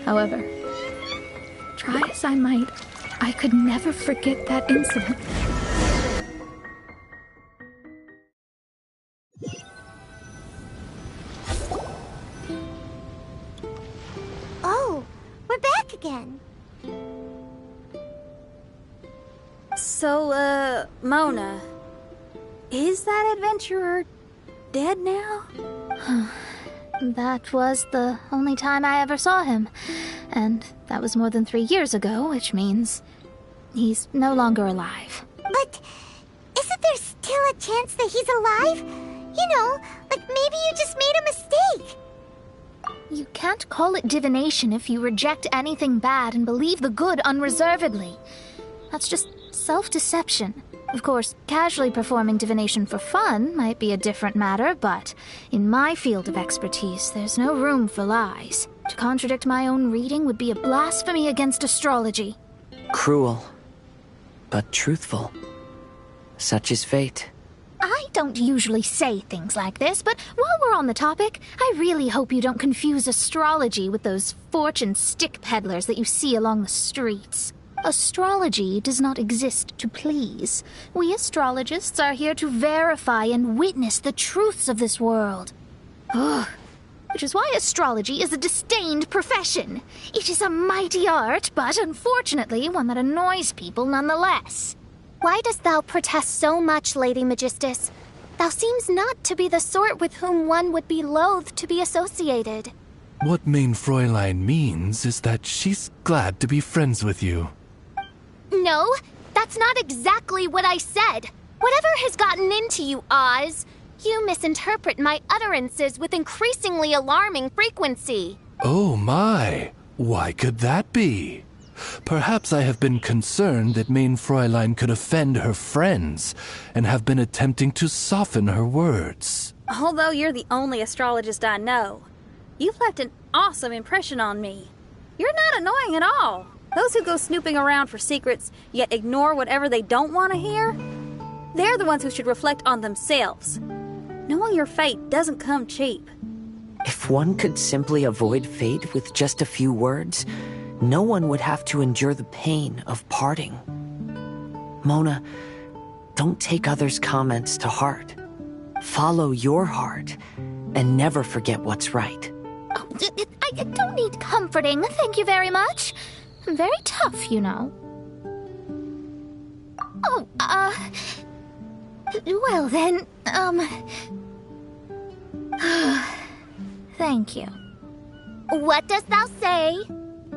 However, try as I might, I could never forget that incident. Oh, we're back again. So, Mona, is that adventurer dead now? That was the only time I ever saw him, and that was more than 3 years ago, which means he's no longer alive. But isn't there still a chance that he's alive? You know, like maybe you just made a mistake. You can't call it divination if you reject anything bad and believe the good unreservedly. That's just self-deception. Of course, casually performing divination for fun might be a different matter, but in my field of expertise, there's no room for lies. To contradict my own reading would be a blasphemy against astrology. Cruel, but truthful. Such is fate. I don't usually say things like this, but while we're on the topic, I really hope you don't confuse astrology with those fortune stick peddlers that you see along the streets. Astrology does not exist to please. We astrologists are here to verify and witness the truths of this world. Ugh. Which is why astrology is a disdained profession. It is a mighty art, but unfortunately one that annoys people nonetheless. Why dost thou protest so much, Lady Magistus? Thou seems not to be the sort with whom one would be loath to be associated. What Main Fräulein means is that she's glad to be friends with you. No, that's not exactly what I said. Whatever has gotten into you, Oz, you misinterpret my utterances with increasingly alarming frequency. Oh my, why could that be? Perhaps I have been concerned that Main Fräulein could offend her friends, and have been attempting to soften her words. Although you're the only astrologist I know, you've left an awesome impression on me. You're not annoying at all. Those who go snooping around for secrets, yet ignore whatever they don't want to hear, they're the ones who should reflect on themselves. Knowing your fate doesn't come cheap. If one could simply avoid fate with just a few words, no one would have to endure the pain of parting. Mona, don't take others' comments to heart. Follow your heart, and never forget what's right. Oh, I don't need comforting, thank you very much. I'm very tough, you know. Oh, well then, thank you. What dost thou say?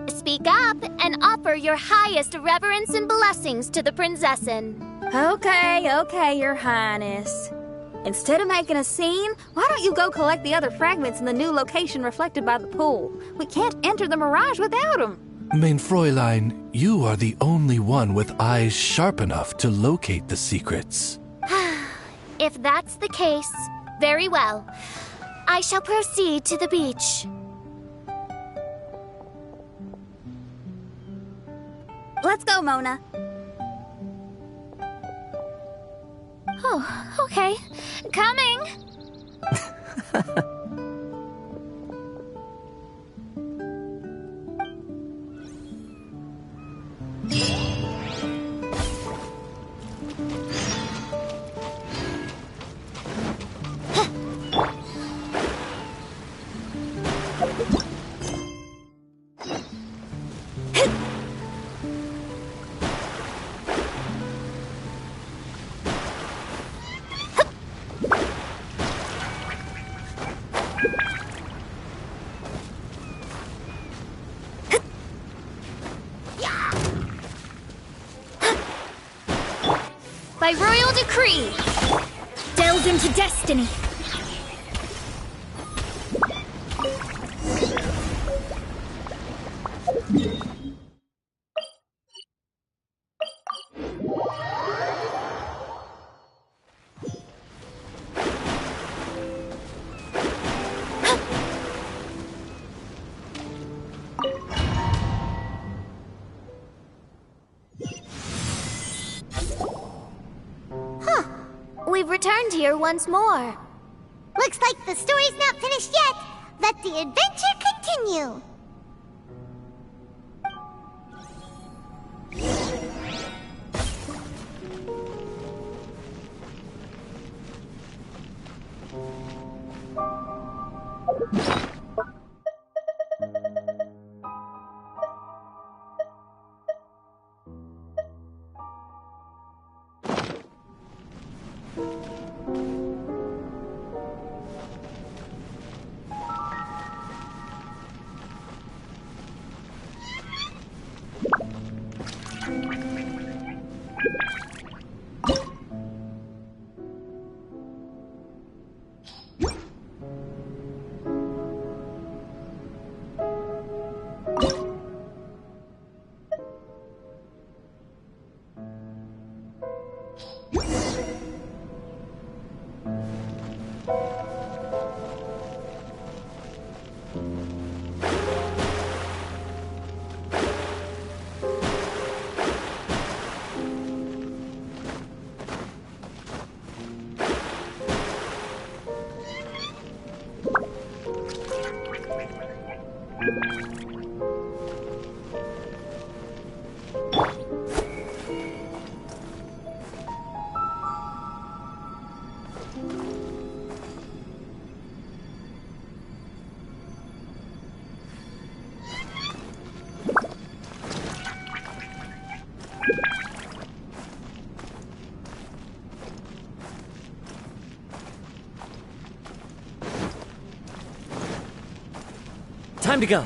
Speak up and offer your highest reverence and blessings to the Prinzessin. Okay, Your Highness. Instead of making a scene, why don't you go collect the other fragments in the new location reflected by the pool? We can't enter the Mirage without them. Main Fräulein, you are the only one with eyes sharp enough to locate the secrets. If that's the case, very well. I shall proceed to the beach. Let's go, Mona. Oh, okay. Coming! By royal decree, delve into destiny. We've returned here once more. Looks like the story's not finished yet. Let the adventure continue. Time to go.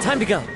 Time to go.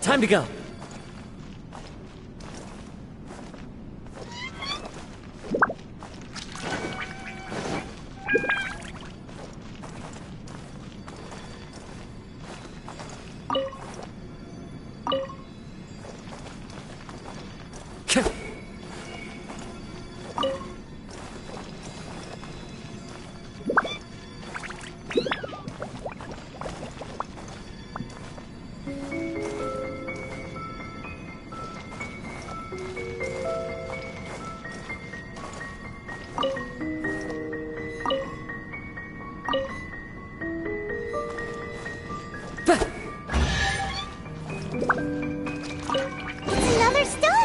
Time to go. Another star!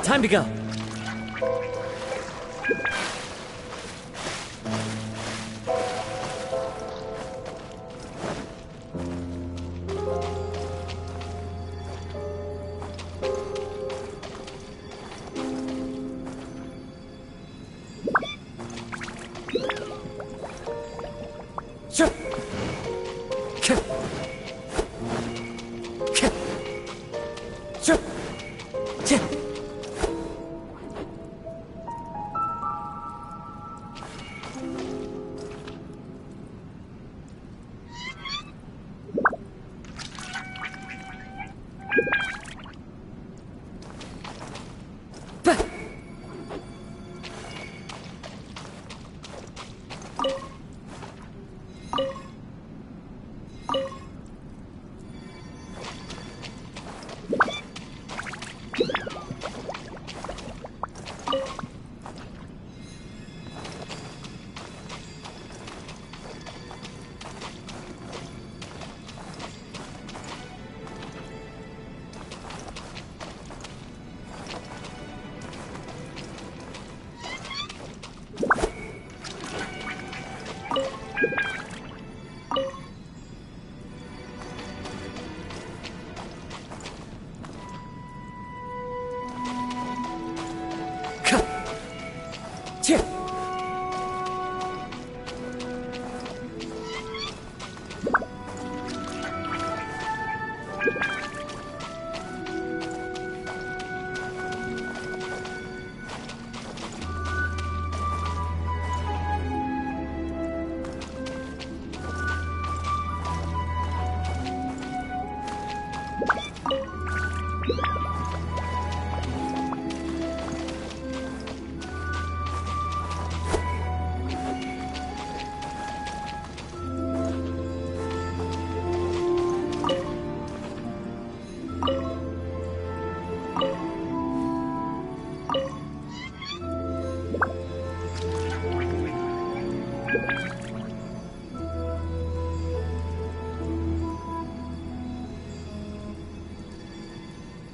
Time to go.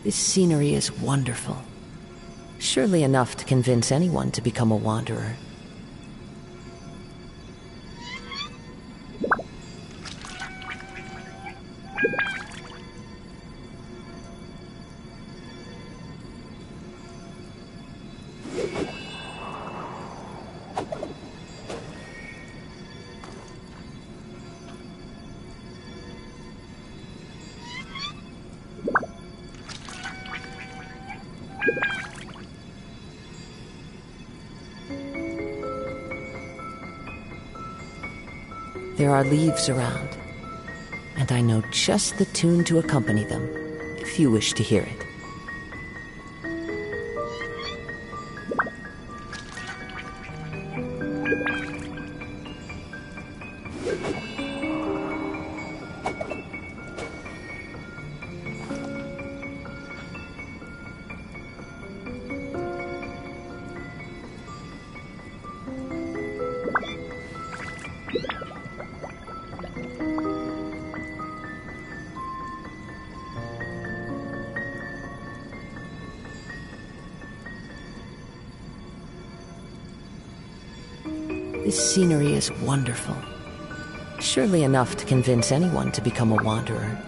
This scenery is wonderful. Surely enough to convince anyone to become a wanderer. There are leaves around, and I know just the tune to accompany them, if you wish to hear it. This scenery is wonderful. Surely enough to convince anyone to become a wanderer.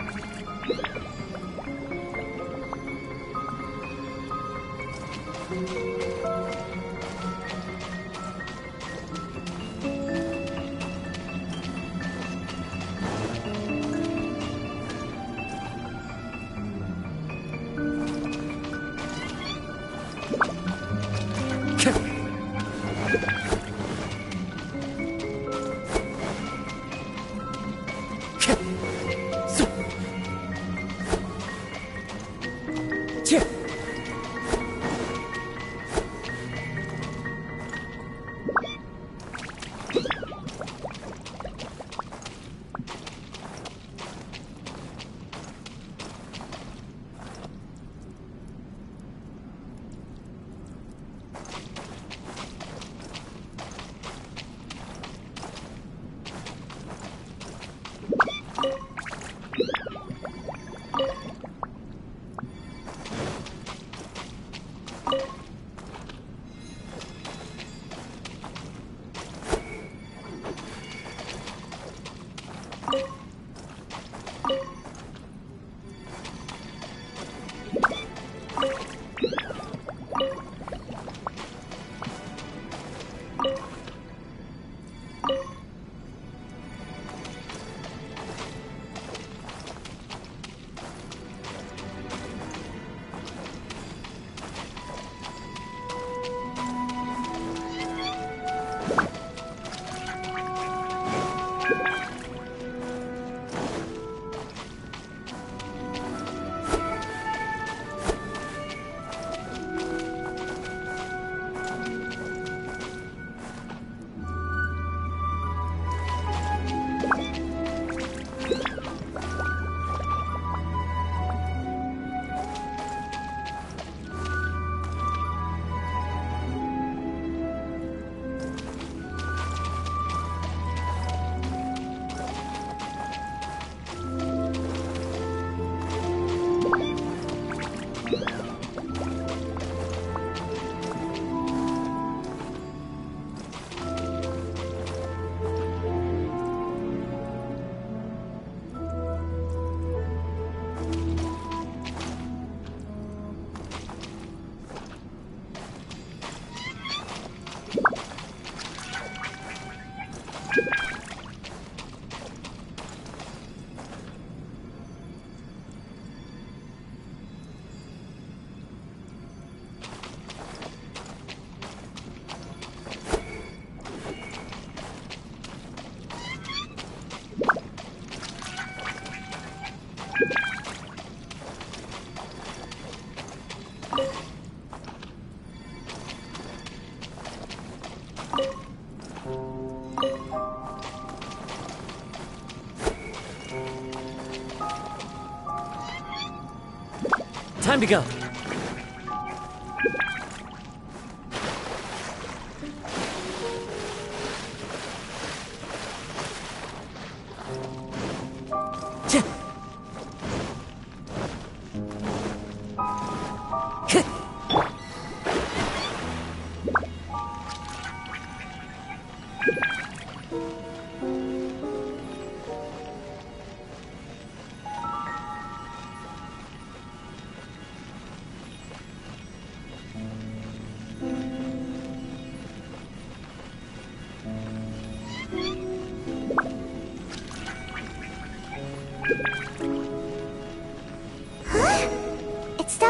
Time to go.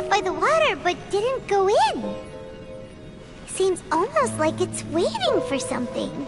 By the water, but didn't go in. Seems almost like it's waiting for something.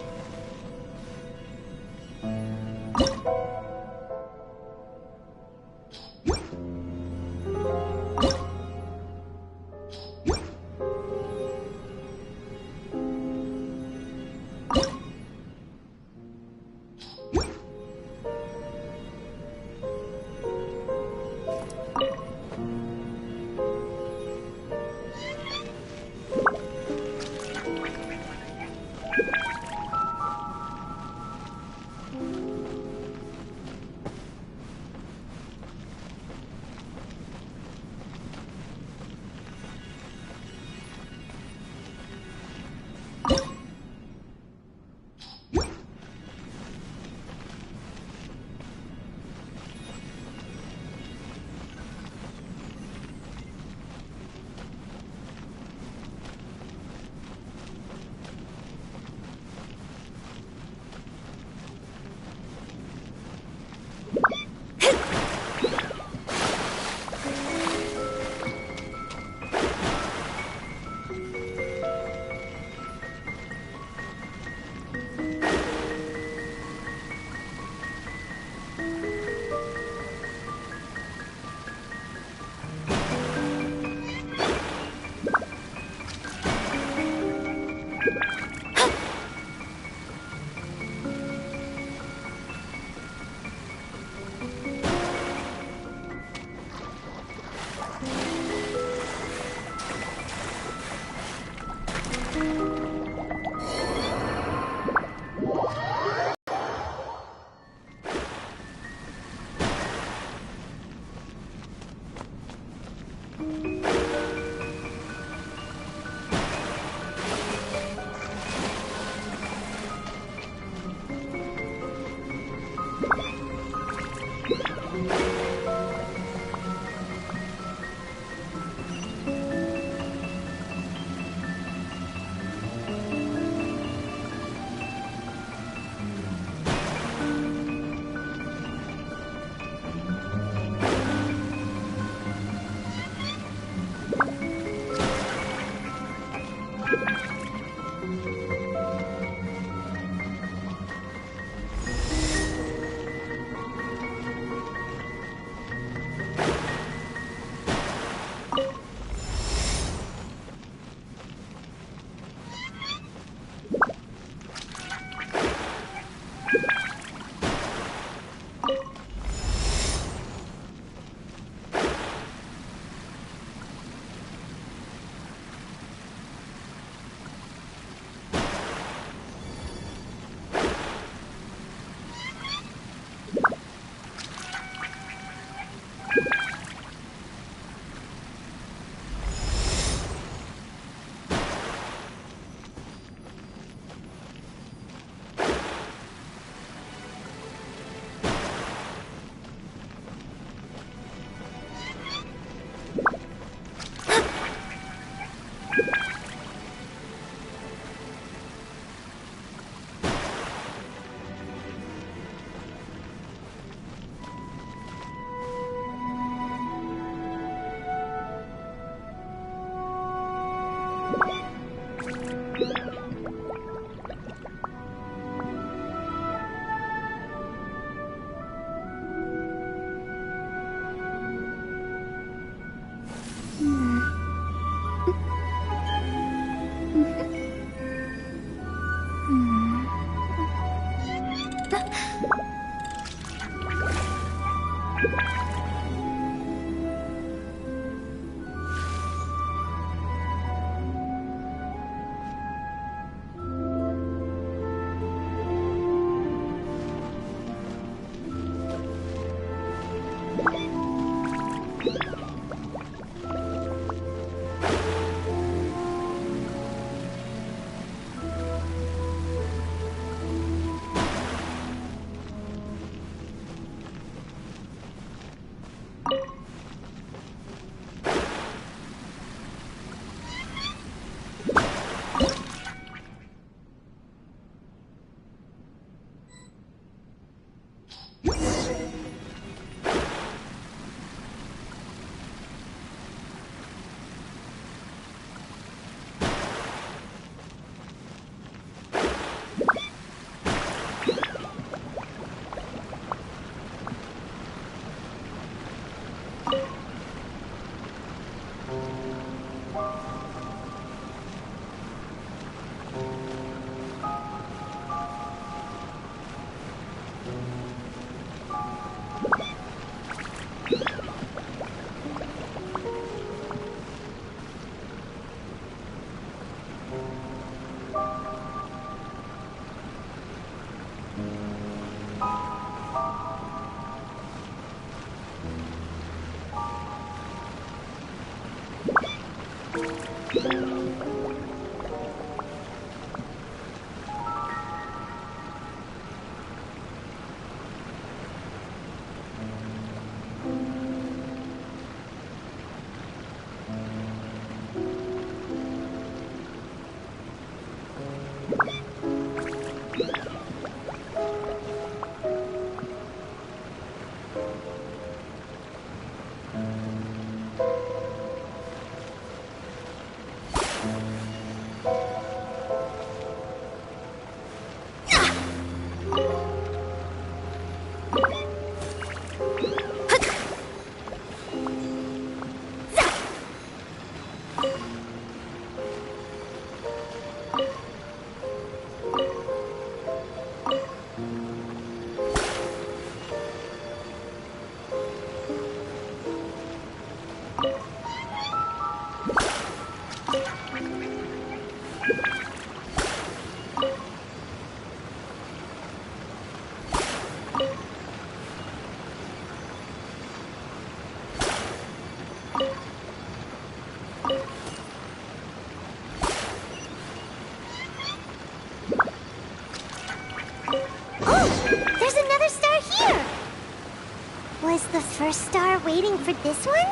Was the first star waiting for this one?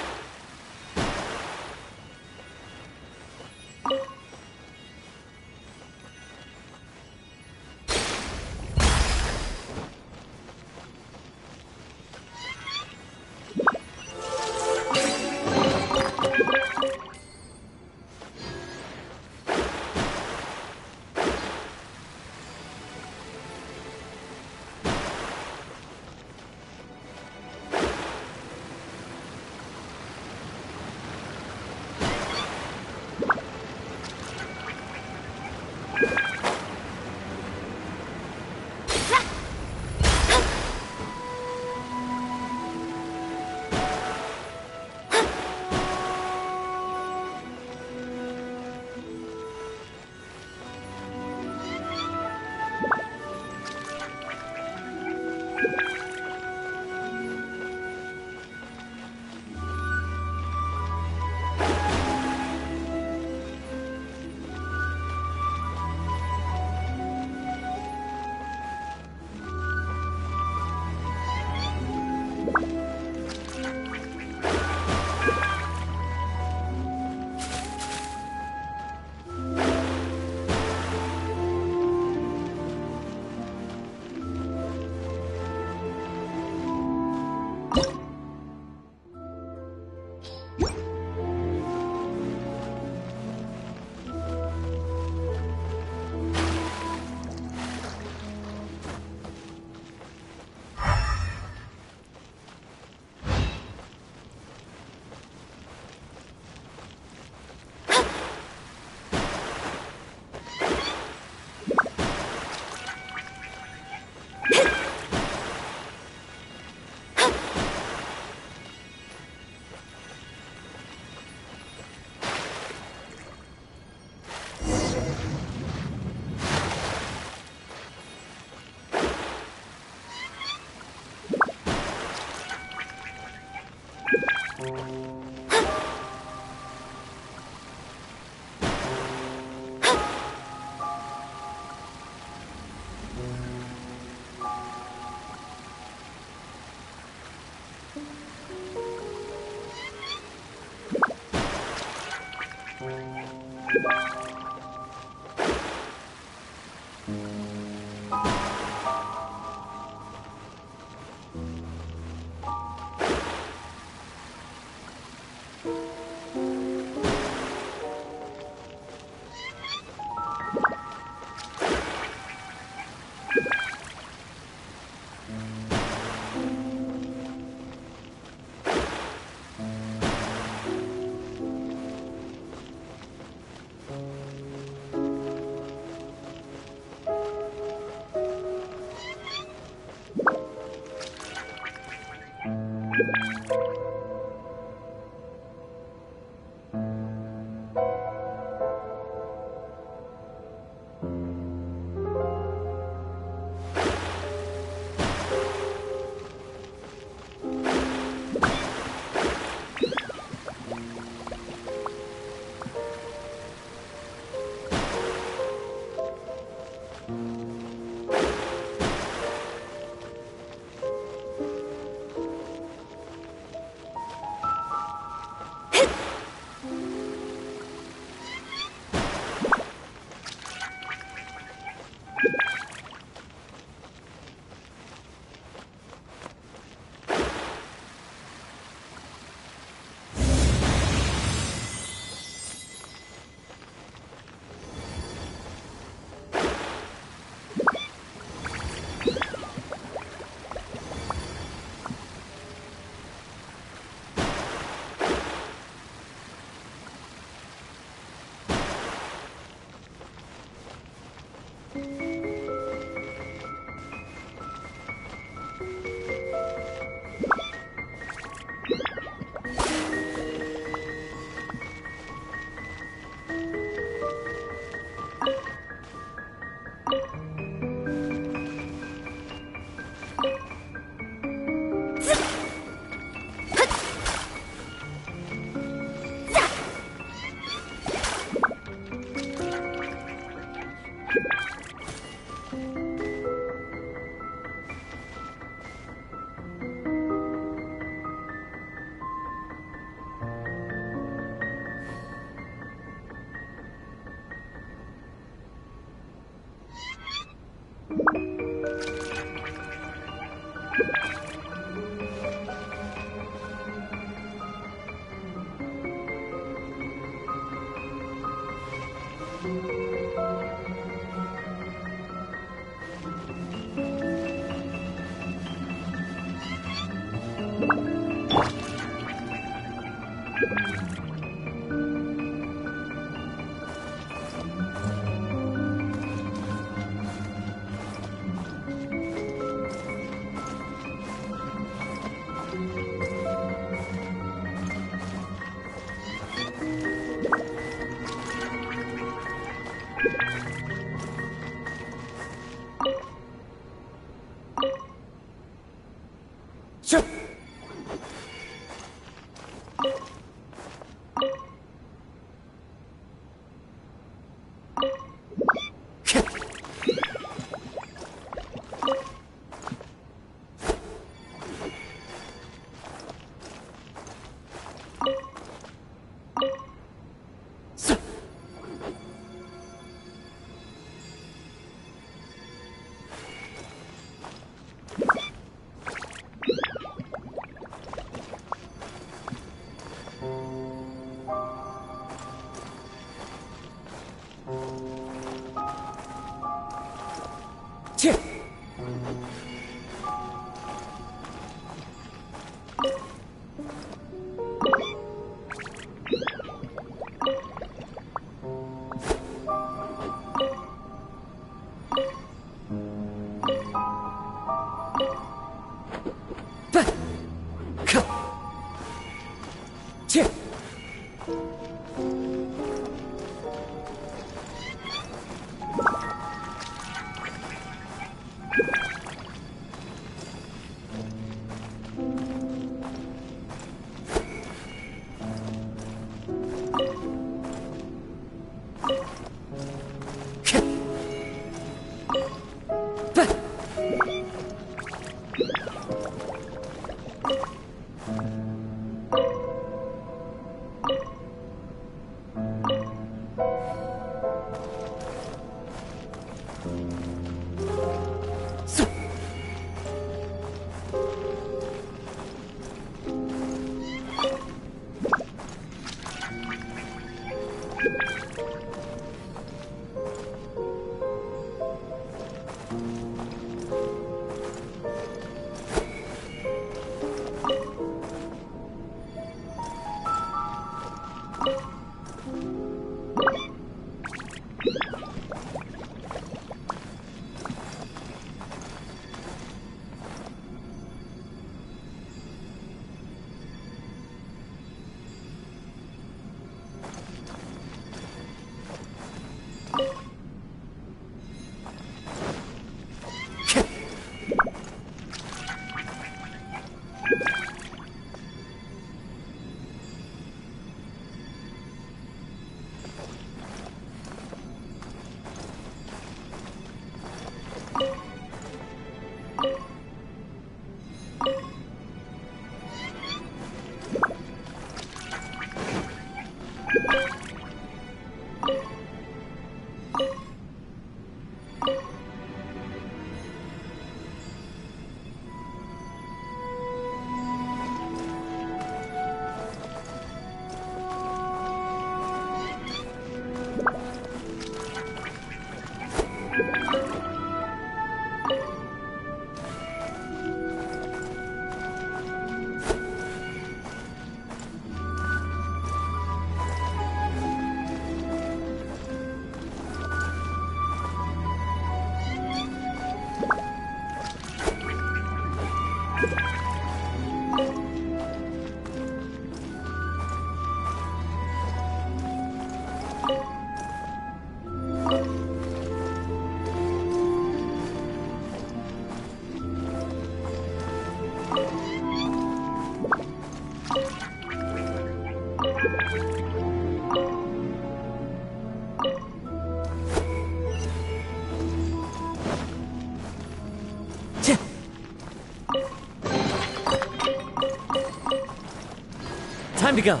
Time to go.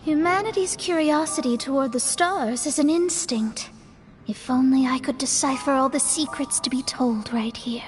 Humanity's curiosity toward the stars is an instinct. If only I could decipher all the secrets to be told right here.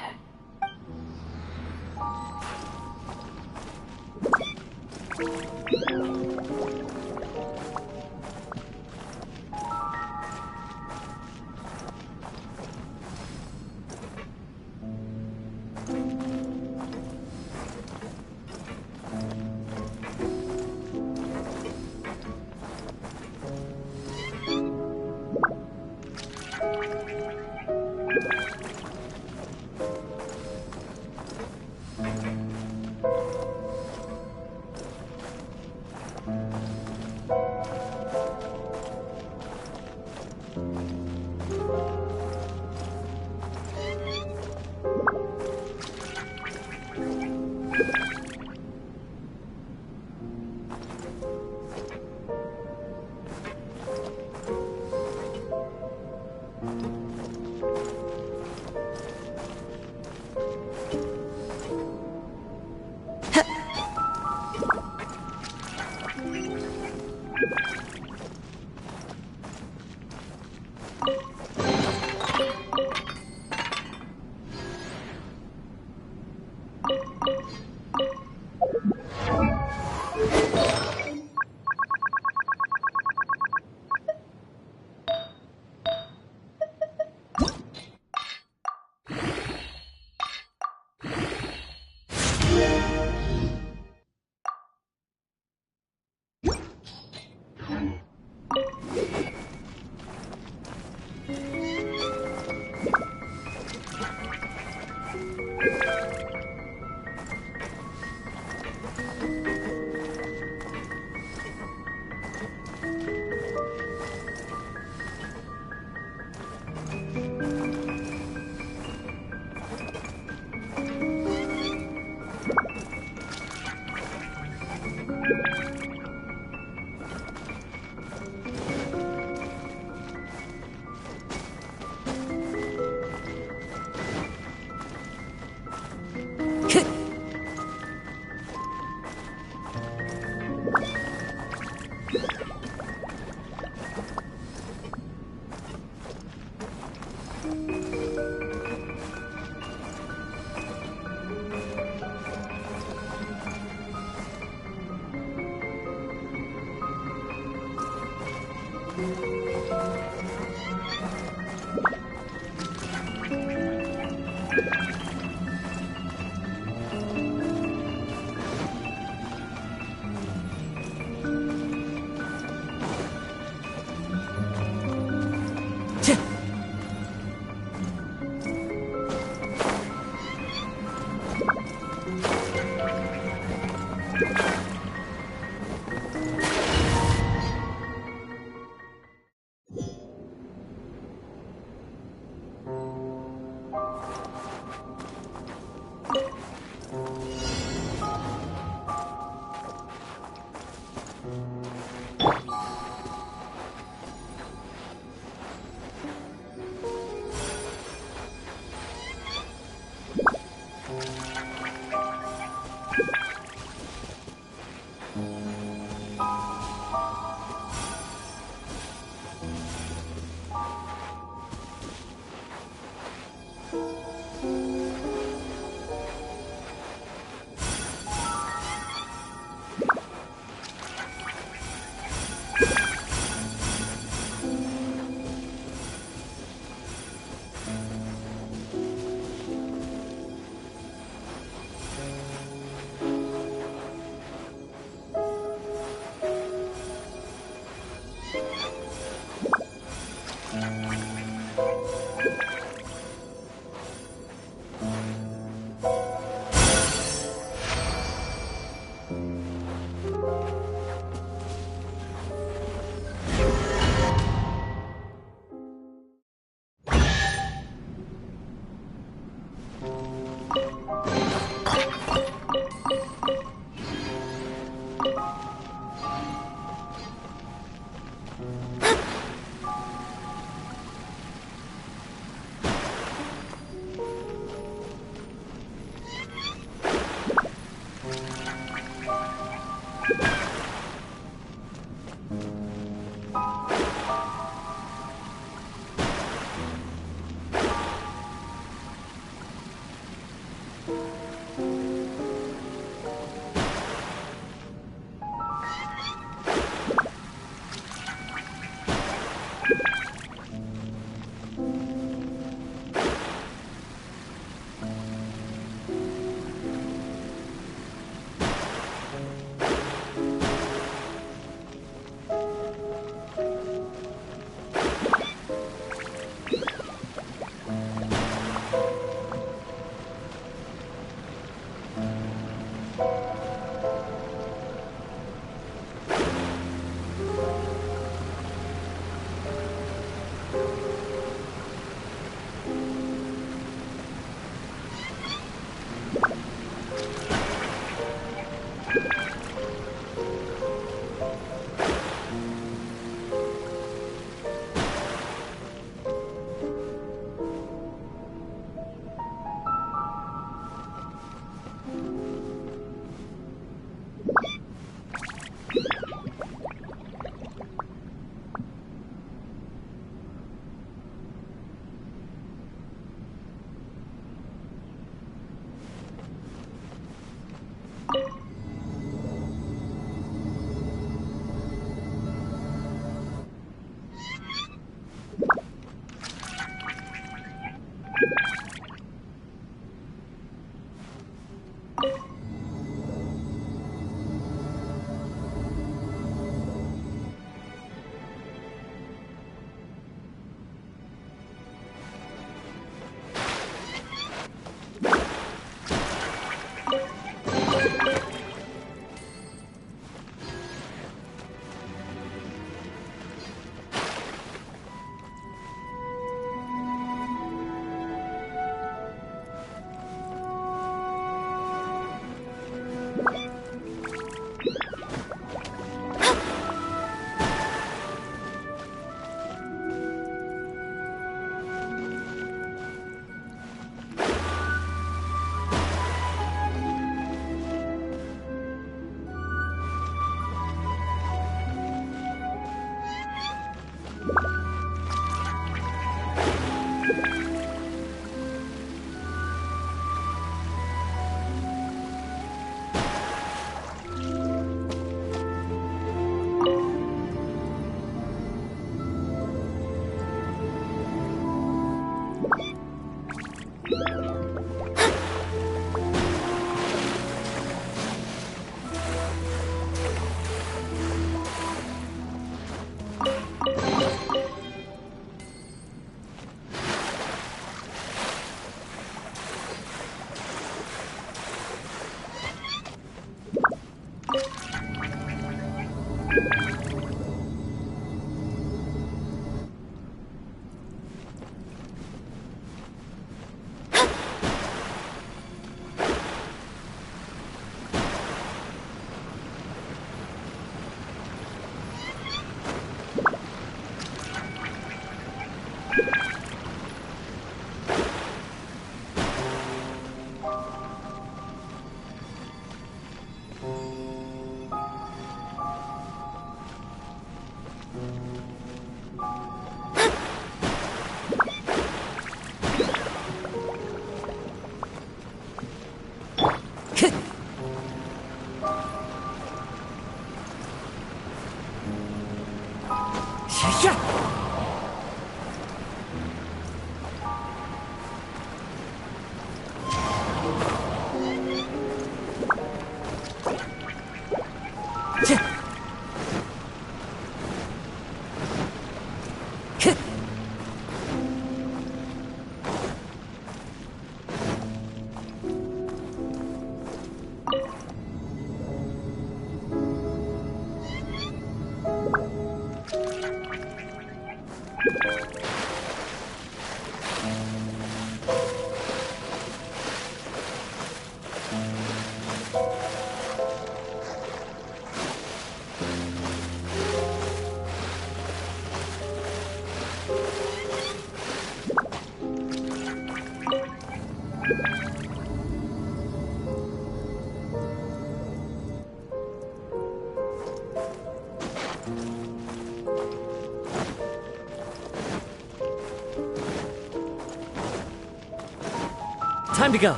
Time to go.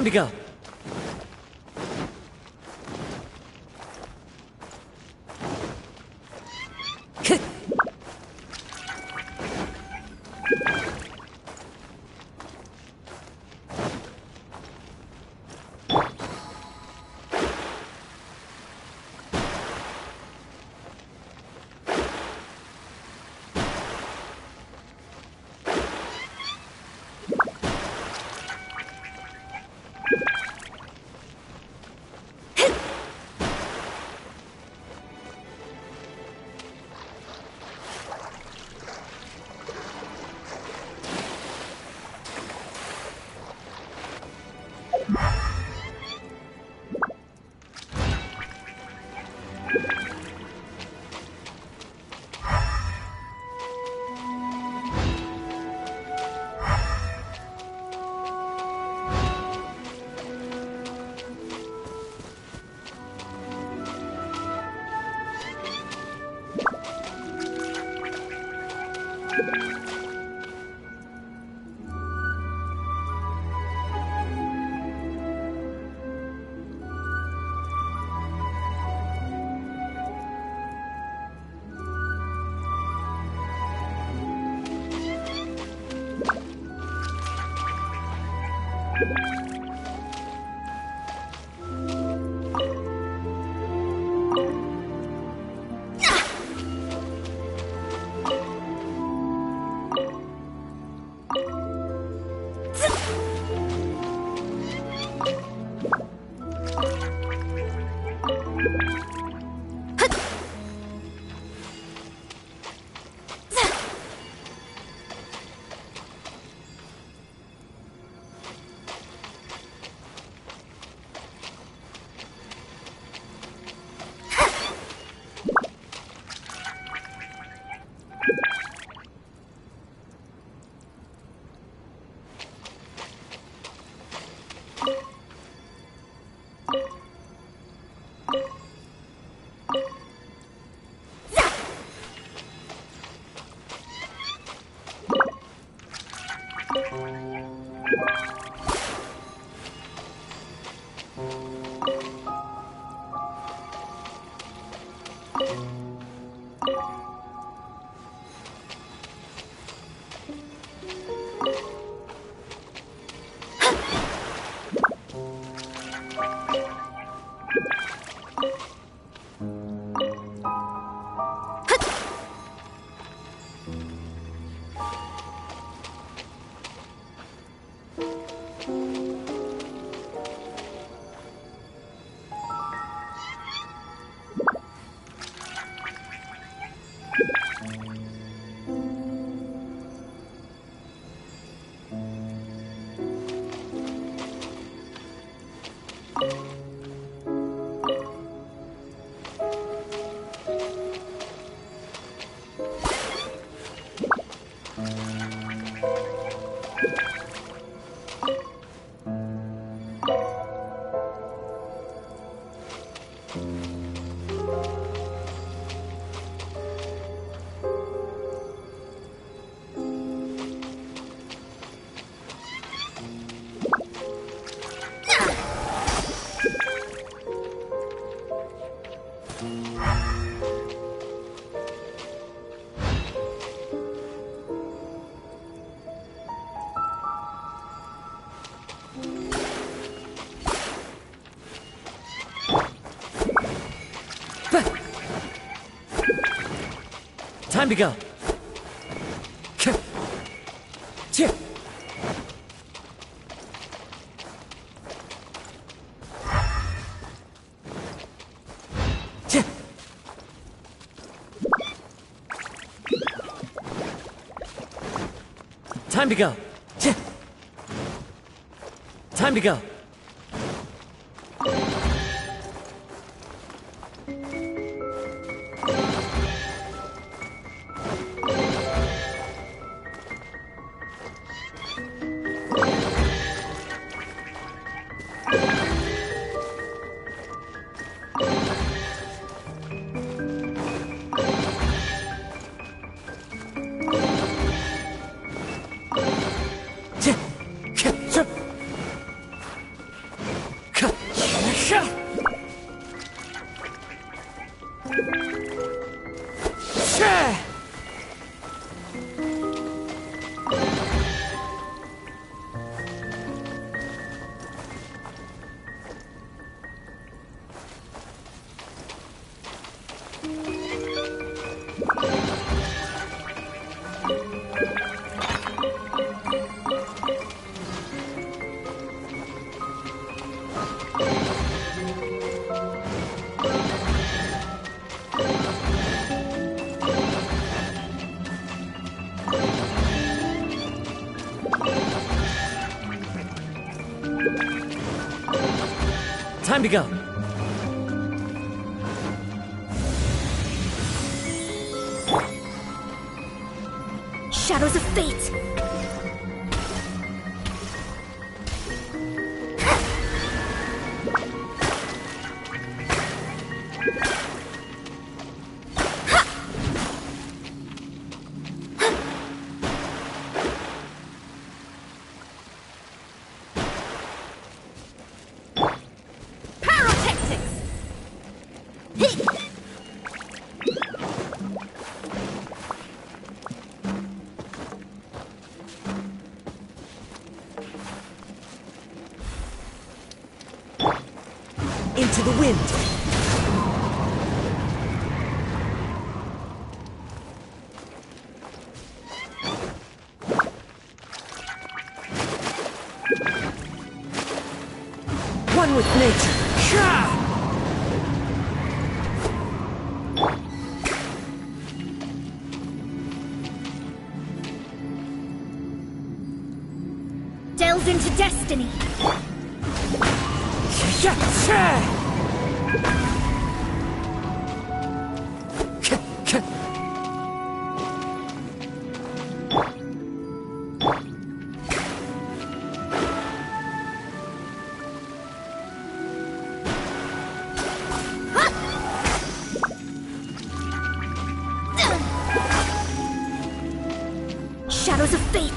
Time to go. Time to go. Time to go. Time to go. Time to go. Shadows of fate! Into the wind. One with nature. Delve into destiny. Shadows of fate.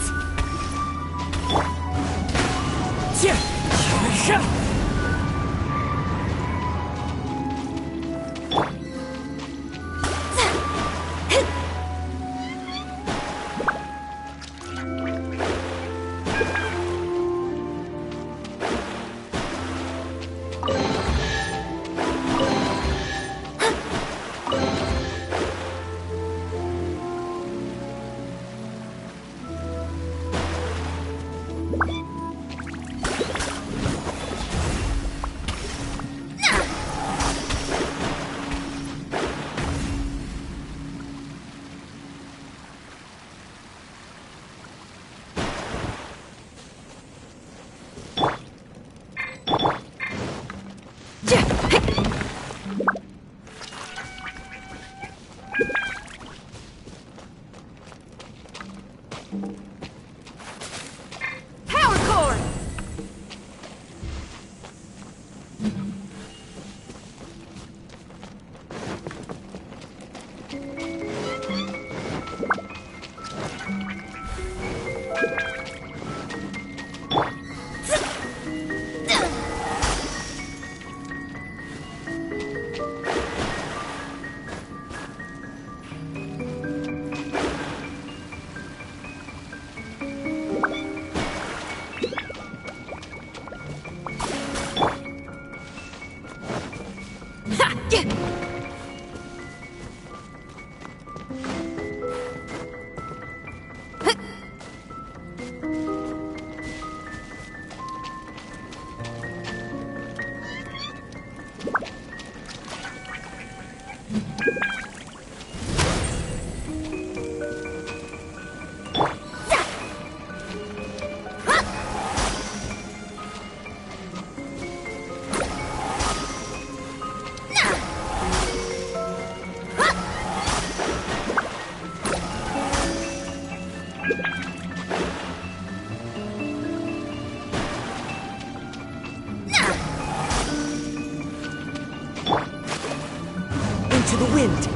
Into the wind.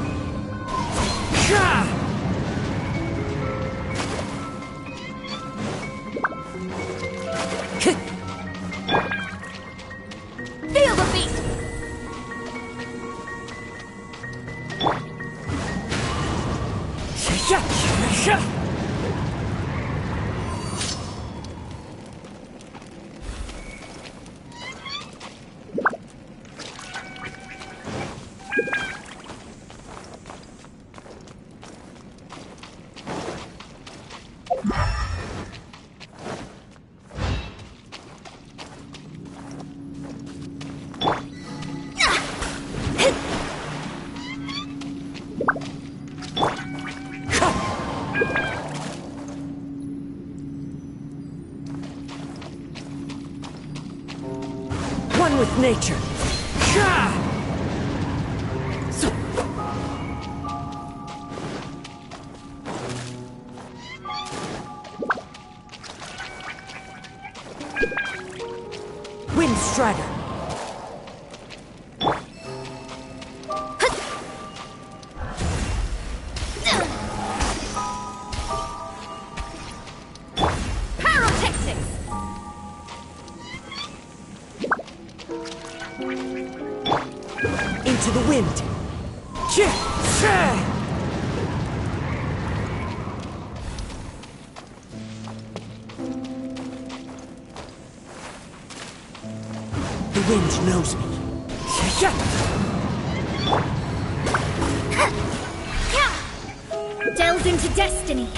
Feel the beat! One with nature. Wind Strider. Into the wind. The wind knows me. Delve into destiny.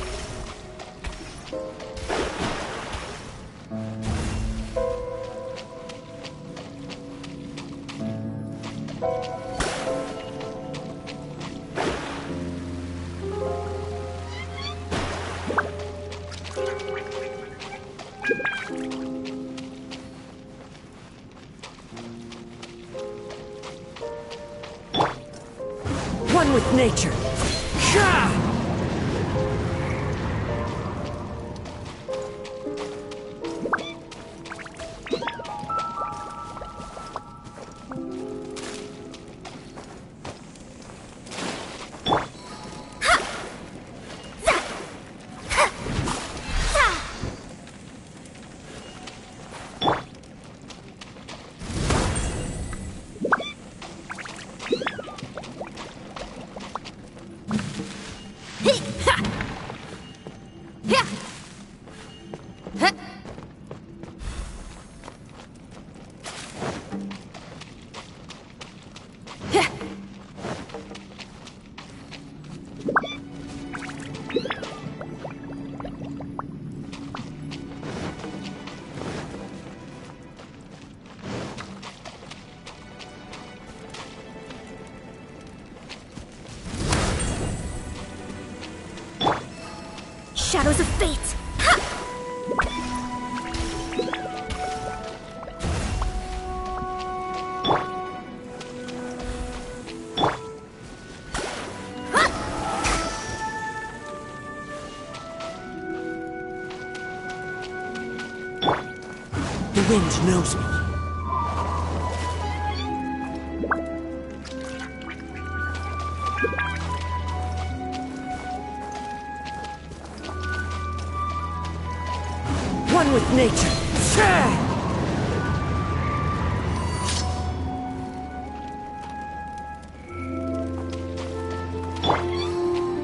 One with nature. Shadows of fate! The wind knows me. One with nature.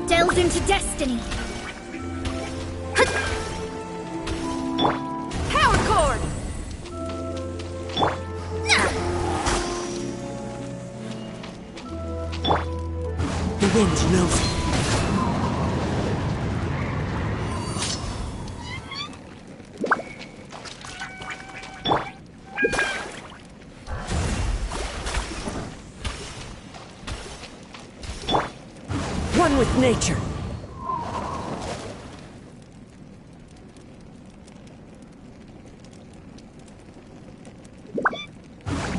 Delve into destiny. Power chord. The wind knows me. One with nature.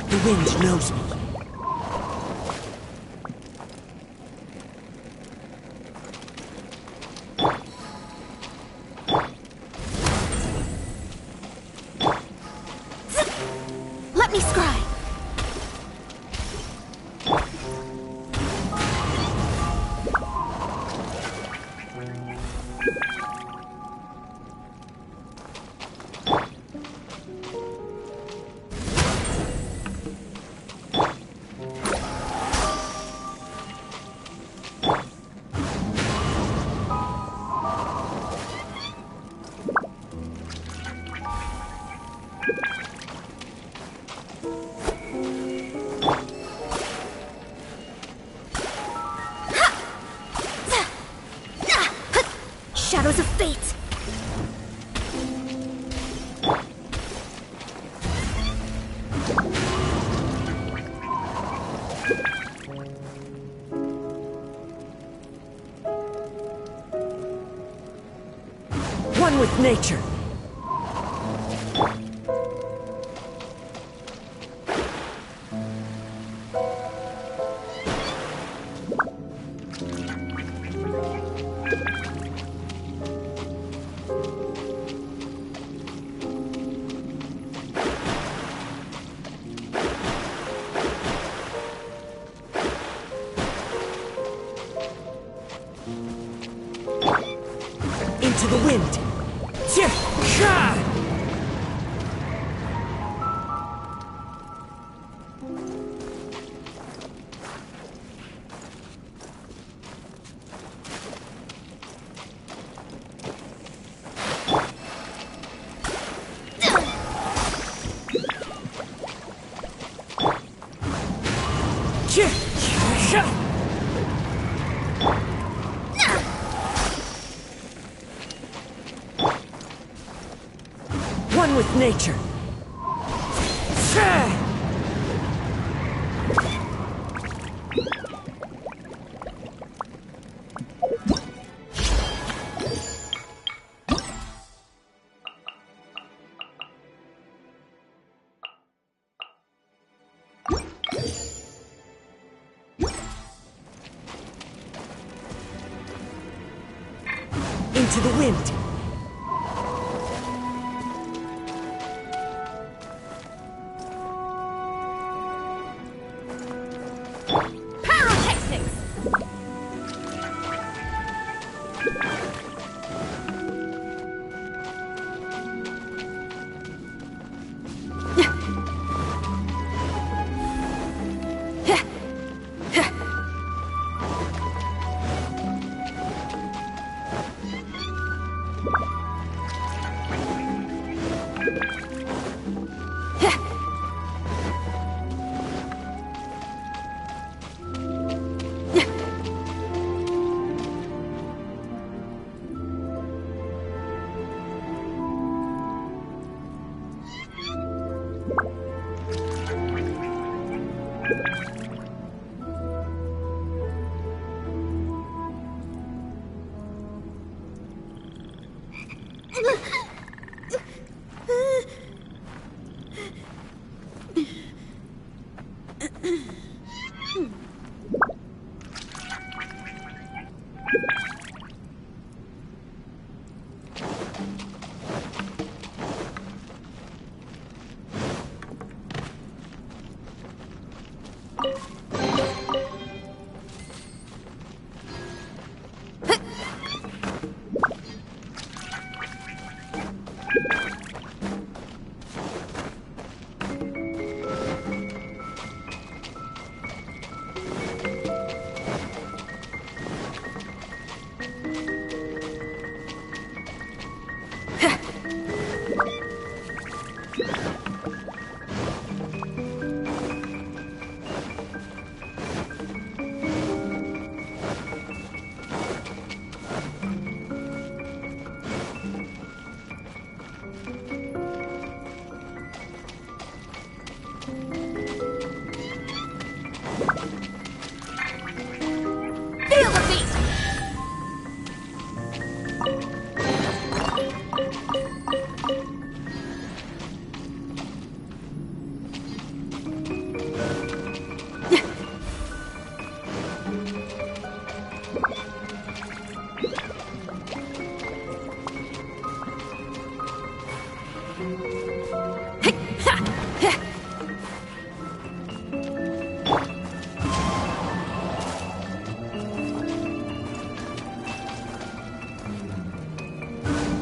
The wind knows me. Let me scry. Shadows of fate. with nature. Into the wind. One with nature. Into the wind.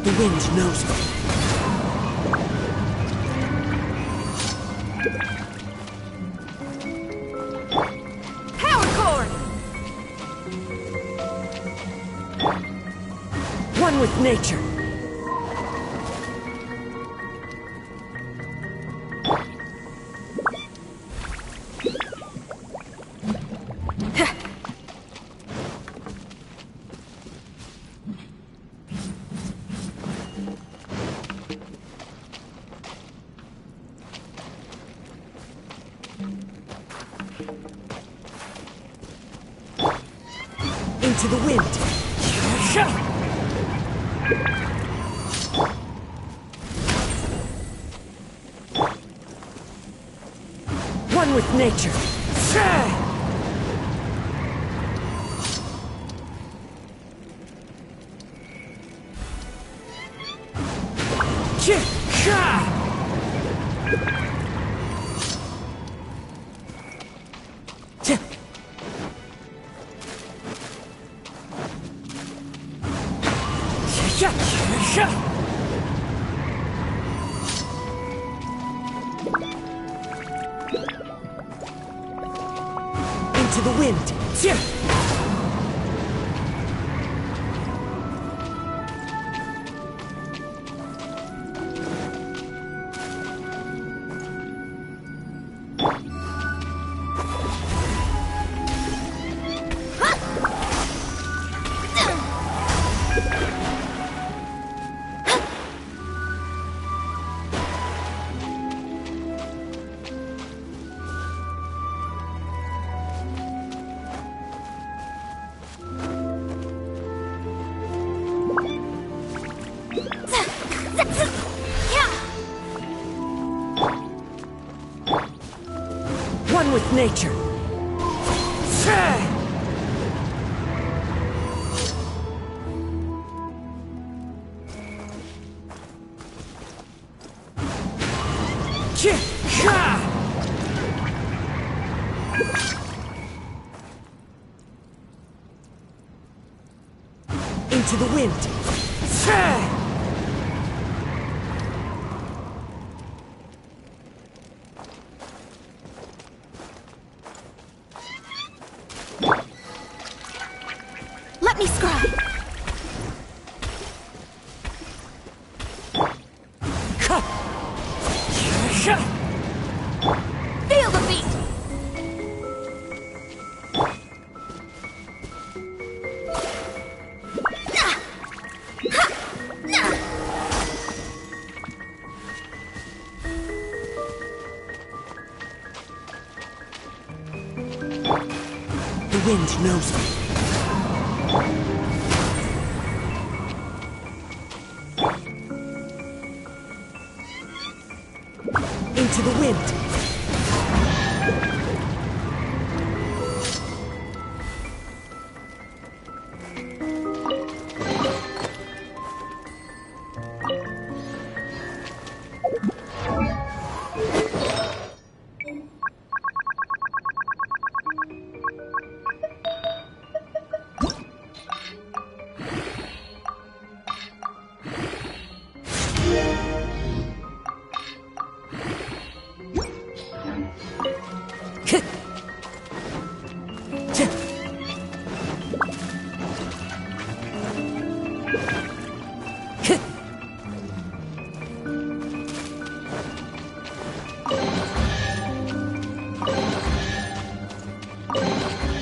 The wind knows me. Power cord! One with nature. Into the wind. One with nature. Into the wind. One with nature. Into the wind. Let me scry. Feel the beat. The wind knows me. Into the wind.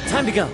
Time to go.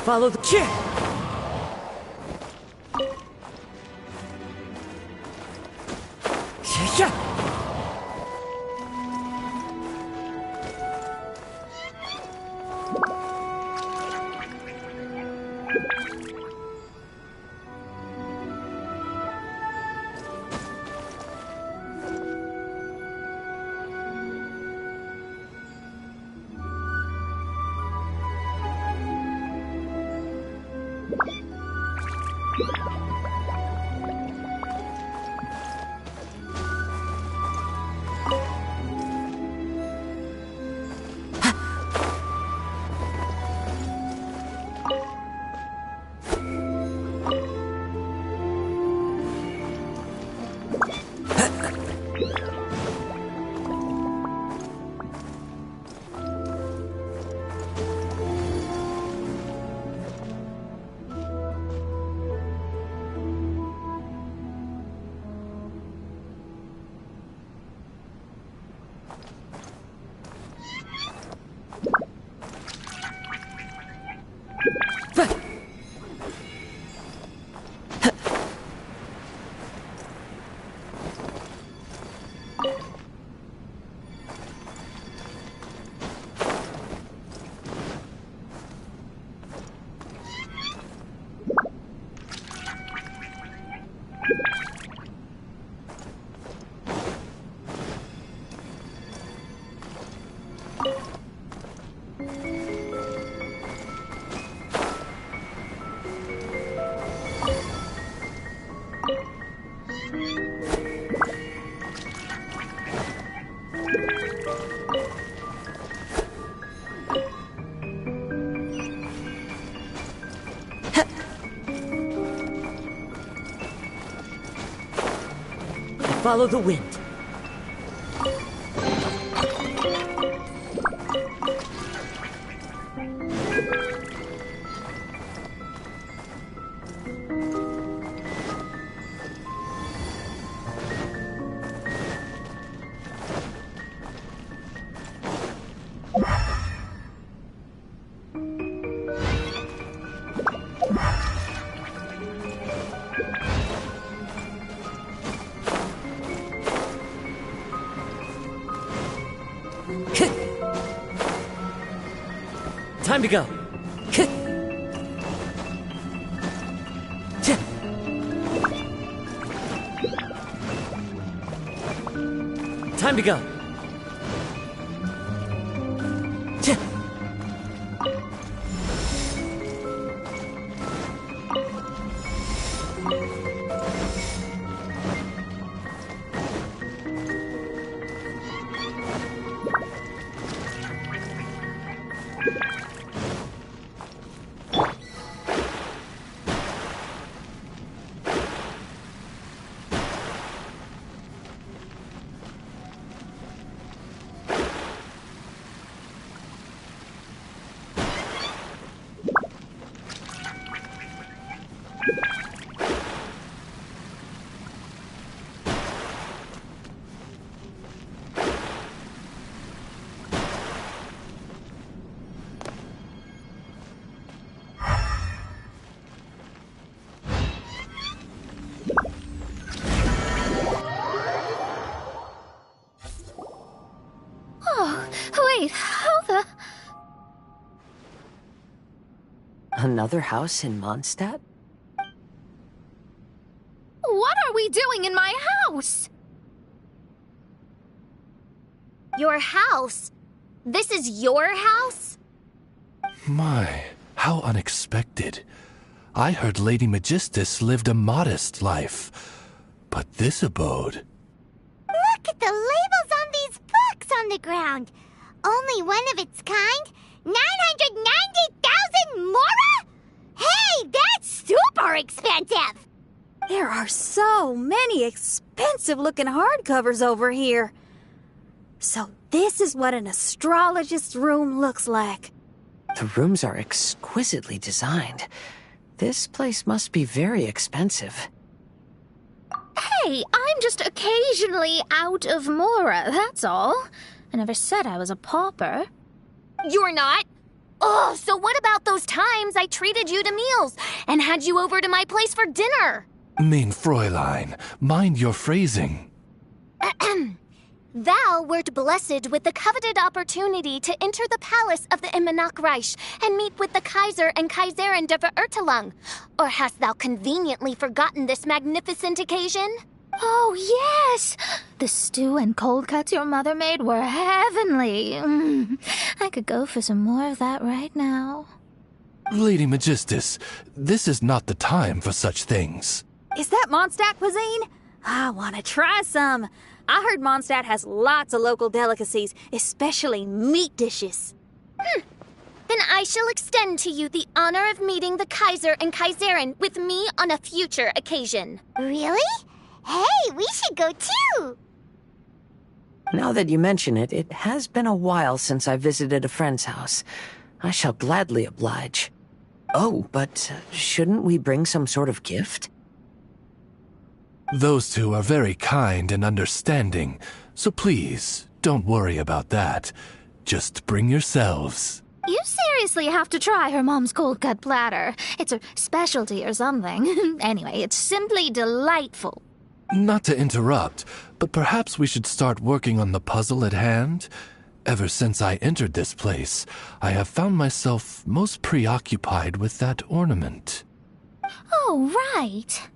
Follow the kick! Follow the wind. Time to go. Time to go. Wait, how the... Another house in Mondstadt? What are we doing in my house? Your house? This is your house? My, how unexpected. I heard Lady Magistus lived a modest life, but this abode... Look at the labels on these books on the ground. Only one of its kind? 990,000 mora? Hey, that's super expensive! There are so many expensive-looking hardcovers over here. So this is what an astrologist's room looks like. The rooms are exquisitely designed. This place must be very expensive. Hey, I'm just occasionally out of mora, that's all. I never said I was a pauper. You're not? Oh, so what about those times I treated you to meals and had you over to my place for dinner? Mein Fräulein, mind your phrasing. Thou wert blessed with the coveted opportunity to enter the palace of the Immernachtreich and meet with the Kaiser and Kaiserin der Verurteilung. Or hast thou conveniently forgotten this magnificent occasion? Oh, yes! The stew and cold cuts your mother made were heavenly. I could go for some more of that right now. Lady Magistus, this is not the time for such things. Is that Mondstadt cuisine? I want to try some. I heard Mondstadt has lots of local delicacies, especially meat dishes. Then I shall extend to you the honor of meeting the Kaiser and Kaiserin with me on a future occasion. Really? Hey, we should go too! Now that you mention it, it has been a while since I visited a friend's house. I shall gladly oblige. Oh, but shouldn't we bring some sort of gift? Those two are very kind and understanding, so please, don't worry about that. Just bring yourselves. You seriously have to try her mom's cold cut platter. It's her specialty or something. Anyway, it's simply delightful. Not to interrupt, but perhaps we should start working on the puzzle at hand? Ever since I entered this place, I have found myself most preoccupied with that ornament. Oh, right.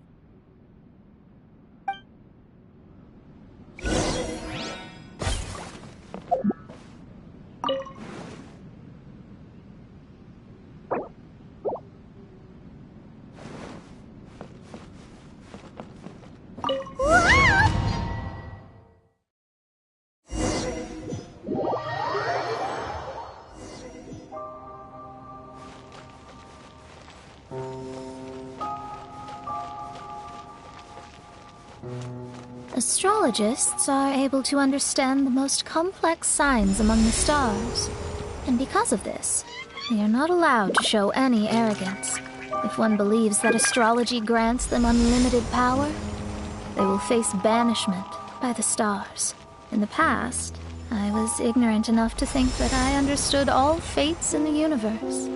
Astrologists are able to understand the most complex signs among the stars. And because of this, they are not allowed to show any arrogance. If one believes that astrology grants them unlimited power, they will face banishment by the stars. In the past, I was ignorant enough to think that I understood all fates in the universe.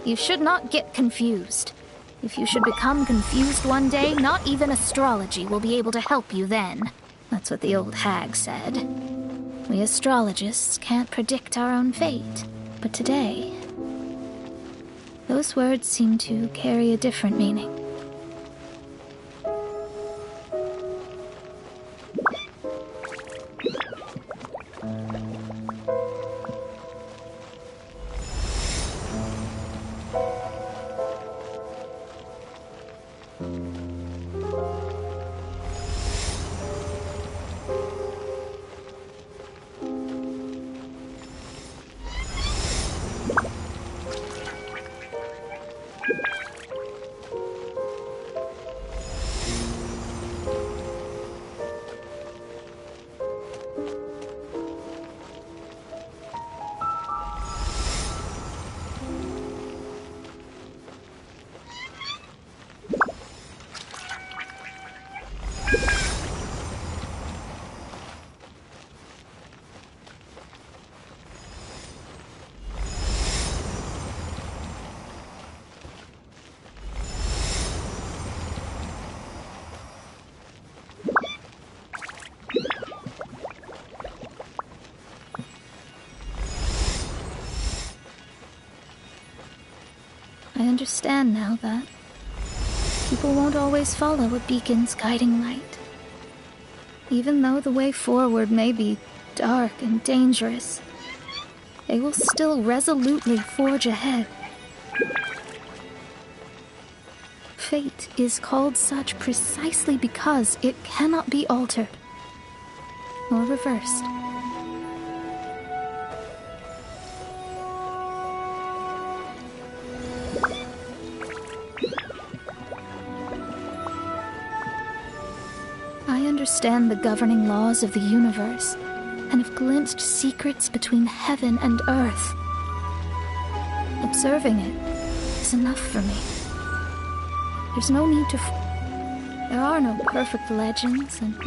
You should not get confused. If you should become confused one day, not even astrology will be able to help you then. That's what the old hag said. We astrologists can't predict our own fate. But today, those words seem to carry a different meaning. understand now that people won't always follow a beacon's guiding light. Even though the way forward may be dark and dangerous, they will still resolutely forge ahead. Fate is called such precisely because it cannot be altered or reversed. I understand the governing laws of the universe, and have glimpsed secrets between heaven and earth. Observing it is enough for me. There's no need to... There are no perfect legends, and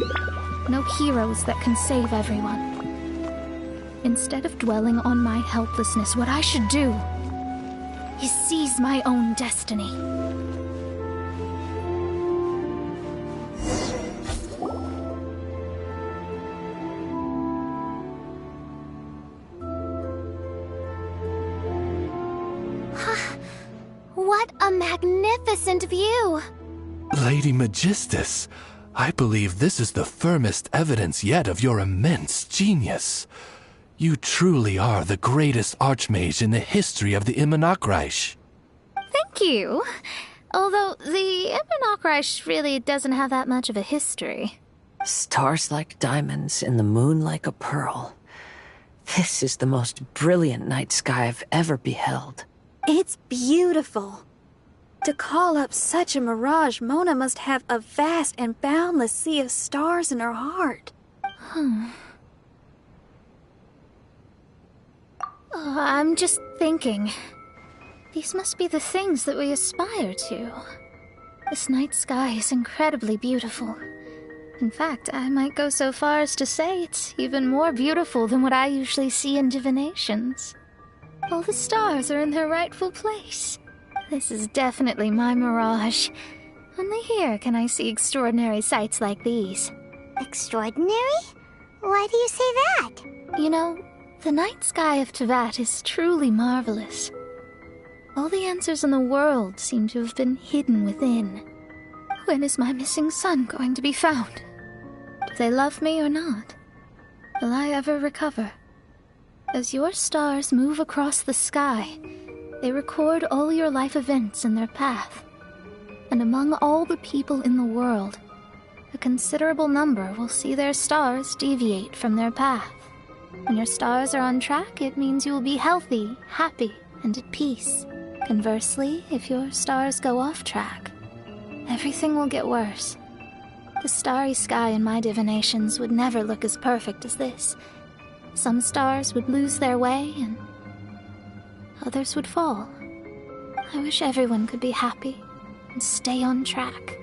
no heroes that can save everyone. Instead of dwelling on my helplessness, what I should do is seize my own destiny. What a magnificent view! Lady Magistus, I believe this is the firmest evidence yet of your immense genius. You truly are the greatest archmage in the history of the Immernachtreich. Thank you. Although the Immernachtreich really doesn't have that much of a history. Stars like diamonds and the moon like a pearl. This is the most brilliant night sky I've ever beheld. It's beautiful. To call up such a mirage, Mona must have a vast and boundless sea of stars in her heart. I'm just thinking. These must be the things that we aspire to. This night sky is incredibly beautiful. In fact, I might go so far as to say it's even more beautiful than what I usually see in divinations. All the stars are in their rightful place. This is definitely my mirage. Only here can I see extraordinary sights like these. Extraordinary? Why do you say that? You know, the night sky of Tevat is truly marvelous. All the answers in the world seem to have been hidden within. When is my missing son going to be found? Do they love me or not? Will I ever recover? As your stars move across the sky, they record all your life events in their path. And among all the people in the world, a considerable number will see their stars deviate from their path. When your stars are on track, it means you will be healthy, happy, and at peace. Conversely, if your stars go off track, everything will get worse. The starry sky in my divinations would never look as perfect as this. Some stars would lose their way, and others would fall. I wish everyone could be happy and stay on track.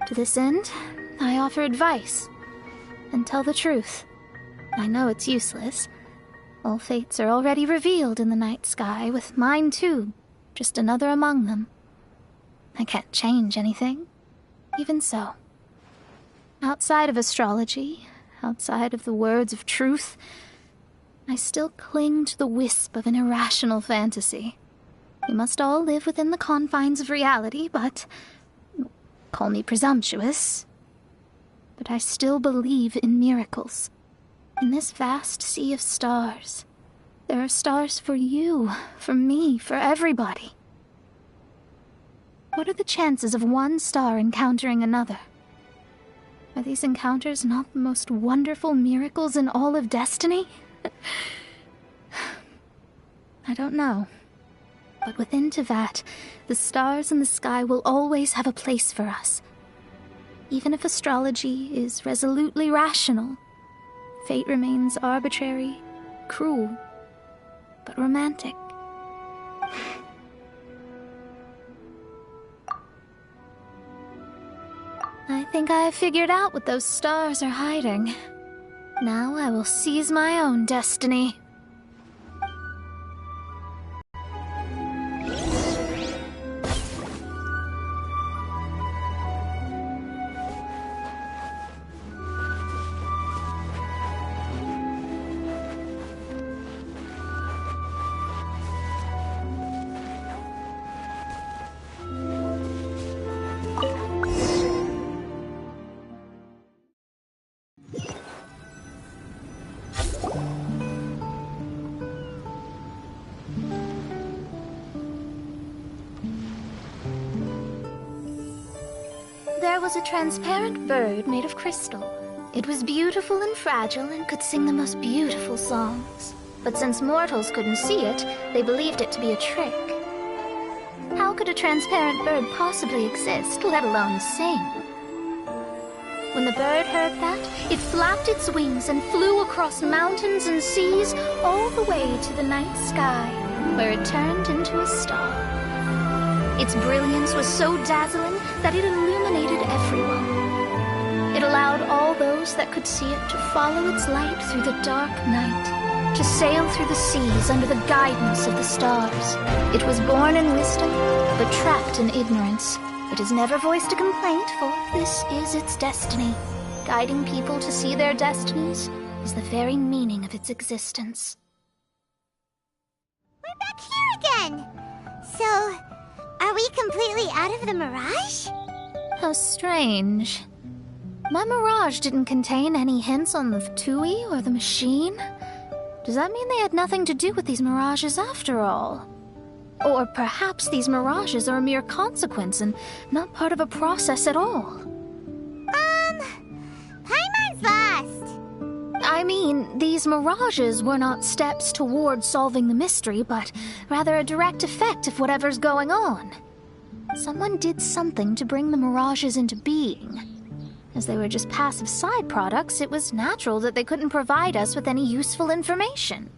To this end, I offer advice and tell the truth. I know it's useless. All fates are already revealed in the night sky, with mine too, just another among them. I can't change anything. Even so, outside of astrology, outside of the words of truth, I still cling to the wisp of an irrational fantasy. We must all live within the confines of reality, but... call me presumptuous. But I still believe in miracles. In this vast sea of stars, there are stars for you, for me, for everybody. What are the chances of one star encountering another? Are these encounters not the most wonderful miracles in all of destiny? I don't know. But within Tevat, the stars in the sky will always have a place for us. Even if astrology is resolutely rational, fate remains arbitrary, cruel, but romantic. I think I have figured out what those stars are hiding. Now I will seize my own destiny. There was a transparent bird made of crystal. It was beautiful and fragile and could sing the most beautiful songs. But since mortals couldn't see it, they believed it to be a trick. How could a transparent bird possibly exist, let alone sing? When the bird heard that, it flapped its wings and flew across mountains and seas all the way to the night sky, where it turned into a star. Its brilliance was so dazzling that it illuminated everyone. It allowed all those that could see it to follow its light through the dark night, to sail through the seas under the guidance of the stars. It was born in wisdom, but trapped in ignorance. It has never voiced a complaint, for this is its destiny. Guiding people to see their destinies is the very meaning of its existence. We're back here again! So, are we completely out of the mirage? How strange. My mirage didn't contain any hints on the Fatui or the machine. Does that mean they had nothing to do with these mirages after all? Or perhaps these mirages are a mere consequence and not part of a process at all. Paimon's lost. I mean, these mirages were not steps towards solving the mystery, but rather a direct effect of whatever's going on. Someone did something to bring the mirages into being. As they were just passive side products, it was natural that they couldn't provide us with any useful information.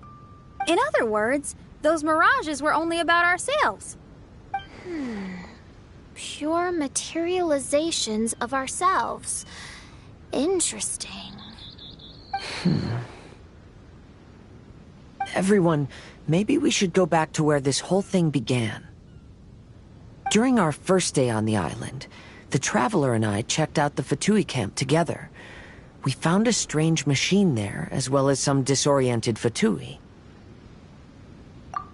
In other words, those mirages were only about ourselves. Pure materializations of ourselves. Interesting. Everyone, maybe we should go back to where this whole thing began. During our first day on the island, the Traveler and I checked out the Fatui camp together. We found a strange machine there, as well as some disoriented Fatui.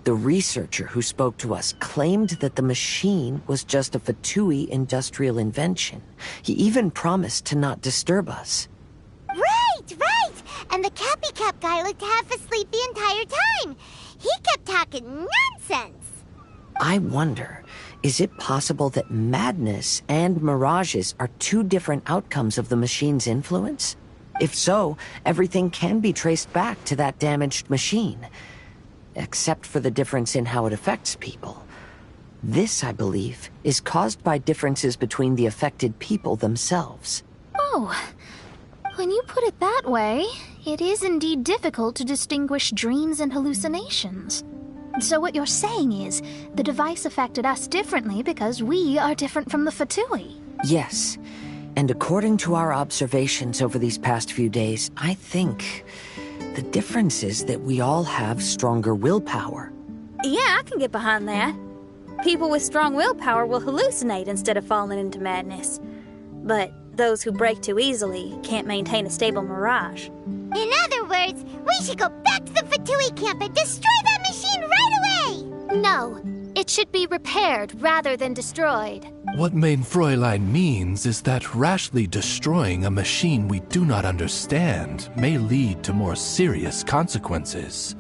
The researcher who spoke to us claimed that the machine was just a Fatui industrial invention. He even promised to not disturb us. Right! And the Cappy Cap guy looked half asleep the entire time. He kept talking nonsense. I wonder, is it possible that madness and mirages are two different outcomes of the machine's influence? If so, everything can be traced back to that damaged machine. Except for the difference in how it affects people. This, I believe, is caused by differences between the affected people themselves. Oh, when you put it that way, it is indeed difficult to distinguish dreams and hallucinations. So what you're saying is, the device affected us differently because we are different from the Fatui. Yes, and according to our observations over these past few days, I think the difference is that we all have stronger willpower. Yeah, I can get behind that. People with strong willpower will hallucinate instead of falling into madness. But those who break too easily can't maintain a stable mirage. In other words, we should go back to the Fatui camp and destroy that machine right away! No, it should be repaired rather than destroyed. What Mein Fräulein means is that rashly destroying a machine we do not understand may lead to more serious consequences.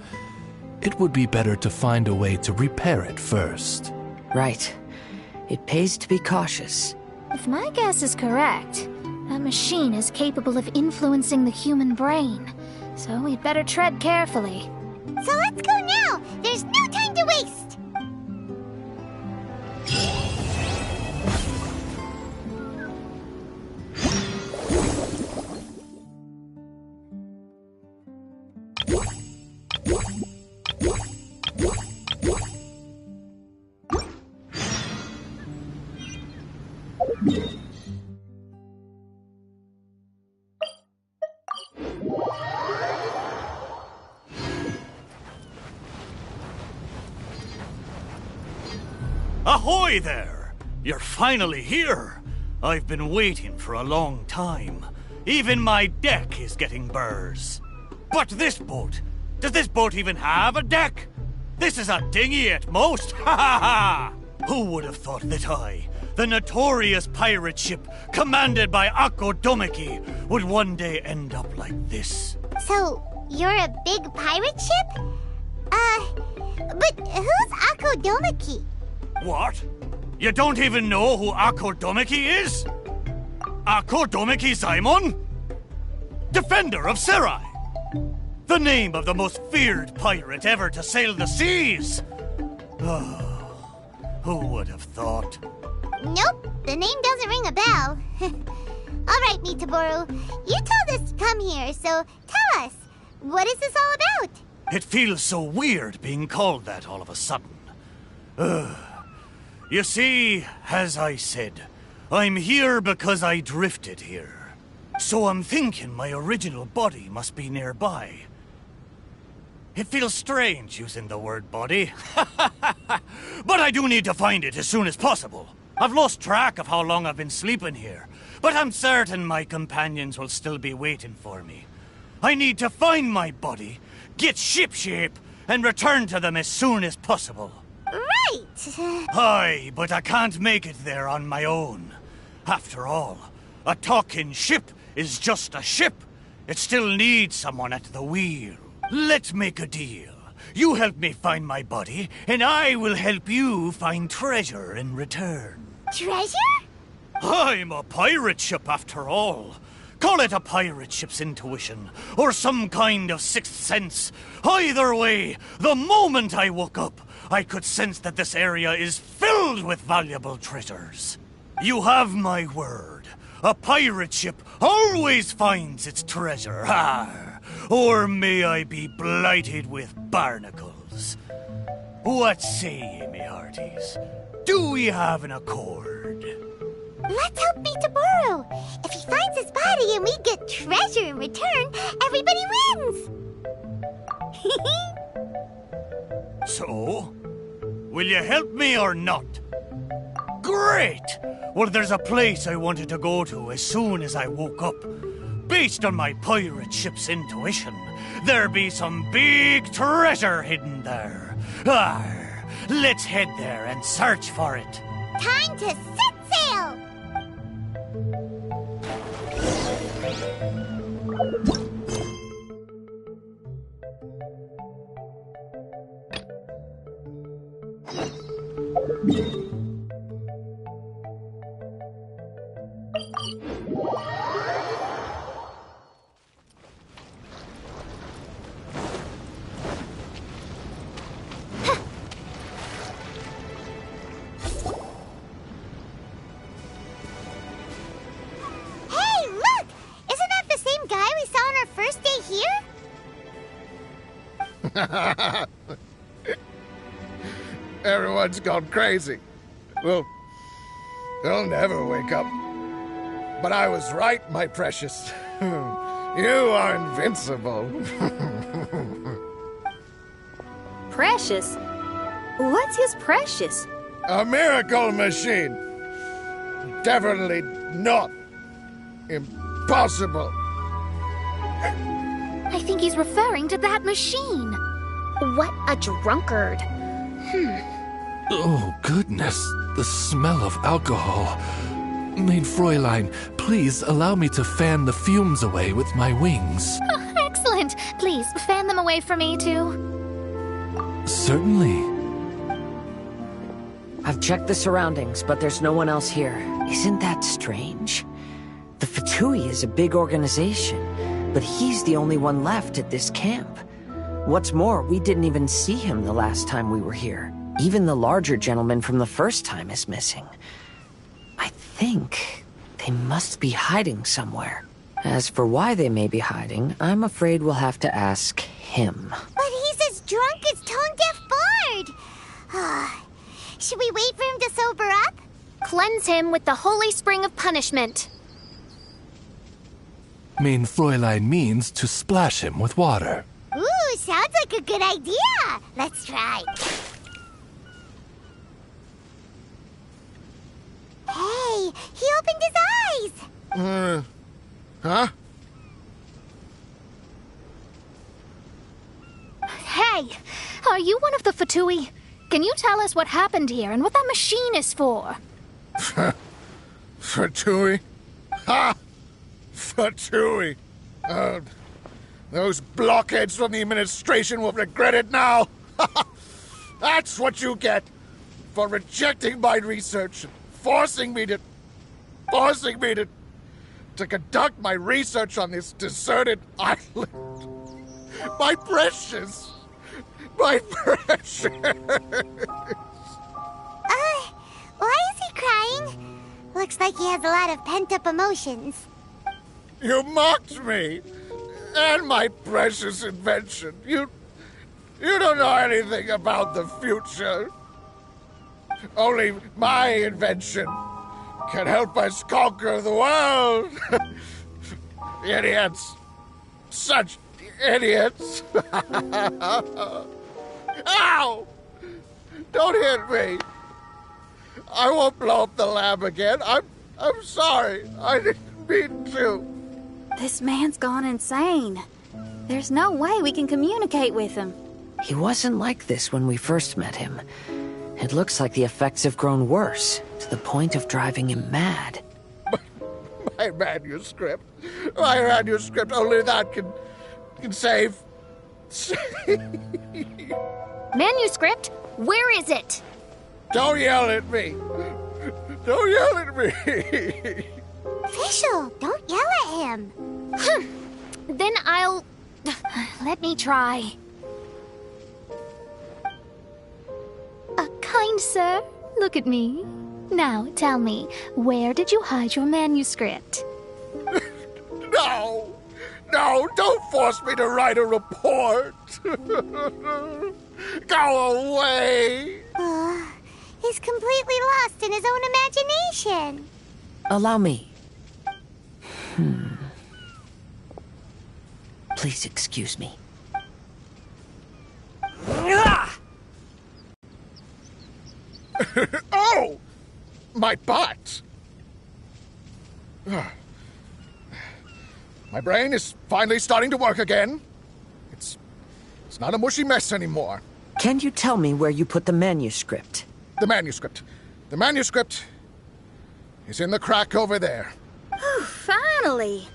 It would be better to find a way to repair it first. Right. It pays to be cautious. If my guess is correct, that machine is capable of influencing the human brain. So we'd better tread carefully. So let's go now! There's no time to waste! Ahoy there! You're finally here! I've been waiting for a long time. Even my deck is getting burrs. But this boat, does this boat even have a deck? This is a dinghy at most, ha ha ha! Who would have thought that I, the notorious pirate ship commanded by Akko Domeki, would one day end up like this? So, you're a big pirate ship? But who's Akko Domeki? What? You don't even know who Akko Domeki is? Ako Domiki Simon? Defender of Serai! The name of the most feared pirate ever to sail the seas! Oh, who would have thought? Nope, the name doesn't ring a bell. Alright, Mitaboru, you told us to come here, so tell us, what is this all about? It feels so weird being called that all of a sudden. You see, as I said, I'm here because I drifted here. So I'm thinking my original body must be nearby. It feels strange using the word body. But I do need to find it as soon as possible. I've lost track of how long I've been sleeping here, but I'm certain my companions will still be waiting for me. I need to find my body, get shipshape, and return to them as soon as possible. Right! Aye, but I can't make it there on my own. After all, a talking ship is just a ship. It still needs someone at the wheel. Let's make a deal. You help me find my body, and I will help you find treasure in return. Treasure? I'm a pirate ship after all. Call it a pirate ship's intuition, or some kind of sixth sense. Either way, the moment I woke up, I could sense that this area is filled with valuable treasures. You have my word. A pirate ship always finds its treasure. Ah, or may I be blighted with barnacles. What say ye, me hearties? Do we have an accord? Let's help Mitaboru. If he finds his body and we get treasure in return, everybody wins! So? Will you help me or not? Great! Well, there's a place I wanted to go to as soon as I woke up. Based on my pirate ship's intuition, there be some big treasure hidden there. Arr, let's head there and search for it. Time to set sail! Everyone's gone crazy. They'll never wake up. But I was right, my precious. You are invincible. Precious? What's his precious? A miracle machine. Definitely not impossible. I think he's referring to that machine. What a drunkard. Oh, goodness. The smell of alcohol. Maid Fräulein, please allow me to fan the fumes away with my wings. Oh, excellent. Please, fan them away for me, too. Certainly. I've checked the surroundings, but there's no one else here. Isn't that strange? The Fatui is a big organization, but he's the only one left at this camp. What's more, we didn't even see him the last time we were here. Even the larger gentleman from the first time is missing. I think they must be hiding somewhere. As for why they may be hiding, I'm afraid we'll have to ask him. But he's as drunk as Tone-Deaf Bard! Should we wait for him to sober up? Cleanse him with the holy spring of punishment. Maid Fräulein means to splash him with water. Ooh, sounds like a good idea. Let's try. Hey, he opened his eyes. Huh? Hey, are you one of the Fatui? Can you tell us what happened here and what that machine is for? Fatui? Ha! Fatui! Those blockheads from the administration will regret it now! That's what you get for rejecting my research and forcing me to to conduct my research on this deserted island. My precious! My precious! Why is he crying? Looks like he has a lot of pent-up emotions. You mocked me! And my precious invention. You don't know anything about the future. Only my invention can help us conquer the world. Idiots. Such idiots. Ow! Don't hit me. I won't blow up the lab again. I'm sorry. I didn't mean to. This man's gone insane. There's no way we can communicate with him. He wasn't like this when we first met him. It looks like the effects have grown worse, to the point of driving him mad. My manuscript. My manuscript. Only that can save. Manuscript? Where is it? Don't yell at me. Don't yell at me. Fischl, don't yell at him. Then I'll... Let me try. Kind sir, look at me. Now, tell me, where did you hide your manuscript? No, don't force me to write a report. Go away. He's completely lost in his own imagination. Allow me. Please excuse me. Oh! My butt! My brain is finally starting to work again. It's not a mushy mess anymore. Can you tell me where you put the manuscript? The manuscript is in the crack over there. Finally!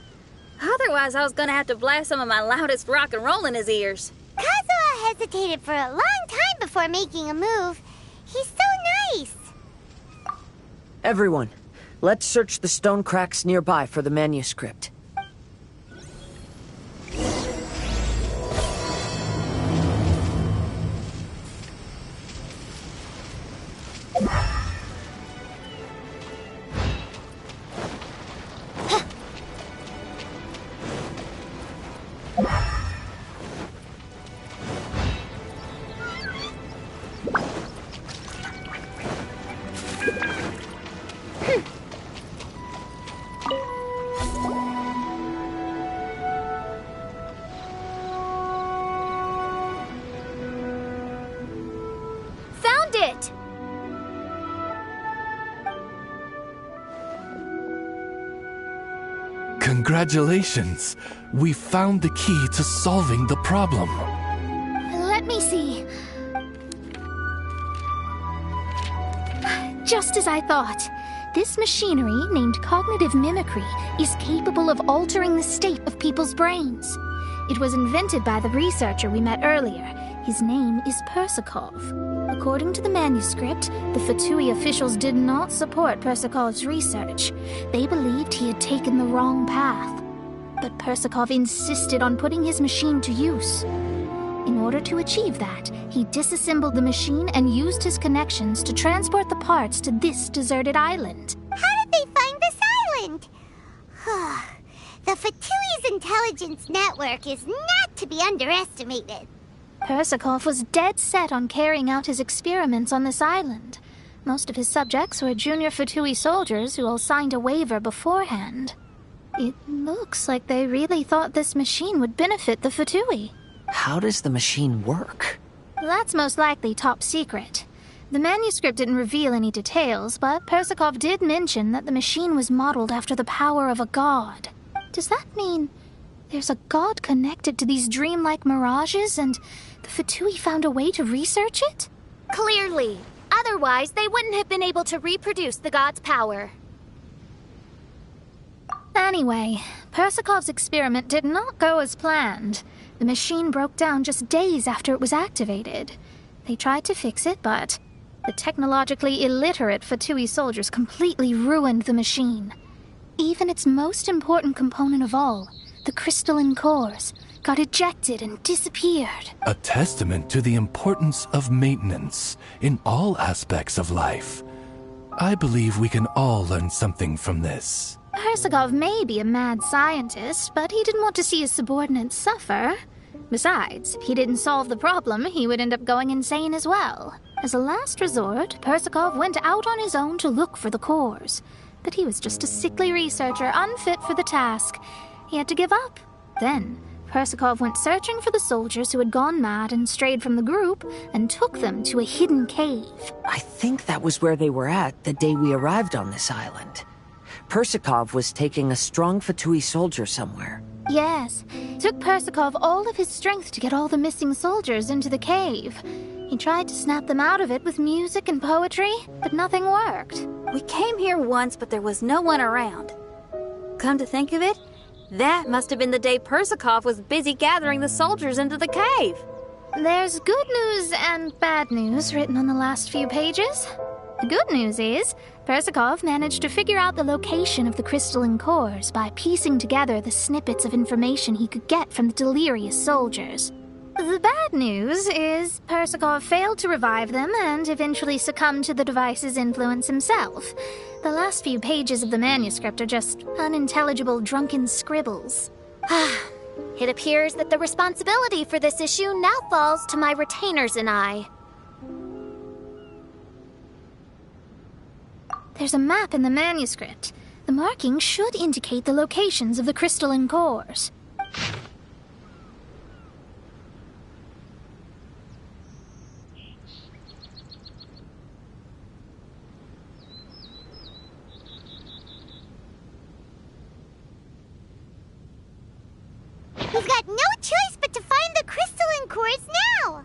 Otherwise, I was gonna have to blast some of my loudest rock and roll in his ears. Kazuha hesitated for a long time before making a move. He's so nice. Everyone, let's search the stone cracks nearby for the manuscript. Congratulations! We found the key to solving the problem. Let me see. Just as I thought. This machinery, named cognitive mimicry, is capable of altering the state of people's brains. It was invented by the researcher we met earlier. His name is Persikov. According to the manuscript, the Fatui officials did not support Persikov's research. They believed he had taken the wrong path. But Persikov insisted on putting his machine to use. In order to achieve that, he disassembled the machine and used his connections to transport the parts to this deserted island. How did they find this island? The Fatui's intelligence network is not to be underestimated. Persikov was dead set on carrying out his experiments on this island. Most of his subjects were junior Fatui soldiers who all signed a waiver beforehand. It looks like they really thought this machine would benefit the Fatui. How does the machine work? That's most likely top secret. The manuscript didn't reveal any details, but Persikov did mention that the machine was modeled after the power of a god. Does that mean there's a god connected to these dreamlike mirages, and the Fatui found a way to research it? Clearly. Otherwise, they wouldn't have been able to reproduce the god's power. Anyway, Persikov's experiment did not go as planned. The machine broke down just days after it was activated. They tried to fix it, but the technologically illiterate Fatui soldiers completely ruined the machine. Even its most important component of all, the crystalline cores, got ejected and disappeared. A testament to the importance of maintenance in all aspects of life. I believe we can all learn something from this. Persakov may be a mad scientist, but he didn't want to see his subordinates suffer. Besides, if he didn't solve the problem, he would end up going insane as well. As a last resort, Persakov went out on his own to look for the cores. But he was just a sickly researcher, unfit for the task. He had to give up. Then, Persakov went searching for the soldiers who had gone mad and strayed from the group, and took them to a hidden cave. I think that was where they were at the day we arrived on this island. Persakov was taking a strong Fatui soldier somewhere. Yes, it took Persakov all of his strength to get all the missing soldiers into the cave. He tried to snap them out of it with music and poetry, but nothing worked. We came here once, but there was no one around. Come to think of it, that must have been the day Persakov was busy gathering the soldiers into the cave. There's good news and bad news written on the last few pages. The good news is, Persakov managed to figure out the location of the crystalline cores by piecing together the snippets of information he could get from the delirious soldiers. The bad news is Persakov failed to revive them and eventually succumbed to the device's influence himself. The last few pages of the manuscript are just unintelligible drunken scribbles. It appears that the responsibility for this issue now falls to my retainers and I. There's a map in the manuscript. The markings should indicate the locations of the crystalline cores. We've got no choice but to find the crystalline cores now!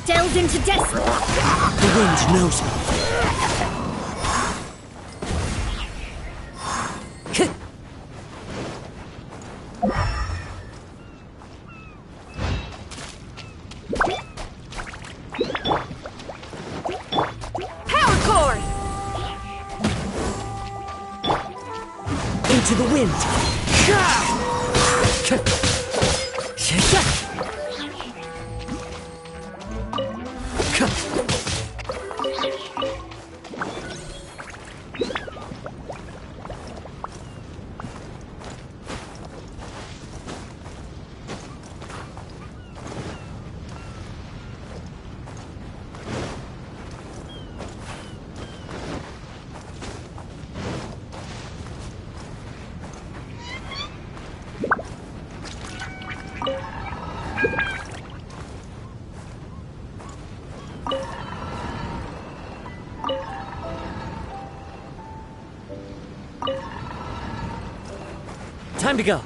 Delved into death. The wind knows me. Power core! Into the wind. Time to go.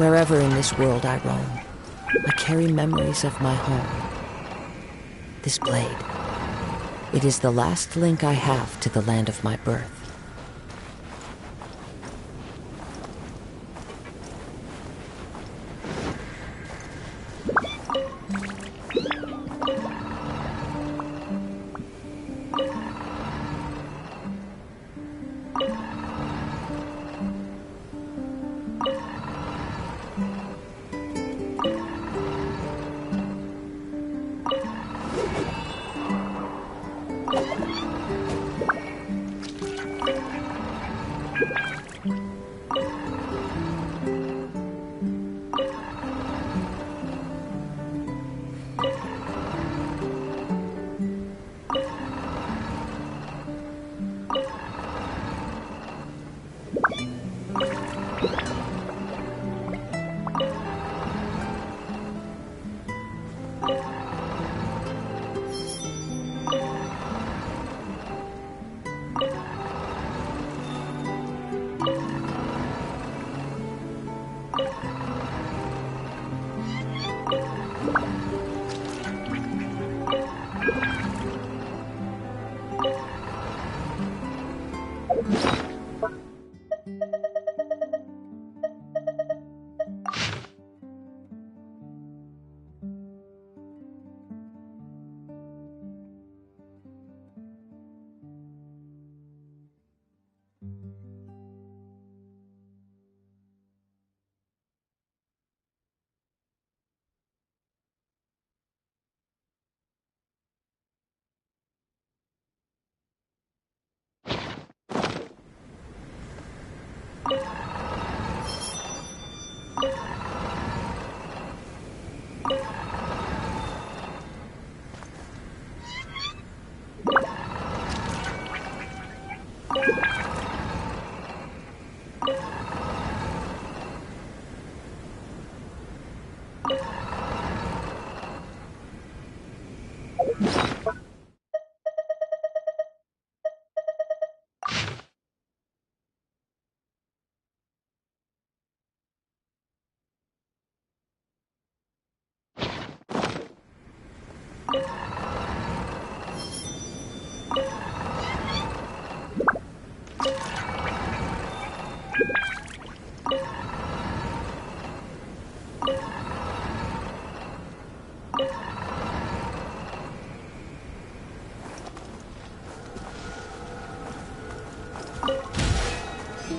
Wherever in this world I roam, I carry memories of my home. This blade, it is the last link I have to the land of my birth.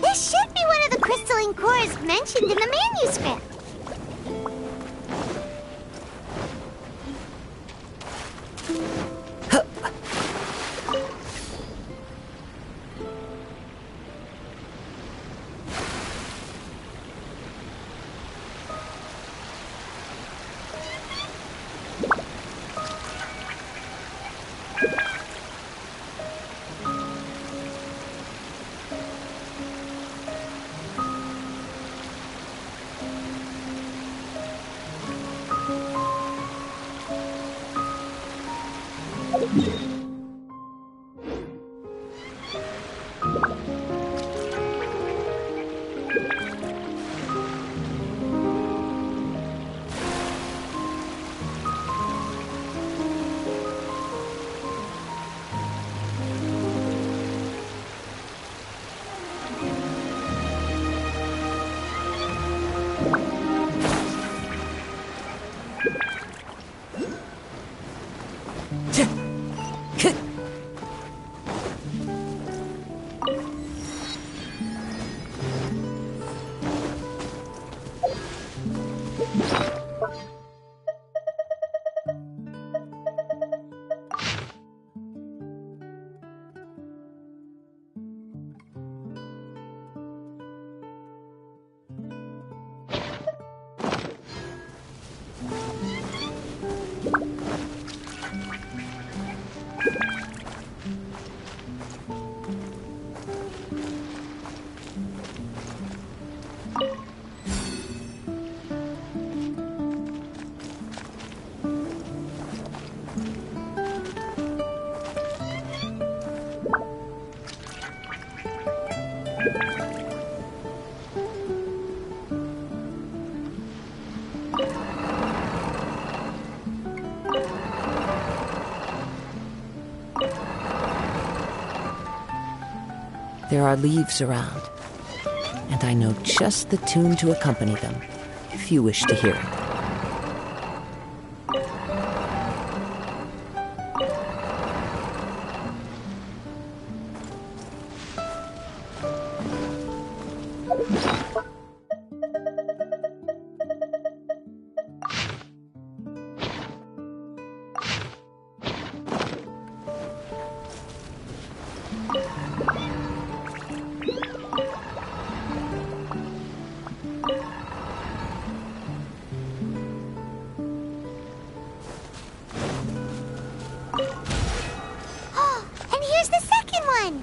This should be one of the crystalline cores mentioned in the manuscript. There are leaves around, and I know just the tune to accompany them, if you wish to hear it. And here's the second one!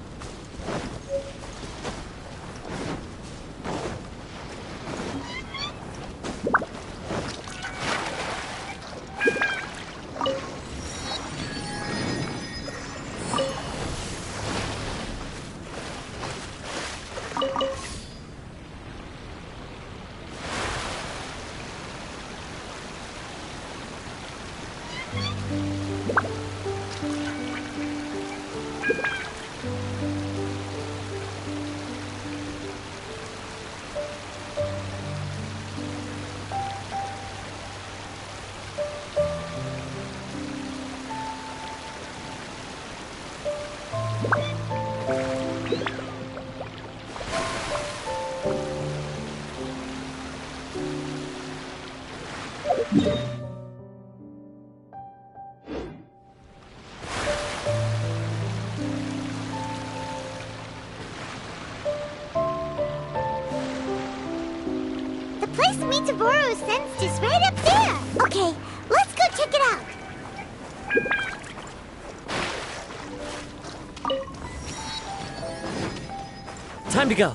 The place Mitoboro sensed is right up there! Okay, let's go check it out! Time to go.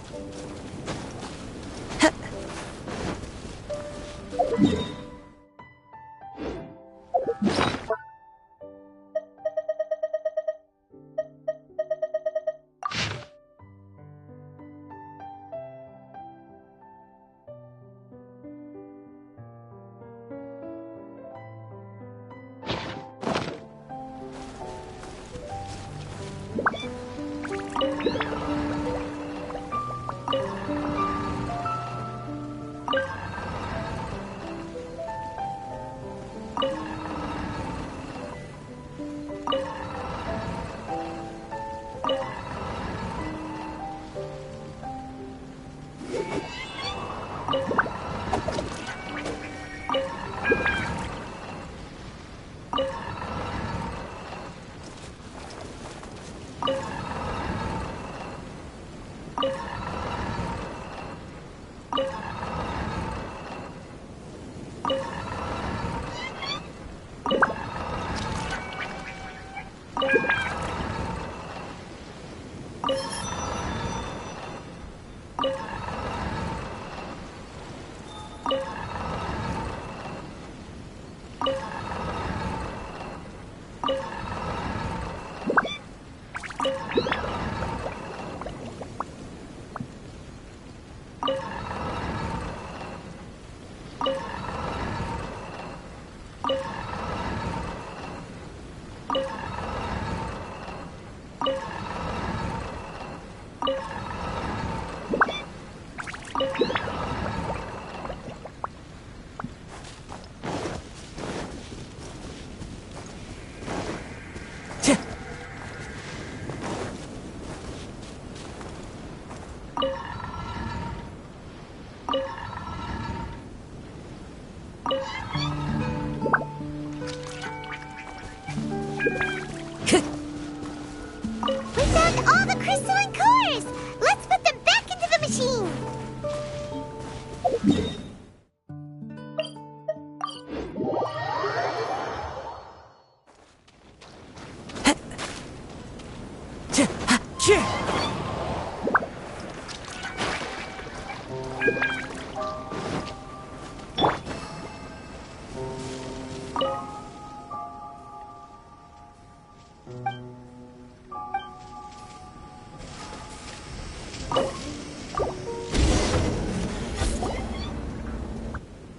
We found all the crystalline cores! Let's put them back into the machine!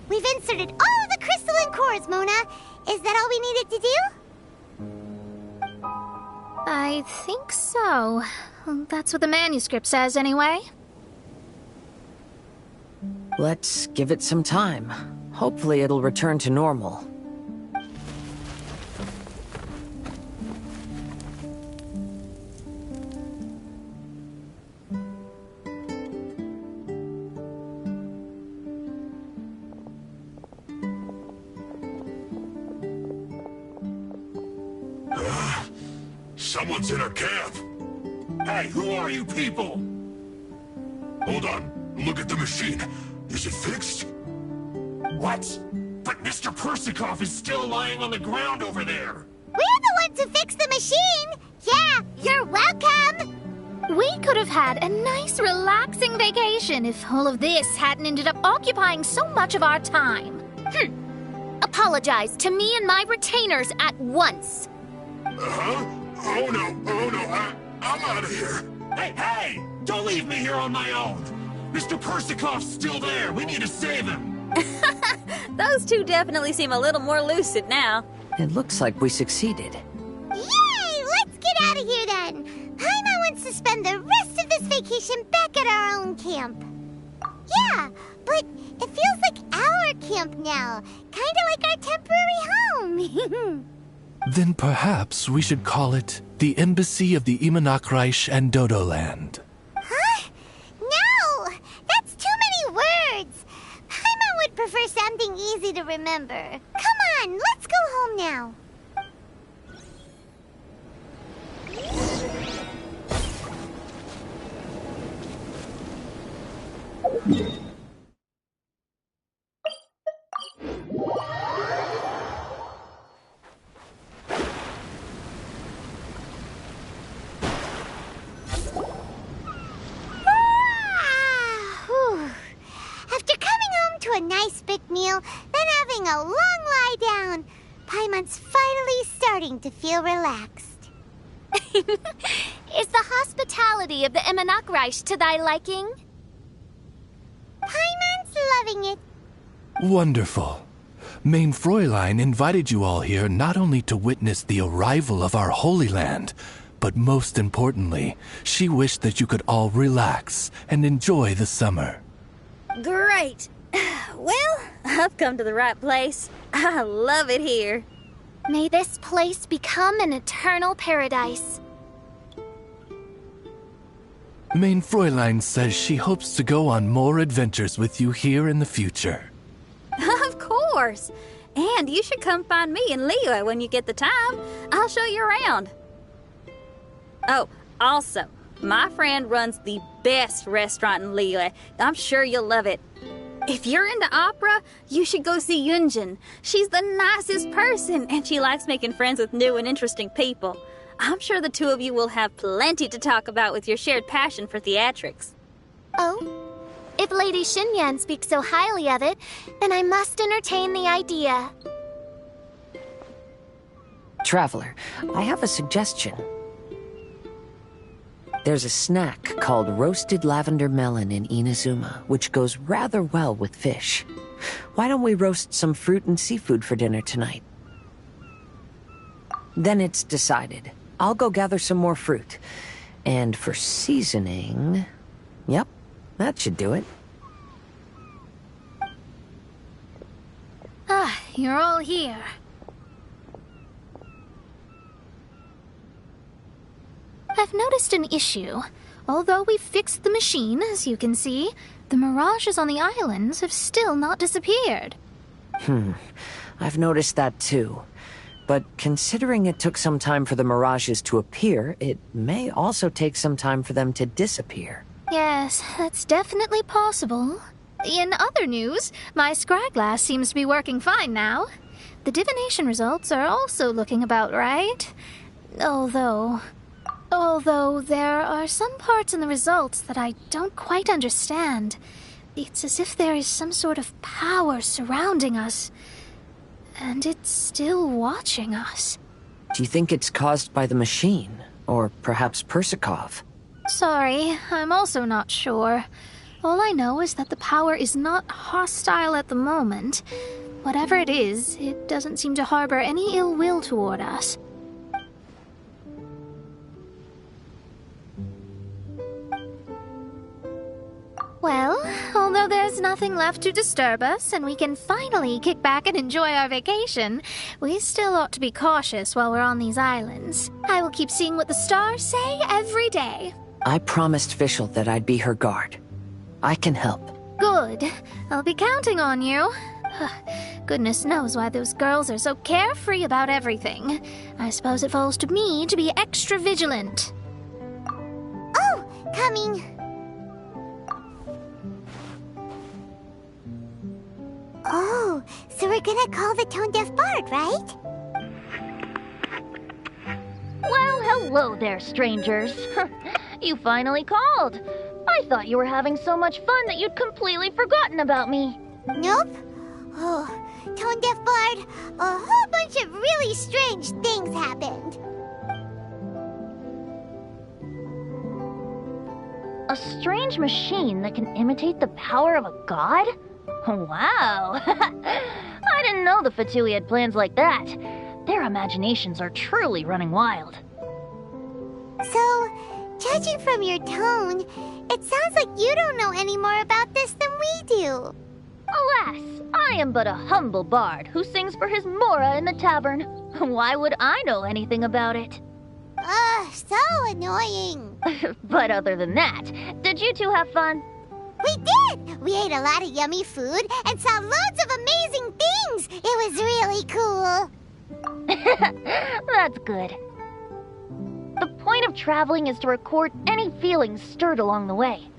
We've inserted all the crystalline cores, Mona. Is that all we needed to do? I think so. That's what the manuscript says, anyway. Let's give it some time. Hopefully it'll return to normal. Someone's in our camp. Hey, who are you people? Hold on. Look at the machine. Is it fixed? What? But Mr. Persikov is still lying on the ground over there. We're the ones who fixed the machine! Yeah, you're welcome! We could have had a nice, relaxing vacation if all of this hadn't ended up occupying so much of our time. Apologize to me and my retainers at once. Uh-huh? Oh no, I'm out of here. Hey! Don't leave me here on my own. Mr. Persikov's still there. We need to save him. Those two definitely seem a little more lucid now. It looks like we succeeded. Yay! Let's get out of here then. Paimon wants to spend the rest of this vacation back at our own camp. Yeah, but it feels like our camp now. Kinda like our temporary home. Then perhaps we should call it the Embassy of the Imanakreich and Dodoland. Huh? No! That's too many words! Paimon would prefer something easy to remember. Come on, let's go home now. A nice big meal, then having a long lie down. Paimon's finally starting to feel relaxed. Is the hospitality of the Imanakreich to thy liking? Paimon's loving it. Wonderful. Main Fräulein invited you all here not only to witness the arrival of our Holy Land, but most importantly, she wished that you could all relax and enjoy the summer. Great! Well, I've come to the right place. I love it here. May this place become an eternal paradise. Main Fräulein says she hopes to go on more adventures with you here in the future. Of course. And you should come find me and Leo when you get the time. I'll show you around. Oh, also, my friend runs the best restaurant in Lille. I'm sure you'll love it. If you're into opera, you should go see Yunjin. She's the nicest person, and she likes making friends with new and interesting people. I'm sure the two of you will have plenty to talk about with your shared passion for theatrics. Oh? If Lady Xinyan speaks so highly of it, then I must entertain the idea. Traveler, I have a suggestion. There's a snack called roasted lavender melon in Inazuma, which goes rather well with fish. Why don't we roast some fruit and seafood for dinner tonight? Then it's decided. I'll go gather some more fruit. And for seasoning... Yep, that should do it. Ah, you're all here. I've noticed an issue. Although we've fixed the machine, as you can see, the mirages on the islands have still not disappeared. I've noticed that too. But considering it took some time for the mirages to appear, it may also take some time for them to disappear. Yes, that's definitely possible. In other news, my scryglass seems to be working fine now. The divination results are also looking about right. Although there are some parts in the results that I don't quite understand. It's as if there is some sort of power surrounding us. And it's still watching us. Do you think it's caused by the machine? Or perhaps Persikov? Sorry, I'm also not sure. All I know is that the power is not hostile at the moment. Whatever it is, it doesn't seem to harbor any ill will toward us. Now there's nothing left to disturb us, and we can finally kick back and enjoy our vacation. We still ought to be cautious while we're on these islands. I will keep seeing what the stars say every day. I promised Fischl that I'd be her guard. I can help. Good. I'll be counting on you. Goodness knows why those girls are so carefree about everything. I suppose it falls to me to be extra vigilant. Oh, coming. Oh, so we're gonna call the tone-deaf bard, right? Well, hello there, strangers. You finally called. I thought you were having so much fun that you'd completely forgotten about me. Nope. Oh, tone-deaf bard, a whole bunch of really strange things happened. A strange machine that can imitate the power of a god? Wow. I didn't know the Fatui had plans like that. Their imaginations are truly running wild. So, judging from your tone, it sounds like you don't know any more about this than we do. Alas, I am but a humble bard who sings for his Mora in the tavern. Why would I know anything about it? Ugh, so annoying. But other than that, did you two have fun? We did! We ate a lot of yummy food and saw loads of amazing things! It was really cool! That's good. The point of traveling is to record any feelings stirred along the way.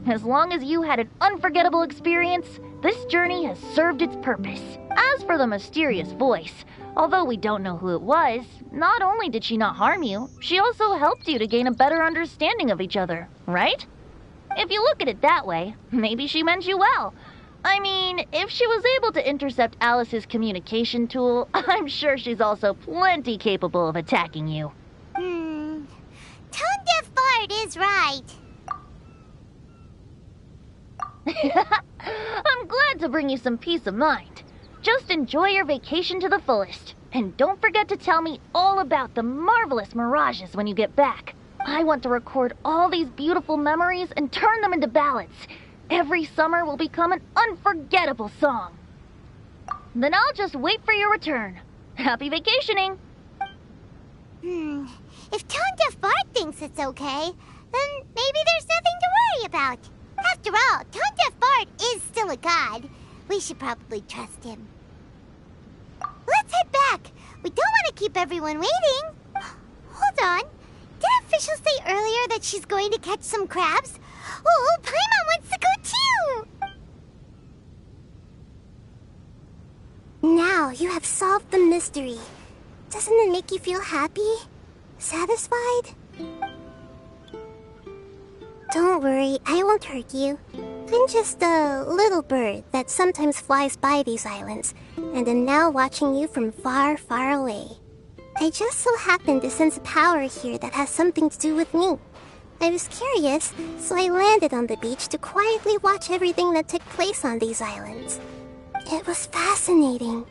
As long as you had an unforgettable experience, this journey has served its purpose. As for the mysterious voice, although we don't know who it was, not only did she not harm you, she also helped you to gain a better understanding of each other, right? If you look at it that way, maybe she meant you well. I mean, if she was able to intercept Alice's communication tool, I'm sure she's also plenty capable of attacking you. Tone-deaf bard is right. I'm glad to bring you some peace of mind. Just enjoy your vacation to the fullest. And don't forget to tell me all about the marvelous mirages when you get back. I want to record all these beautiful memories and turn them into ballads. Every summer will become an unforgettable song. Then I'll just wait for your return. Happy vacationing! If Tone-deaf bard thinks it's okay, then maybe there's nothing to worry about. After all, Tone-deaf bard is still a god. We should probably trust him. Let's head back. We don't want to keep everyone waiting. Hold on. Didn't Fischl say earlier that she's going to catch some crabs? Oh, Paimon wants to go too! Now you have solved the mystery. Doesn't it make you feel happy? Satisfied? Don't worry, I won't hurt you. I'm just a little bird that sometimes flies by these islands, and am now watching you from far, far away. I just so happened to sense a power here that has something to do with me. I was curious, so I landed on the beach to quietly watch everything that took place on these islands. It was fascinating.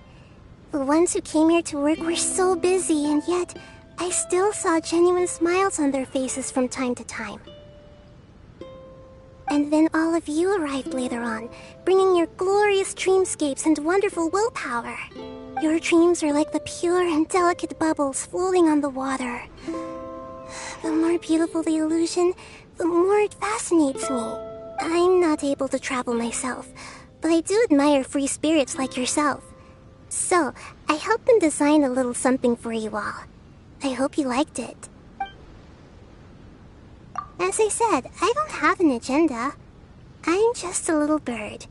The ones who came here to work were so busy, and yet I still saw genuine smiles on their faces from time to time. And then all of you arrived later on, bringing your glorious dreamscapes and wonderful willpower. Your dreams are like the pure and delicate bubbles floating on the water. The more beautiful the illusion, the more it fascinates me. I'm not able to travel myself, but I do admire free spirits like yourself. So, I helped them design a little something for you all. I hope you liked it. As I said, I don't have an agenda. I'm just a little bird.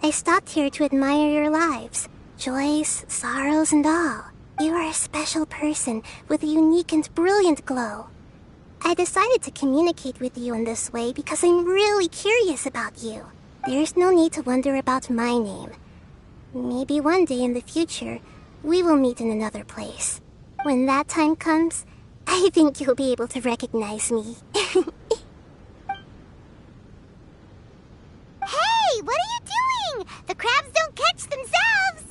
I stopped here to admire your lives. Joys, sorrows, and all. You are a special person with a unique and brilliant glow. I decided to communicate with you in this way because I'm really curious about you. There's no need to wonder about my name. Maybe one day in the future, we will meet in another place. When that time comes, I think you'll be able to recognize me. Hey, what are you doing? The crabs don't catch themselves!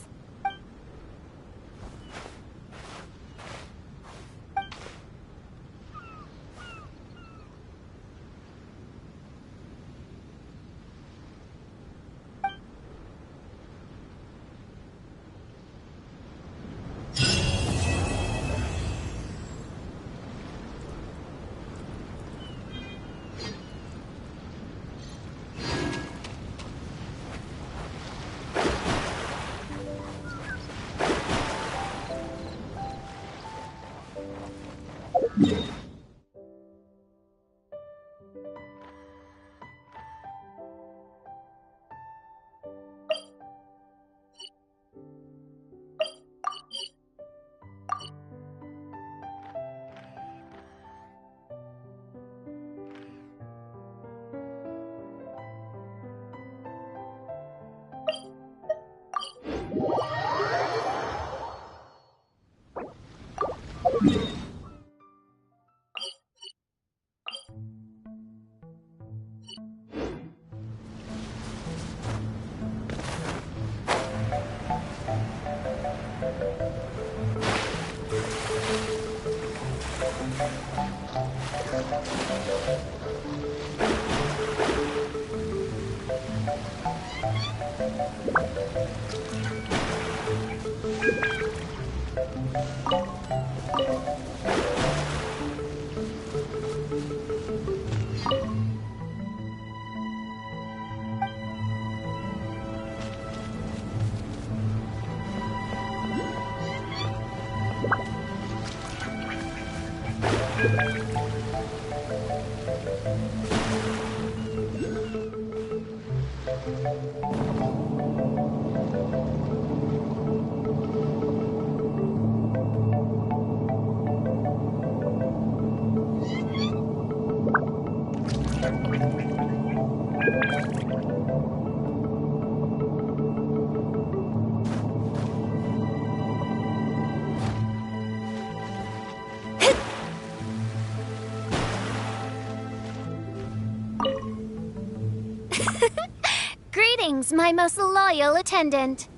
Greetings, my most loyal attendant.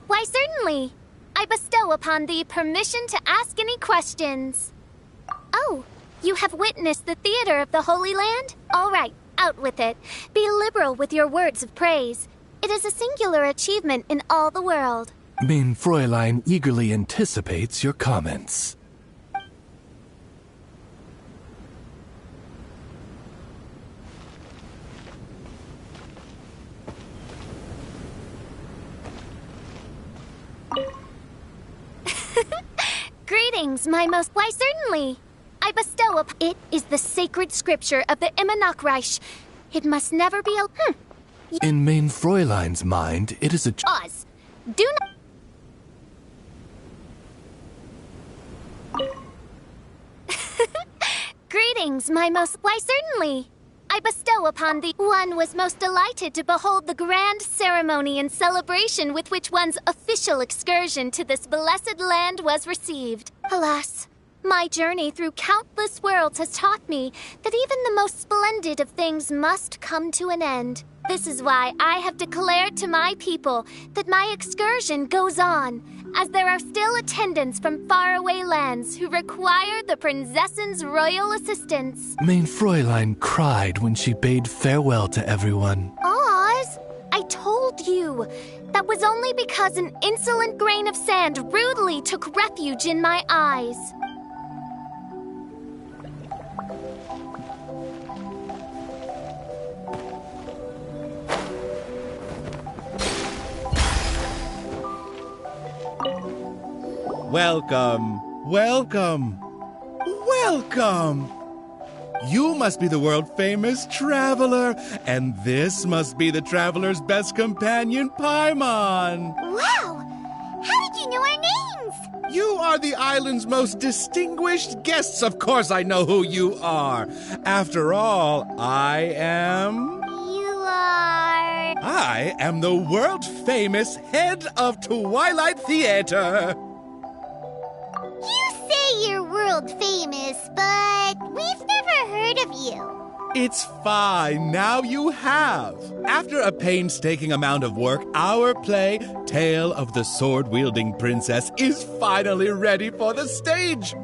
Why, certainly. I bestow upon thee permission to ask any questions. Oh, you have witnessed the theater of the Holy Land? All right, out with it. Be liberal with your words of praise. It is a singular achievement in all the world. Mein Fräulein eagerly anticipates your comments. Greetings, my most... Why, certainly. I bestow upon... It is the sacred scripture of the Immernachtreich. It must never be... In Mein Fräulein's mind, it is a... Pause. Do not... Greetings, my most... Why, certainly. I bestow upon thee... One was most delighted to behold the grand ceremony and celebration with which one's official excursion to this blessed land was received. Alas, my journey through countless worlds has taught me that even the most splendid of things must come to an end. This is why I have declared to my people that my excursion goes on, as there are still attendants from faraway lands who require the Prinzessin's royal assistance. Mein Fräulein cried when she bade farewell to everyone. Oz, I told you. That was only because an insolent grain of sand rudely took refuge in my eyes. Welcome, welcome, welcome! You must be the world-famous traveler, and this must be the traveler's best companion, Paimon. Wow! How did you know our names? You are the island's most distinguished guests. Of course I know who you are. After all, I am the world-famous head of Twilight Theater. You say you're world famous, but we've never heard of you. It's fine, now you have. After a painstaking amount of work, our play, Tale of the Sword-Wielding Princess, is finally ready for the stage.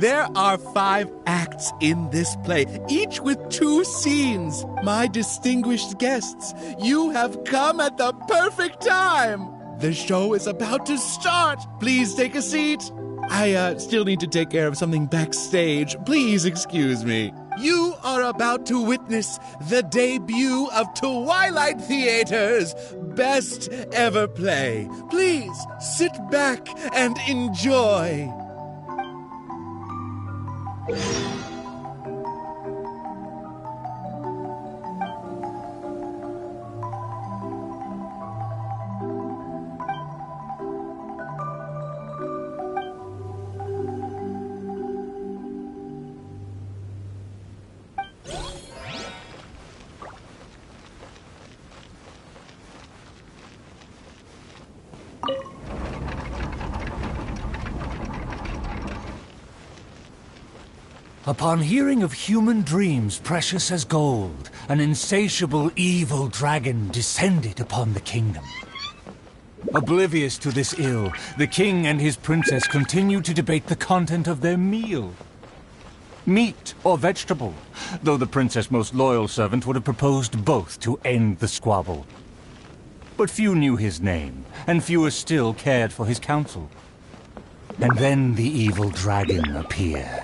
There are 5 acts in this play, each with 2 scenes. My distinguished guests, you have come at the perfect time. The show is about to start. Please take a seat. I still need to take care of something backstage. Please excuse me. You are about to witness the debut of Twilight Theater's best ever play. Please sit back and enjoy. Upon hearing of human dreams precious as gold, an insatiable evil dragon descended upon the kingdom. Oblivious to this ill, the king and his princess continued to debate the content of their meal. Meat or vegetable, though the princess' most loyal servant would have proposed both to end the squabble. But few knew his name, and fewer still cared for his counsel. And then the evil dragon appeared.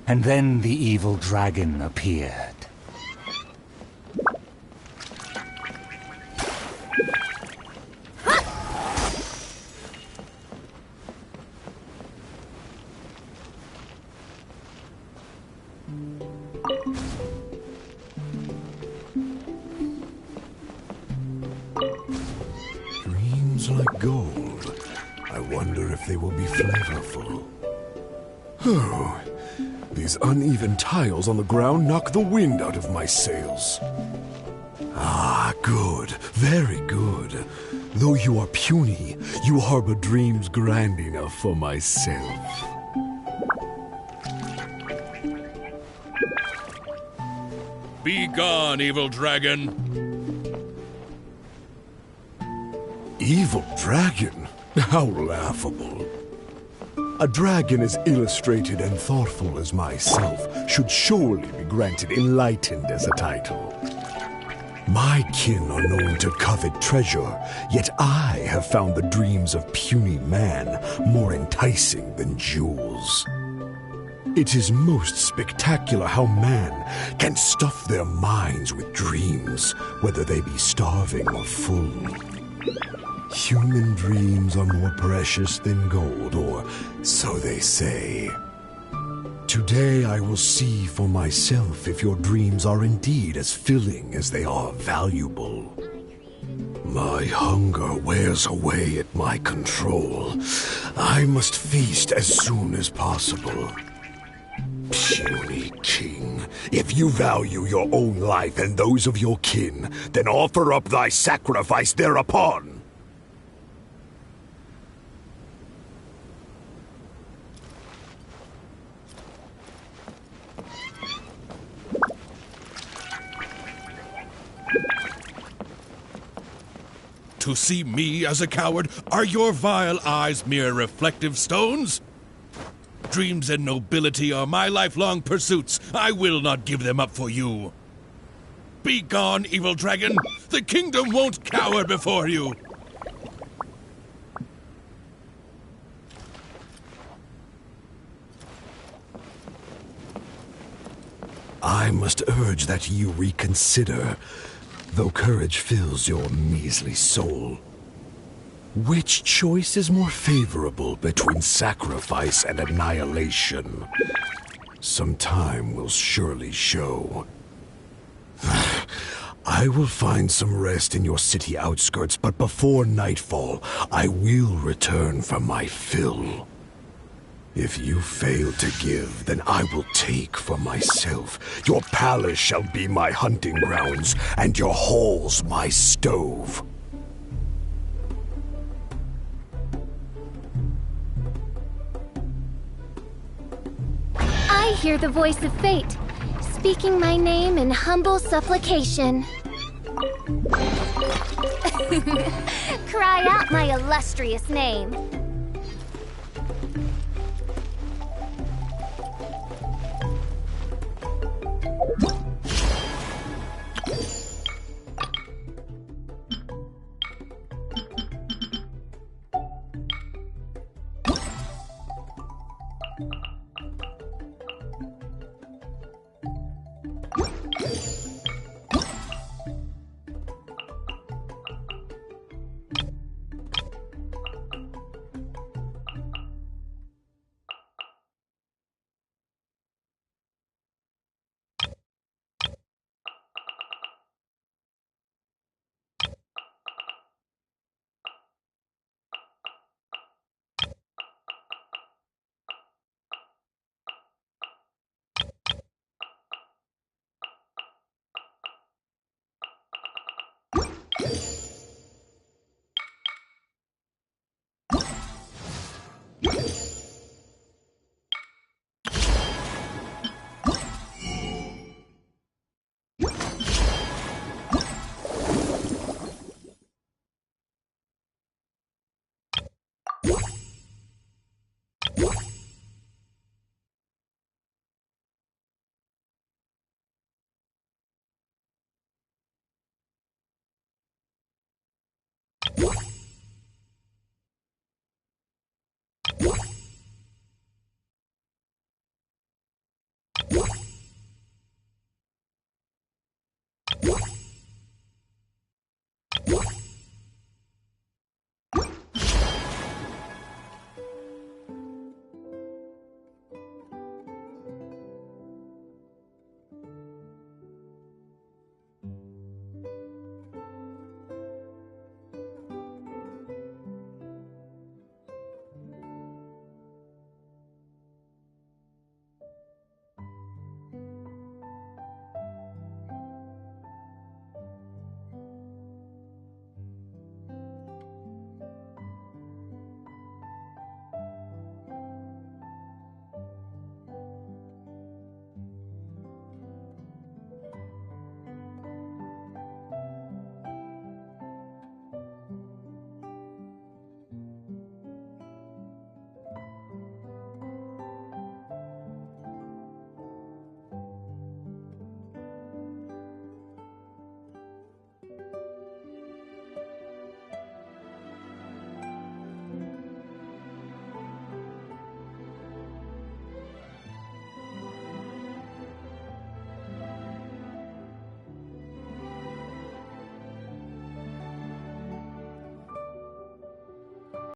And then the evil dragon appeared. Dreams like gold. I wonder if they will be flavorful. Oh. These uneven tiles on the ground knock the wind out of my sails. Ah, good. Very good. Though you are puny, you harbor dreams grand enough for myself. Be gone, evil dragon. Evil dragon? How laughable. A dragon as illustrated and thoughtful as myself should surely be granted enlightened as a title. My kin are known to covet treasure, yet I have found the dreams of puny man more enticing than jewels. It is most spectacular how man can stuff their minds with dreams, whether they be starving or full. Human dreams are more precious than gold, or so they say. Today I will see for myself if your dreams are indeed as filling as they are valuable. My hunger wears away at my control. I must feast as soon as possible. Puny king, if you value your own life and those of your kin, then offer up thy sacrifice thereupon. To see me as a coward, are your vile eyes mere reflective stones? Dreams and nobility are my lifelong pursuits. I will not give them up for you. Be gone, evil dragon. The kingdom won't cower before you. I must urge that you reconsider, though courage fills your measly soul. Which choice is more favorable between sacrifice and annihilation? Some time will surely show. I will find some rest in your city outskirts, but before nightfall, I will return for my fill. If you fail to give, then I will take for myself. Your palace shall be my hunting grounds, and your halls my stove. I hear the voice of fate, speaking my name in humble supplication. Cry out my illustrious name.